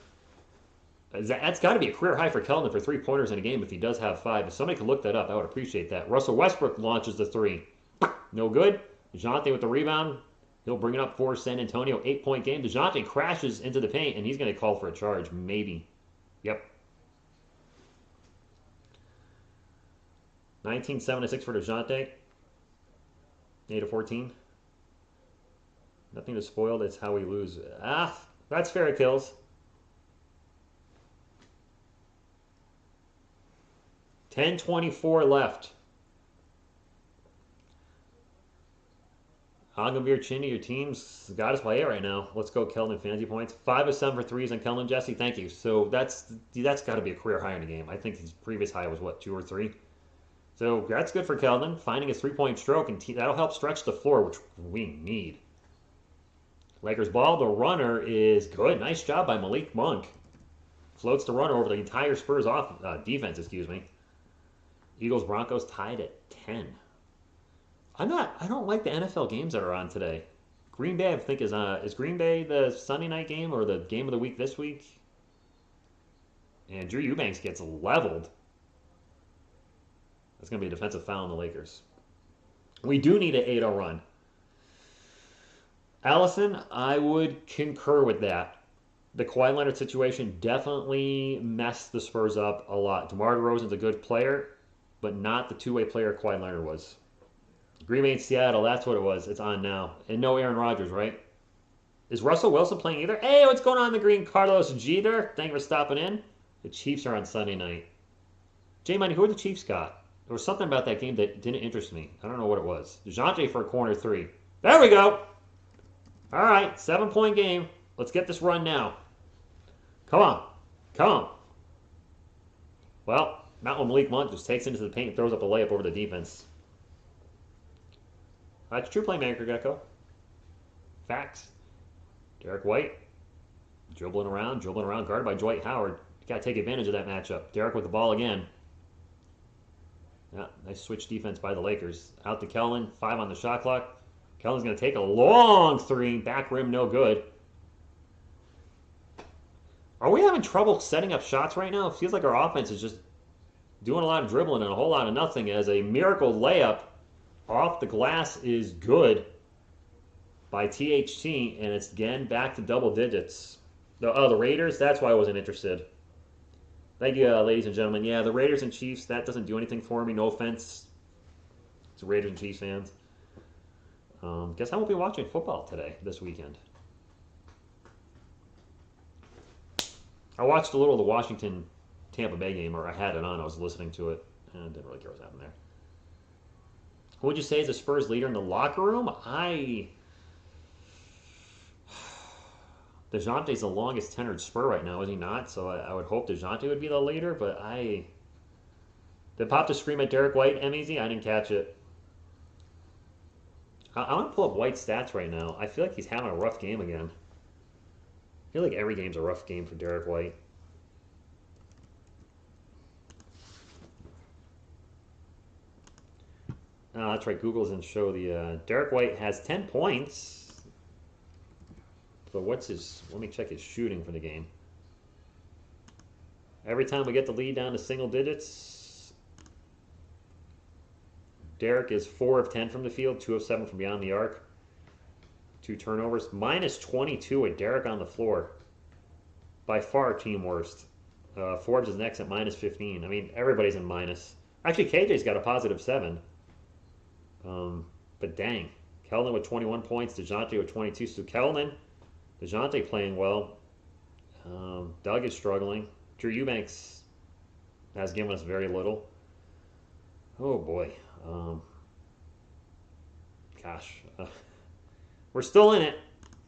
A: That's got to be a career high for Keldon for 3-pointers in a game if he does have 5. If somebody could look that up, I would appreciate that. Russell Westbrook launches the 3. No good. DeJounte with the rebound. He'll bring it up for San Antonio. 8-point game. DeJounte crashes into the paint, and he's going to call for a charge. Maybe. Yep. 19-7-6 for DeJounte. 8 of 14. Nothing to spoil. That's how we lose. That's fair kills. 10:24 left. Agambir Chinny, your team's got us by 8 right now. Let's go, Keldon. Fantasy points. 5 of 7 for 3s on Keldon, Jesse. Thank you. So that's got to be a career high in the game. I think his previous high was, what, 2 or 3? So that's good for Keldon. Finding his 3-point stroke, and that'll help stretch the floor, which we need. Lakers ball. The runner is good. Nice job by Malik Monk. Floats the runner over the entire Spurs defense, excuse me. Eagles Broncos tied at 10. I don't like the NFL games that are on today. Green Bay, I think, is Green Bay the Sunday night game or the game of the week this week? And Drew Eubanks gets leveled. That's going to be a defensive foul on the Lakers. We do need an 8-0 run. Allison, I would concur with that. The Kawhi Leonard situation definitely messed the Spurs up a lot. DeMar DeRozan's a good player, but not the two-way player Kawhi Leonard was. Green Bay and Seattle, that's what it was. It's on now. And no Aaron Rodgers, right? Is Russell Wilson playing either? Hey, what's going on in the green? Carlos Jeter, thank you for stopping in. The Chiefs are on Sunday night. J-Money, who are the Chiefs got? There was something about that game that didn't interest me. I don't know what it was. DeJounte for a corner 3. There we go. All right, 7-point game. Let's get this run now. Come on. Come on. Well, not when Malik Monk just takes into the paint and throws up a layup over the defense. That's true playmaker, Gecko. Facts. Derek White. Dribbling around, guarded by Dwight Howard. You got to take advantage of that matchup. Derek with the ball again. Yeah, nice switch defense by the Lakers. Out to Keldon. 5 on the shot clock. Keldon's going to take a long 3. Back rim, no good. Are we having trouble setting up shots right now? It feels like our offense is just doing a lot of dribbling and a whole lot of nothing, as a miracle layup off the glass is good by THT, and it's again back to double digits. The Raiders, that's why I wasn't interested. Thank you, ladies and gentlemen. Yeah, the Raiders and Chiefs, that doesn't do anything for me. No offense to Raiders and Chiefs fans. Guess I won't be watching football this weekend. I watched a little of the Washington-Tampa Bay game, or I had it on. I was listening to it, and I didn't really care what happened there. Who would you say is the Spurs leader in the locker room? DeJounte's the longest tenured Spur right now, is he not? So I would hope DeJounte would be the leader, but Did Pop just scream at Derek White, M-Easy? I didn't catch it. I want to pull up White's stats right now. I feel like he's having a rough game again. I feel like every game's a rough game for Derek White. Oh, that's right. Google doesn't show the... Derek White has 10 points. So what's his... Let me check his shooting for the game. Every time we get the lead down to single digits, Derek is 4 of 10 from the field, 2 of 7 from beyond the arc. 2 turnovers. Minus 22 with Derek on the floor. By far team worst. Forbes is next at minus 15. I mean, everybody's in minus. Actually, KJ's got a positive 7. But dang. Keldon with 21 points. DeJounte with 22. So Keldon, DeJounte playing well. Doug is struggling. Drew Eubanks has given us very little. Oh boy. Gosh. We're still in it,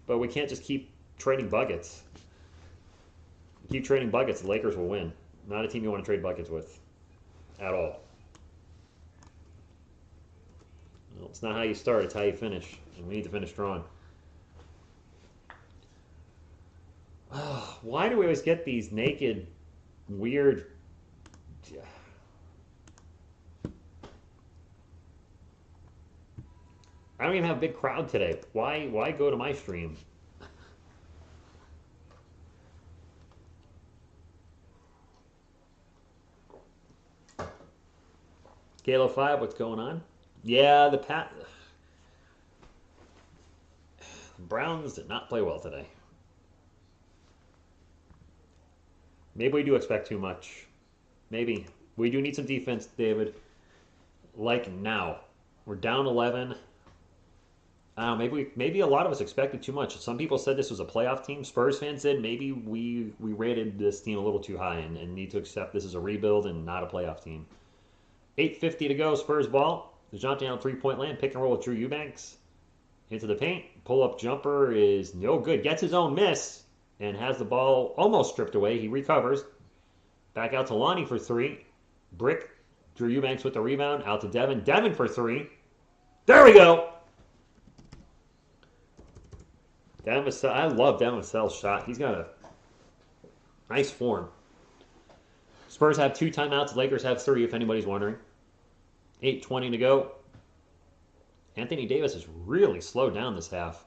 A: but we can't just keep trading buckets. Keep trading buckets, the Lakers will win. Not a team you want to trade buckets with at all. Well, it's not how you start, it's how you finish. And we need to finish strong. Why do we always get these naked, weird... I don't even have a big crowd today. Why go to my stream? Halo 5, what's going on? Yeah, the Browns did not play well today. Maybe we do expect too much. Maybe. We do need some defense, David. Like now. We're down 11. I don't know, maybe a lot of us expected too much. Some people said this was a playoff team. Spurs fans said maybe we rated this team a little too high and need to accept this is a rebuild and not a playoff team. 8:50 to go, Spurs ball. DeJounte on three-point land. Pick and roll with Drew Eubanks. Into the paint. Pull-up jumper is no good. Gets his own miss and has the ball almost stripped away. He recovers. Back out to Lonnie for 3. Brick. Drew Eubanks with the rebound. Out to Devin. Devin for 3. There we go. Devin Vassell. I love Devin Vassell's shot. He's got a nice form. Spurs have 2 timeouts. Lakers have 3, if anybody's wondering. 8:20 to go. Anthony Davis has really slowed down this half.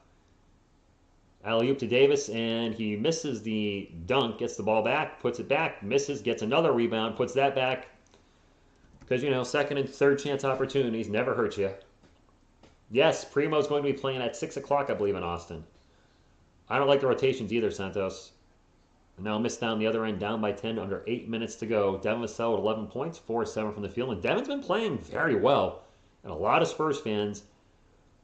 A: Alley-oop to Davis, and he misses the dunk, gets the ball back, puts it back, misses, gets another rebound, puts that back. Because, you know, second and third chance opportunities never hurt you. Yes, Primo's going to be playing at 6 o'clock, I believe, in Austin. I don't like the rotations either, Santos. Now missed down the other end, down by 10, under 8 minutes to go. Devin Vassell with 11 points, 4-7 from the field. And Devin's been playing very well. And a lot of Spurs fans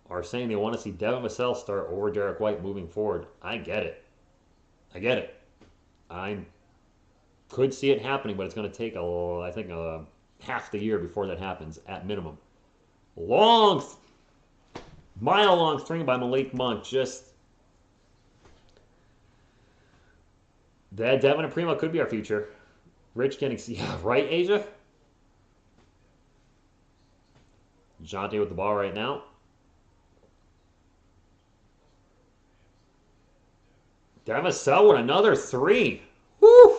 A: are saying they want to see Devin Vassell start over Derek White moving forward. I get it. I could see it happening, but it's going to take, I think, half the year before that happens, at minimum. Mile-long three by Malik Monk. Just... Devin and Primo could be our future. Rich getting... Yeah, right, Asia? Jonte with the ball right now. Devin Vassell with another 3. Woo!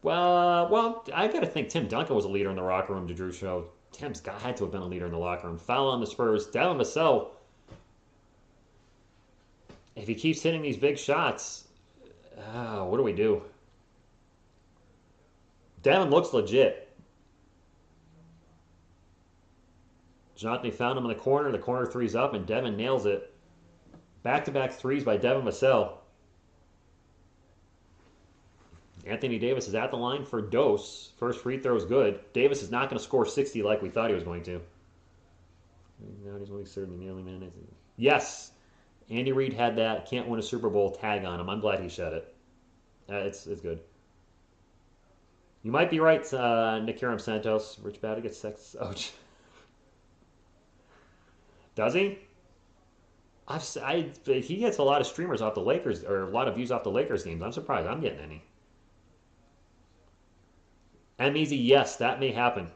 A: Well, I got to think Tim Duncan was a leader in the locker room to Drew show. Tim's had to have been a leader in the locker room. Foul on the Spurs. Devin Vassell... If he keeps hitting these big shots, what do we do? Devin looks legit. Jonathan found him in the corner. The corner three's up, and Devin nails it. Back-to-back threes by Devin Vassell. Anthony Davis is at the line for Dose. First free throw is good. Davis is not going to score 60 like we thought he was going to. Now he's only certainly nearly man. Yes. Andy Reid had that can't win a Super Bowl tag on him. I'm glad he shed it. It's good. You might be right, Nick Hiram Santos. Rich Batter gets sex. Oh, does he? He gets a lot of streamers off the Lakers, or a lot of views off the Lakers games. I'm surprised I'm getting any. Easy, yes, that may happen.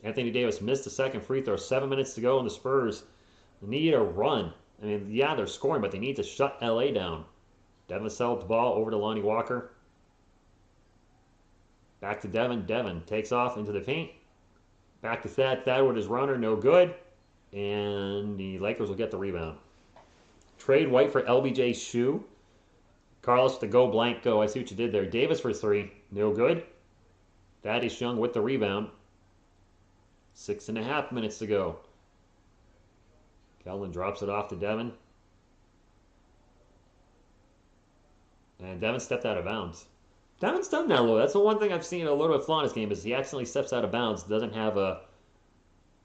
A: Anthony Davis missed the second free throw. 7 minutes to go, and the Spurs need a run. I mean, yeah, they're scoring, but they need to shut LA down. Devin Vassell with the ball over to Lonnie Walker. Back to Devin. Devin takes off into the paint. Back to Thad. Thad with his runner, no good. And the Lakers will get the rebound. Trade White for LBJ Shoe. Carlos to go blank go. I see what you did there. Davis for three, no good. Thaddeus Young with the rebound. 6.5 minutes to go. Keldon drops it off to Devin. And Devin stepped out of bounds. Devin's done that a little. That's the one thing I've seen a little bit flaw in his game is he accidentally steps out of bounds, doesn't have a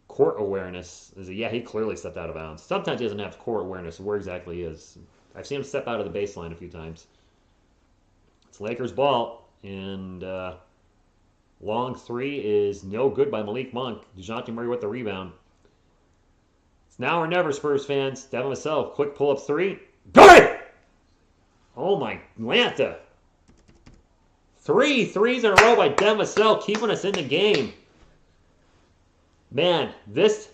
A: court awareness. Yeah, he clearly stepped out of bounds. Sometimes he doesn't have court awareness of where exactly he is. I've seen him step out of the baseline a few times. It's Lakers ball, and long three is no good by Malik Monk. DeJounte Murray with the rebound. It's now or never, Spurs fans. Devin Vassell, quick pull-up three. Good! Oh my Atlanta. 3 threes in a row by Devin Vassell, keeping us in the game. Man, this...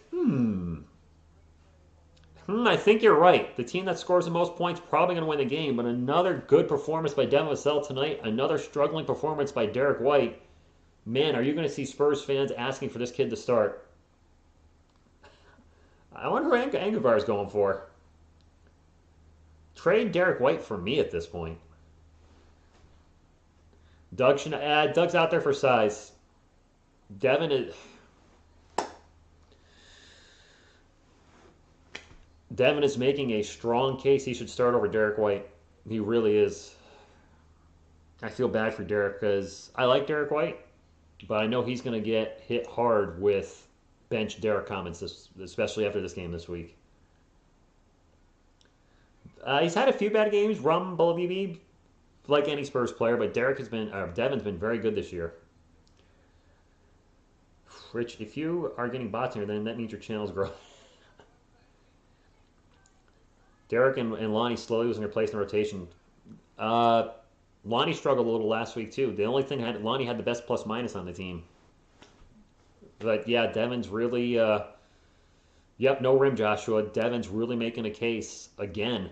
A: I think you're right. The team that scores the most points probably going to win the game, but another good performance by Devin Vassell tonight. Another struggling performance by Derek White. Man, are you going to see Spurs fans asking for this kid to start? I wonder who Angavar is going for. Trade Derek White for me at this point. Doug's out there for size. Devin is making a strong case he should start over Derek White. He really is. I feel bad for Derek because I like Derek White, but I know he's going to get hit hard with bench Derek comments, especially after this game this week. He's had a few bad games, like any Spurs player, but Devin's been very good this year. Rich, if you are getting bots here, then that means your channel's growing. Derek and Lonnie slowly losing their place in the rotation. Lonnie struggled a little last week, too. The only thing, Lonnie had the best plus-minus on the team. But, yeah, Devin's really... Yep, no rim, Joshua. Devin's really making a case, again,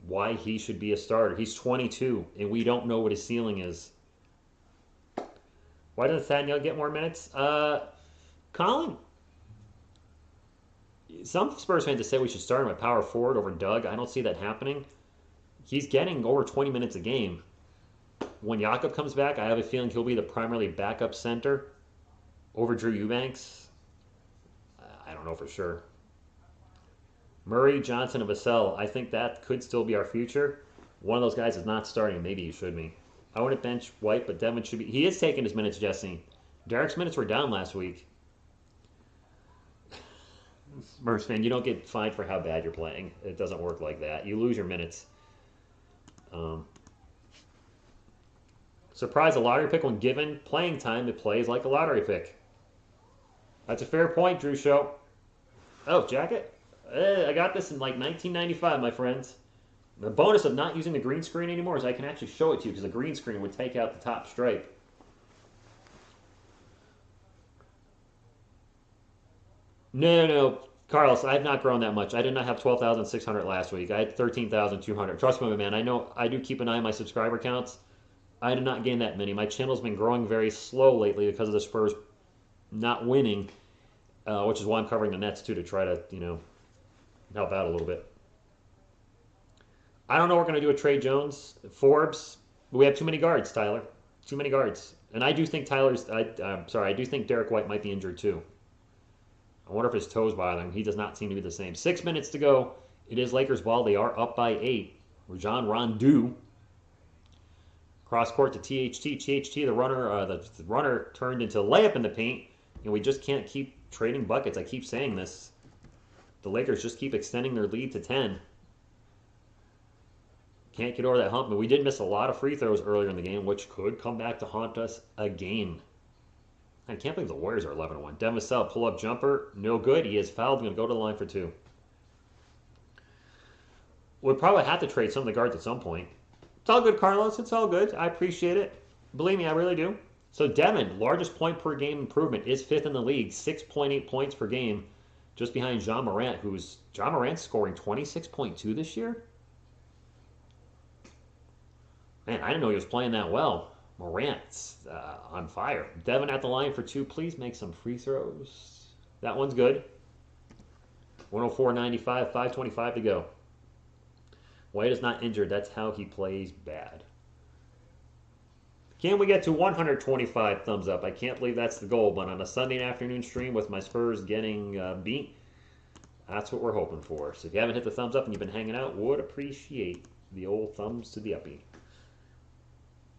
A: why he should be a starter. He's 22, and we don't know what his ceiling is. Why doesn't Thad Young get more minutes? Colin... Some Spurs fans have said we should start him at power forward over Doug. I don't see that happening. He's getting over 20 minutes a game. When Jakob comes back, I have a feeling he'll be the primarily backup center over Drew Eubanks. I don't know for sure. Murray, Johnson, and Vassell. I think that could still be our future. One of those guys is not starting. Maybe he should be. I wouldn't bench White, but Devin should be. He is taking his minutes, Jesse. Derek's minutes were down last week. Spurs fan, you don't get fined for how bad you're playing. It doesn't work like that. You lose your minutes. Surprise, a lottery pick when given playing time, it plays like a lottery pick. That's a fair point, Drew Show. Oh, jacket? I got this in like 1995, my friends. The bonus of not using the green screen anymore is I can actually show it to you because the green screen would take out the top stripe. No, Carlos, I have not grown that much. I did not have 12,600 last week. I had 13,200. Trust me, man, I know I do keep an eye on my subscriber counts. I did not gain that many. My channel's been growing very slow lately because of the Spurs not winning, which is why I'm covering the Nets, too, to try to, help out a little bit. I don't know what we're going to do with Trey Jones. Forbes, we have too many guards, Tyler. Too many guards. And I do think I do think Derek White might be injured, too. I wonder if his toes bother him. He does not seem to be the same. 6 minutes to go. It is Lakers ball. They are up by 8. Rajon Rondo. Cross court to THT. THT, the runner turned into layup in the paint. And we just can't keep trading buckets. I keep saying this. The Lakers just keep extending their lead to 10. Can't get over that hump. But we did miss a lot of free throws earlier in the game, which could come back to haunt us again. I can't believe the Warriors are 11-1. Devin Vassell, pull-up jumper, no good. He is fouled. Going to go to the line for 2. We'll probably have to trade some of the guards at some point. It's all good, Carlos. It's all good. I appreciate it. Believe me, I really do. So Devin, largest point per game improvement, is fifth in the league, 6.8 points per game, just behind John Morant, who's John Morant scoring 26.2 this year. Man, I didn't know he was playing that well. Morant's on fire. Devin at the line for two. Please make some free throws. That one's good. 104.95, 5:25 to go. White is not injured. That's how he plays bad. Can we get to 125 thumbs up? I can't believe that's the goal, but on a Sunday afternoon stream with my Spurs getting beat, that's what we're hoping for. So if you haven't hit the thumbs up and you've been hanging out, would appreciate the old thumbs to the uppie.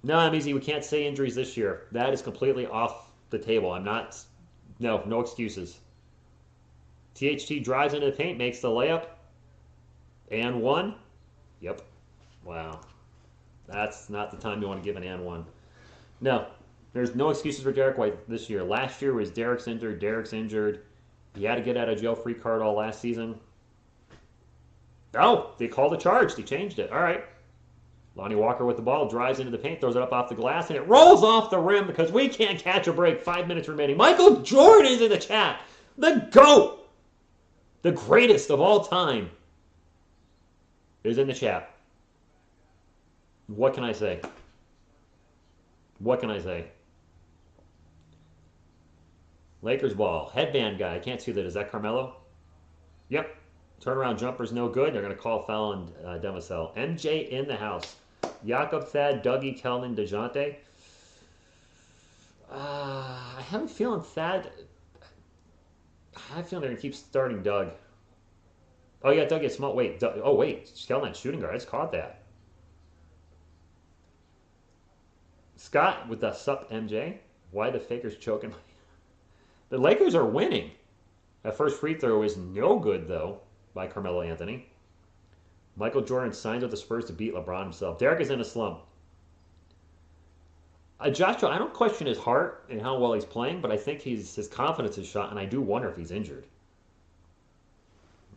A: No, I'm easy. We can't say injuries this year. That is completely off the table. I'm not. No excuses. THT drives into the paint, makes the layup, and one. Yep. Wow. That's not the time you want to give an and one. No, there's no excuses for Derek White this year. Last year was Derek's injured. He had to get out of jail free card all last season. Oh, they called a charge. They changed it. All right. Lonnie Walker with the ball, drives into the paint, throws it up off the glass, and it rolls off the rim because we can't catch a break. 5 minutes remaining. Michael Jordan is in the chat. The GOAT. The greatest of all time is in the chat. What can I say? What can I say? Lakers ball. Headband guy. I can't see that. Is that Carmelo? Yep. Turnaround jumper's no good. They're going to call a foul on Demisel. MJ in the house. Jakob, Thad, Dougie, Kelvin, DeJounte. I have a feeling Thad... I have a feeling they're going to keep starting Doug. Oh, yeah, Doug gets small. Wait. Oh, wait. Kelvin, shooting guard. I just caught that. Scott with the sup MJ. Why the fakers choking? The Lakers are winning. That first free throw is no good, though, by Carmelo Anthony. Michael Jordan signs with the Spurs to beat LeBron himself. Derek is in a slump. Joshua, I don't question his heart and how well he's playing, but I think his confidence is shot, and I do wonder if he's injured.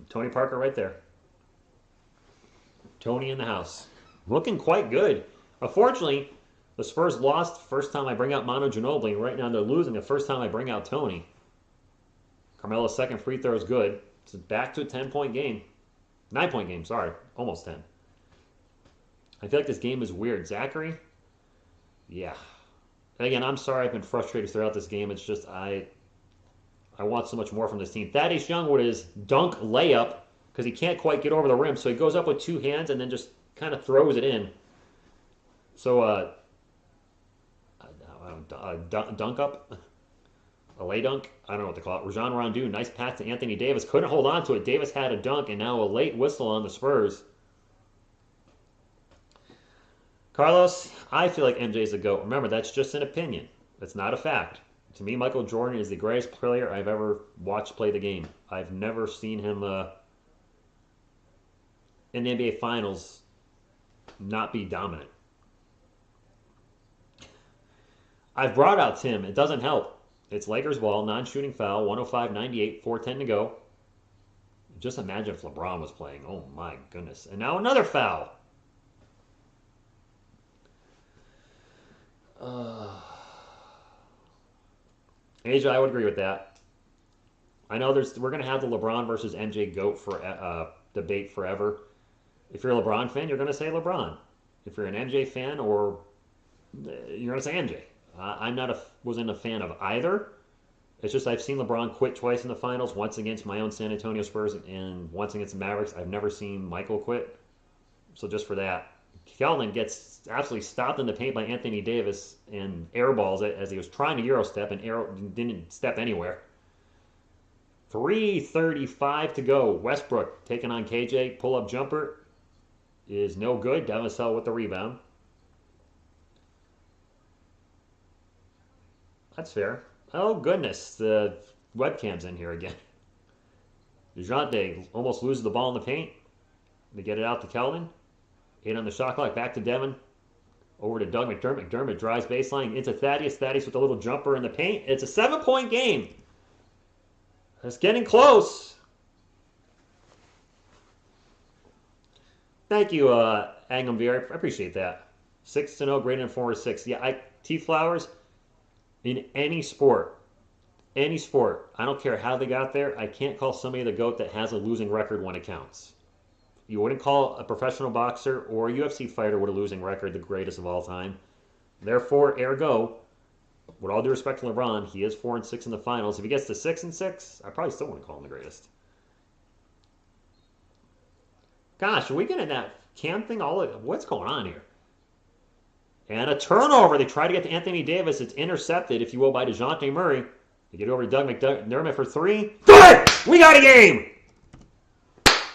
A: Tony Parker right there. Tony in the house. Looking quite good. Unfortunately, the Spurs lost the first time I bring out Manu Ginobili, and right now they're losing the first time I bring out Tony. Carmelo's second free throw is good. It's back to a 10-point game. 9-point game, sorry. Almost 10. I feel like this game is weird. Zachary? Yeah. And again, I'm sorry I've been frustrated throughout this game. It's just I want so much more from this team. Thaddeus Young with his dunk layup because he can't quite get over the rim. So he goes up with two hands and then just kind of throws it in. So, dunk up? A lay dunk? I don't know what to call it. Rajon Rondo, nice pass to Anthony Davis. Couldn't hold on to it. Davis had a dunk, and now a late whistle on the Spurs. Carlos, I feel like MJ's the GOAT. Remember, that's just an opinion. That's not a fact. To me, Michael Jordan is the greatest player I've ever watched play the game. I've never seen him in the NBA Finals not be dominant. I've brought out Tim. It doesn't help. It's Lakers ball, non-shooting foul, 105-98, 4:10 to go. Just imagine if LeBron was playing. Oh, my goodness. And now another foul. Asia, I would agree with that. I know we're going to have the LeBron versus MJ GOAT for debate forever. If you're a LeBron fan, you're going to say LeBron. If you're an MJ fan, or you're going to say MJ. Wasn't a fan of either. It's just I've seen LeBron quit twice in the finals, once against my own San Antonio Spurs and once against the Mavericks. I've never seen Michael quit. So just for that. Keldon gets absolutely stopped in the paint by Anthony Davis and airballs it as he was trying to Euro step and didn't step anywhere. 3:35 to go. Westbrook taking on KJ. Pull-up jumper is no good. Demisel with the rebound. That's fair. Oh, goodness. The webcam's in here again. DeJounte almost loses the ball in the paint. They get it out to Keldon. 8 on the shot clock. Back to Devin. Over to Doug McDermott. McDermott drives baseline into Thaddeus. Thaddeus with a little jumper in the paint. It's a 7-point game. It's getting close. Thank you, Angamvir. I appreciate that. 6-0, greater than 4-6. Yeah, T Flowers, in any sport, I don't care how they got there, I can't call somebody the GOAT that has a losing record when it counts. You wouldn't call a professional boxer or a UFC fighter with a losing record the greatest of all time. Therefore, ergo, with all due respect to LeBron, he is 4-6 in the finals. If he gets to 6-6, I probably still wouldn't call him the greatest. Gosh, are we getting that cam thing what's going on here? And a turnover. They try to get to Anthony Davis. It's intercepted, if you will, by DeJounte Murray. They get over to Doug McDermott for 3. Good! We got a game!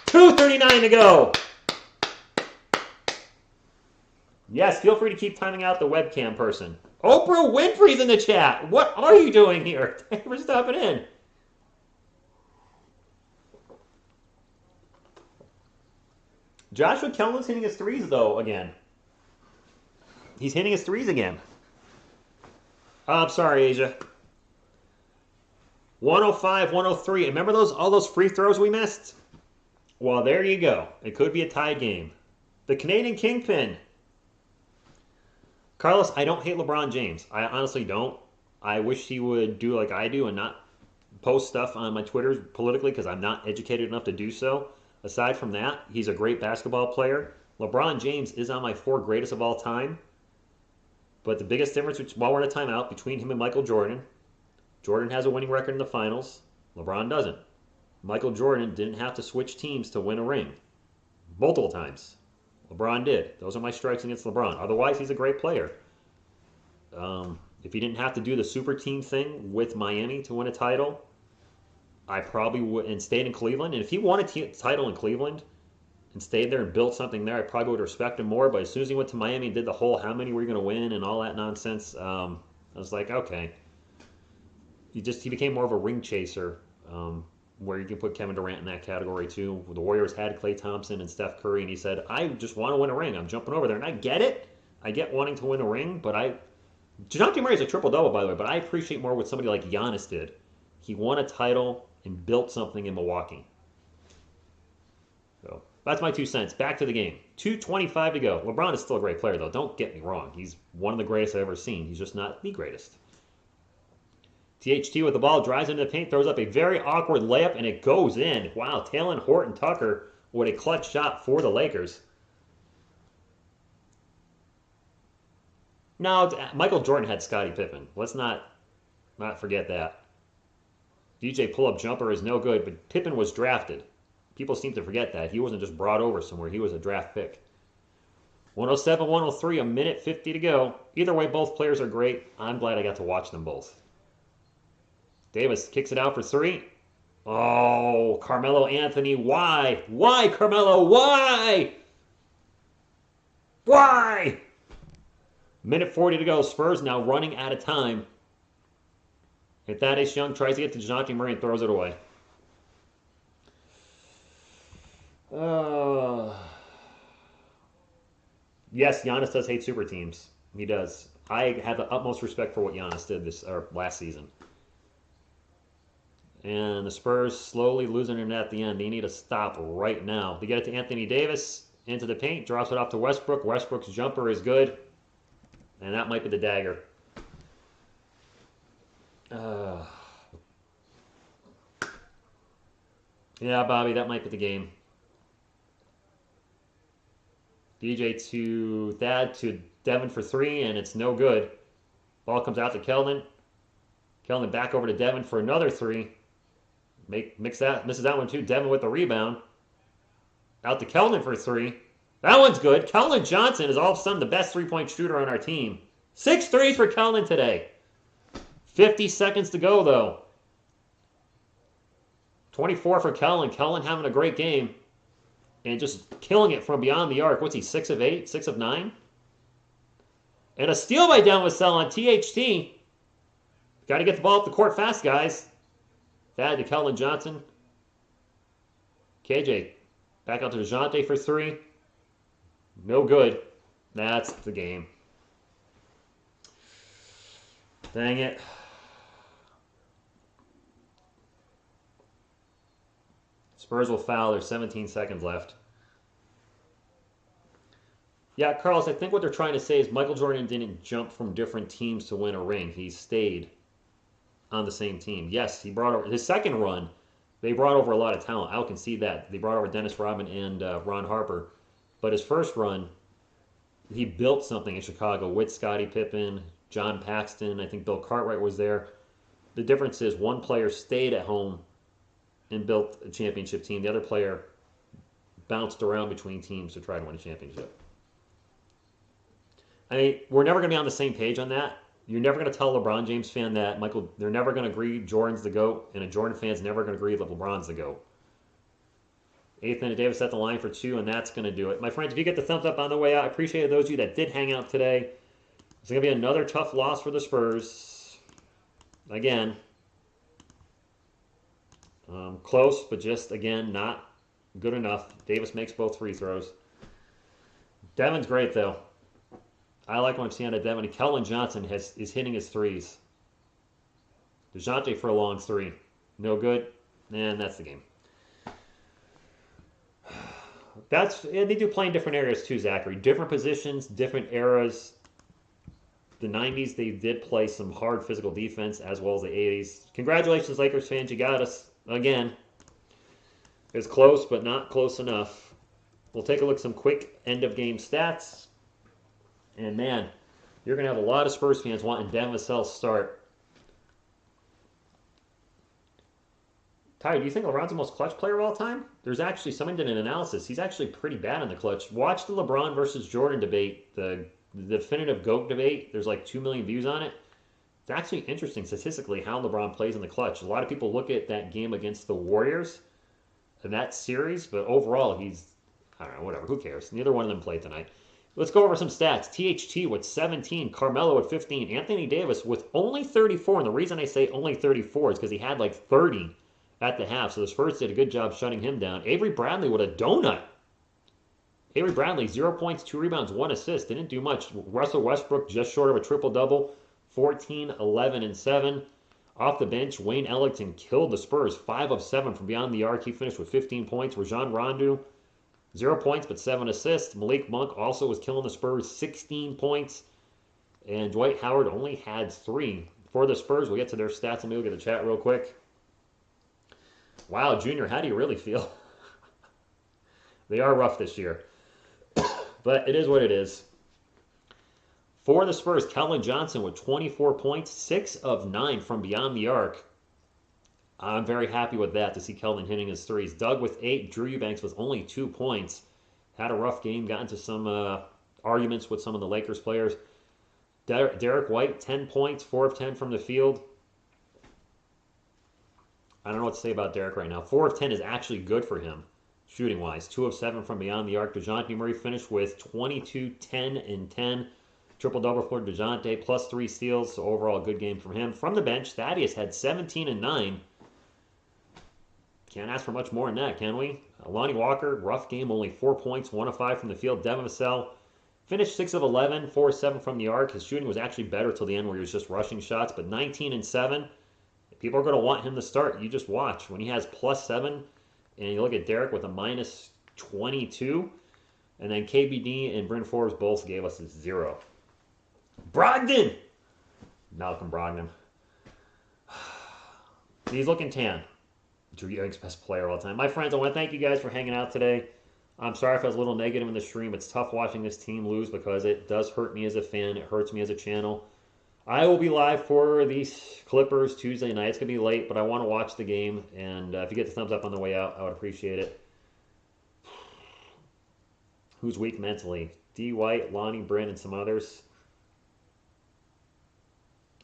A: 2:39 to go. Yes, feel free to keep timing out the webcam person. Oprah Winfrey's in the chat. What are you doing here? Thank you for stopping in. Joshua Kelman's hitting his threes, though, again. He's hitting his threes again. Oh, I'm sorry, Asia. 105, 103. Remember all those free throws we missed? Well, there you go. It could be a tie game. The Canadian Kingpin. Carlos, I don't hate LeBron James. I honestly don't. I wish he would do like I do and not post stuff on my Twitter politically because I'm not educated enough to do so. Aside from that, he's a great basketball player. LeBron James is on my 4 greatest of all time. But the biggest difference, while we're in a timeout, between him and Michael Jordan, Jordan has a winning record in the finals. LeBron doesn't. Michael Jordan didn't have to switch teams to win a ring. Multiple times. LeBron did. Those are my strikes against LeBron. Otherwise, he's a great player. If he didn't have to do the super team thing with Miami to win a title, I probably would, and stayed in Cleveland. And if he won a title in Cleveland and stayed there and built something there, I probably would respect him more. But as soon as he went to Miami and did the whole how many were you going to win and all that nonsense, I was like, okay. He became more of a ring chaser, where you can put Kevin Durant in that category too. The Warriors had Klay Thompson and Steph Curry, and he said, I just want to win a ring. I'm jumping over there. And I get it. I get wanting to win a ring, but DeJounte Murray is a triple-double, by the way, but I appreciate more what somebody like Giannis did. He won a title and built something in Milwaukee. So that's my 2 cents. Back to the game. 2:25 to go. LeBron is still a great player, though. Don't get me wrong. He's one of the greatest I've ever seen. He's just not the greatest. THT with the ball, drives into the paint, throws up a very awkward layup, and it goes in. Wow, Talen Horton-Tucker with a clutch shot for the Lakers. No, Michael Jordan had Scottie Pippen. Let's not forget that. DJ pull-up jumper is no good, but Pippen was drafted. People seem to forget that. He wasn't just brought over somewhere. He was a draft pick. 107, 103, a minute 50 to go. Either way, both players are great. I'm glad I got to watch them both. Davis kicks it out for 3. Oh, Carmelo Anthony, why? Why, Carmelo, why? Why? Minute 40 to go. Spurs now running out of time. And Thaddeus Young tries to get to DeJounte Murray and throws it away. Yes, Giannis does hate super teams. He does. I have the utmost respect for what Giannis did last season. And the Spurs slowly losing it at the end. They need to stop right now. They get it to Anthony Davis, into the paint, drops it off to Westbrook. Westbrook's jumper is good. And that might be the dagger. Yeah, Bobby, that might be the game. DJ to Thad to Devin for 3, and it's no good. Ball comes out to Keldon. Keldon back over to Devin for another 3. Misses that one too. Devin with the rebound. Out to Keldon for 3. That one's good. Keldon Johnson is all of a sudden the best three-point shooter on our team. 6 threes for Keldon today. 50 seconds to go, though. 24 for Keldon. Keldon having a great game. And just killing it from beyond the arc. What's he, 6 of 8? 6 of 9? And a steal by Devin Vassell on THT. Got to get the ball up the court fast, guys. Thad to Keldon Johnson. KJ back out to DeJounte for 3. No good. That's the game. Dang it. Spurs will foul. There's 17 seconds left. Yeah, Carlos, I think what they're trying to say is Michael Jordan didn't jump from different teams to win a ring. He stayed on the same team. Yes, he brought over his second run. They brought over a lot of talent. I'll concede that. They brought over Dennis Rodman and Ron Harper. But his first run, he built something in Chicago with Scottie Pippen, John Paxton. I think Bill Cartwright was there. The difference is one player stayed at home and built a championship team. The other player bounced around between teams to try to win a championship. I mean, we're never going to be on the same page on that. You're never going to tell a LeBron James fan that Michael. They're never going to agree Jordan's the GOAT, and a Jordan fan's never going to agree that LeBron's the GOAT. Anthony Davis at the line for 2, and that's going to do it. My friends, if you get the thumbs up on the way out, I appreciate those of you that did hang out today. It's going to be another tough loss for the Spurs. Again, close, but just, again, not good enough. Davis makes both free throws. Devin's great, though. I like what I'm seeing out of Devin. Keldon Johnson is hitting his threes. DeJounte for a long 3. No good. And that's the game. They do play in different areas too, Zachary. Different positions, different eras. The 90s, they did play some hard physical defense as well as the 80s. Congratulations, Lakers fans. You got us again. It's close, but not close enough. We'll take a look at some quick end-of-game stats. And, man, you're going to have a lot of Spurs fans wanting Devin Vassell's start. Ty, do you think LeBron's the most clutch player of all time? There's actually, someone did an analysis. He's actually pretty bad in the clutch. Watch the LeBron versus Jordan debate, the definitive GOAT debate. There's like 2 million views on it. It's actually interesting statistically how LeBron plays in the clutch. A lot of people look at that game against the Warriors in that series, but overall I don't know, whatever, who cares? Neither one of them played tonight. Let's go over some stats. THT with 17, Carmelo with 15, Anthony Davis with only 34. And the reason I say only 34 is because he had like 30 at the half. So the Spurs did a good job shutting him down. Avery Bradley with a donut. Avery Bradley, 0 points, 2 rebounds, 1 assist. Didn't do much. Russell Westbrook just short of a triple-double. 14, 11, and 7. Off the bench, Wayne Ellington killed the Spurs. 5 of 7 from beyond the arc. He finished with 15 points. Rajon Rondo, 0 points, but 7 assists. Malik Monk also was killing the Spurs, 16 points. And Dwight Howard only had 3. For the Spurs, we'll get to their stats. Let me look at the chat real quick. Wow, Junior, how do you really feel? They are rough this year. But it is what it is. For the Spurs, Keldon Johnson with 24 points, 6 of 9 from beyond the arc. I'm very happy with that, to see Keldon hitting his threes. Doug with 8. Drew Eubanks with only 2 points. Had a rough game, got into some arguments with some of the Lakers players. Derek White, 10 points, 4 of 10 from the field. I don't know what to say about Derek right now. 4 of 10 is actually good for him, shooting-wise. 2 of 7 from beyond the arc. DeJounte Murray finished with 22, 10, and 10. Triple-double for DeJounte, plus 3 steals, so overall a good game from him. From the bench, Thaddeus had 17 and 9. Can't ask for much more than that, can we? Lonnie Walker, rough game, only 4 points, 1 of 5 from the field. Devin Vassell finished 6 of 11, 4 of 7 from the arc. His shooting was actually better till the end where he was just rushing shots, but 19 and 7. People are going to want him to start. You just watch. When he has plus 7, and you look at Derek with a minus 22, and then KBD and Bryn Forbes both gave us a 0. Brogdon! Malcolm Brogdon. He's looking tan. Drew Young's best player of all time. My friends, I want to thank you guys for hanging out today. I'm sorry if I was a little negative in the stream. It's tough watching this team lose because it does hurt me as a fan. It hurts me as a channel. I will be live for these Clippers Tuesday night. It's going to be late, but I want to watch the game. And if you get the thumbs up on the way out, I would appreciate it. Who's weak mentally? D. White, Lonnie, Bryn, and some others.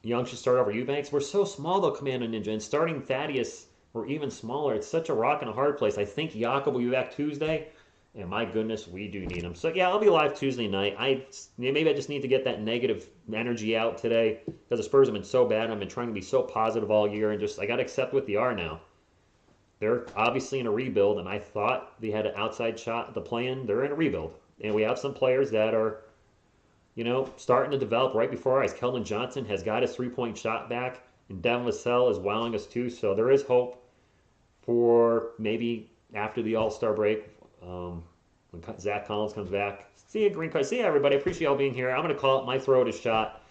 A: Young should start over Eubanks. We're so small, though, Commander Ninja. And starting Thaddeus, we're even smaller. It's such a rock and a hard place. I think Jakob will be back Tuesday. And my goodness, we do need him. So, yeah, I'll be live Tuesday night. Maybe I just need to get that negative energy out today because the Spurs have been so bad. I've been trying to be so positive all year, and just I got to accept what they are now. They're obviously in a rebuild, and I thought they had an outside shot at the play-in. They're in a rebuild. And we have some players that are, starting to develop right before our eyes. Keldon Johnson has got his three-point shot back, and Devin Vassell is wowing us too. So there is hope for maybe after the All-Star break, when Zach Collins comes back, See you, Green Card. See you, everybody. Appreciate y'all being here. I'm going to call it. My throat is shot.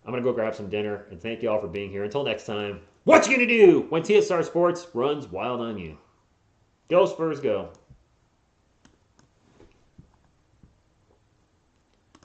A: I'm going to go grab some dinner. And thank you all for being here. Until next time, what you going to do when TSR Sports runs wild on you? Go Spurs, go.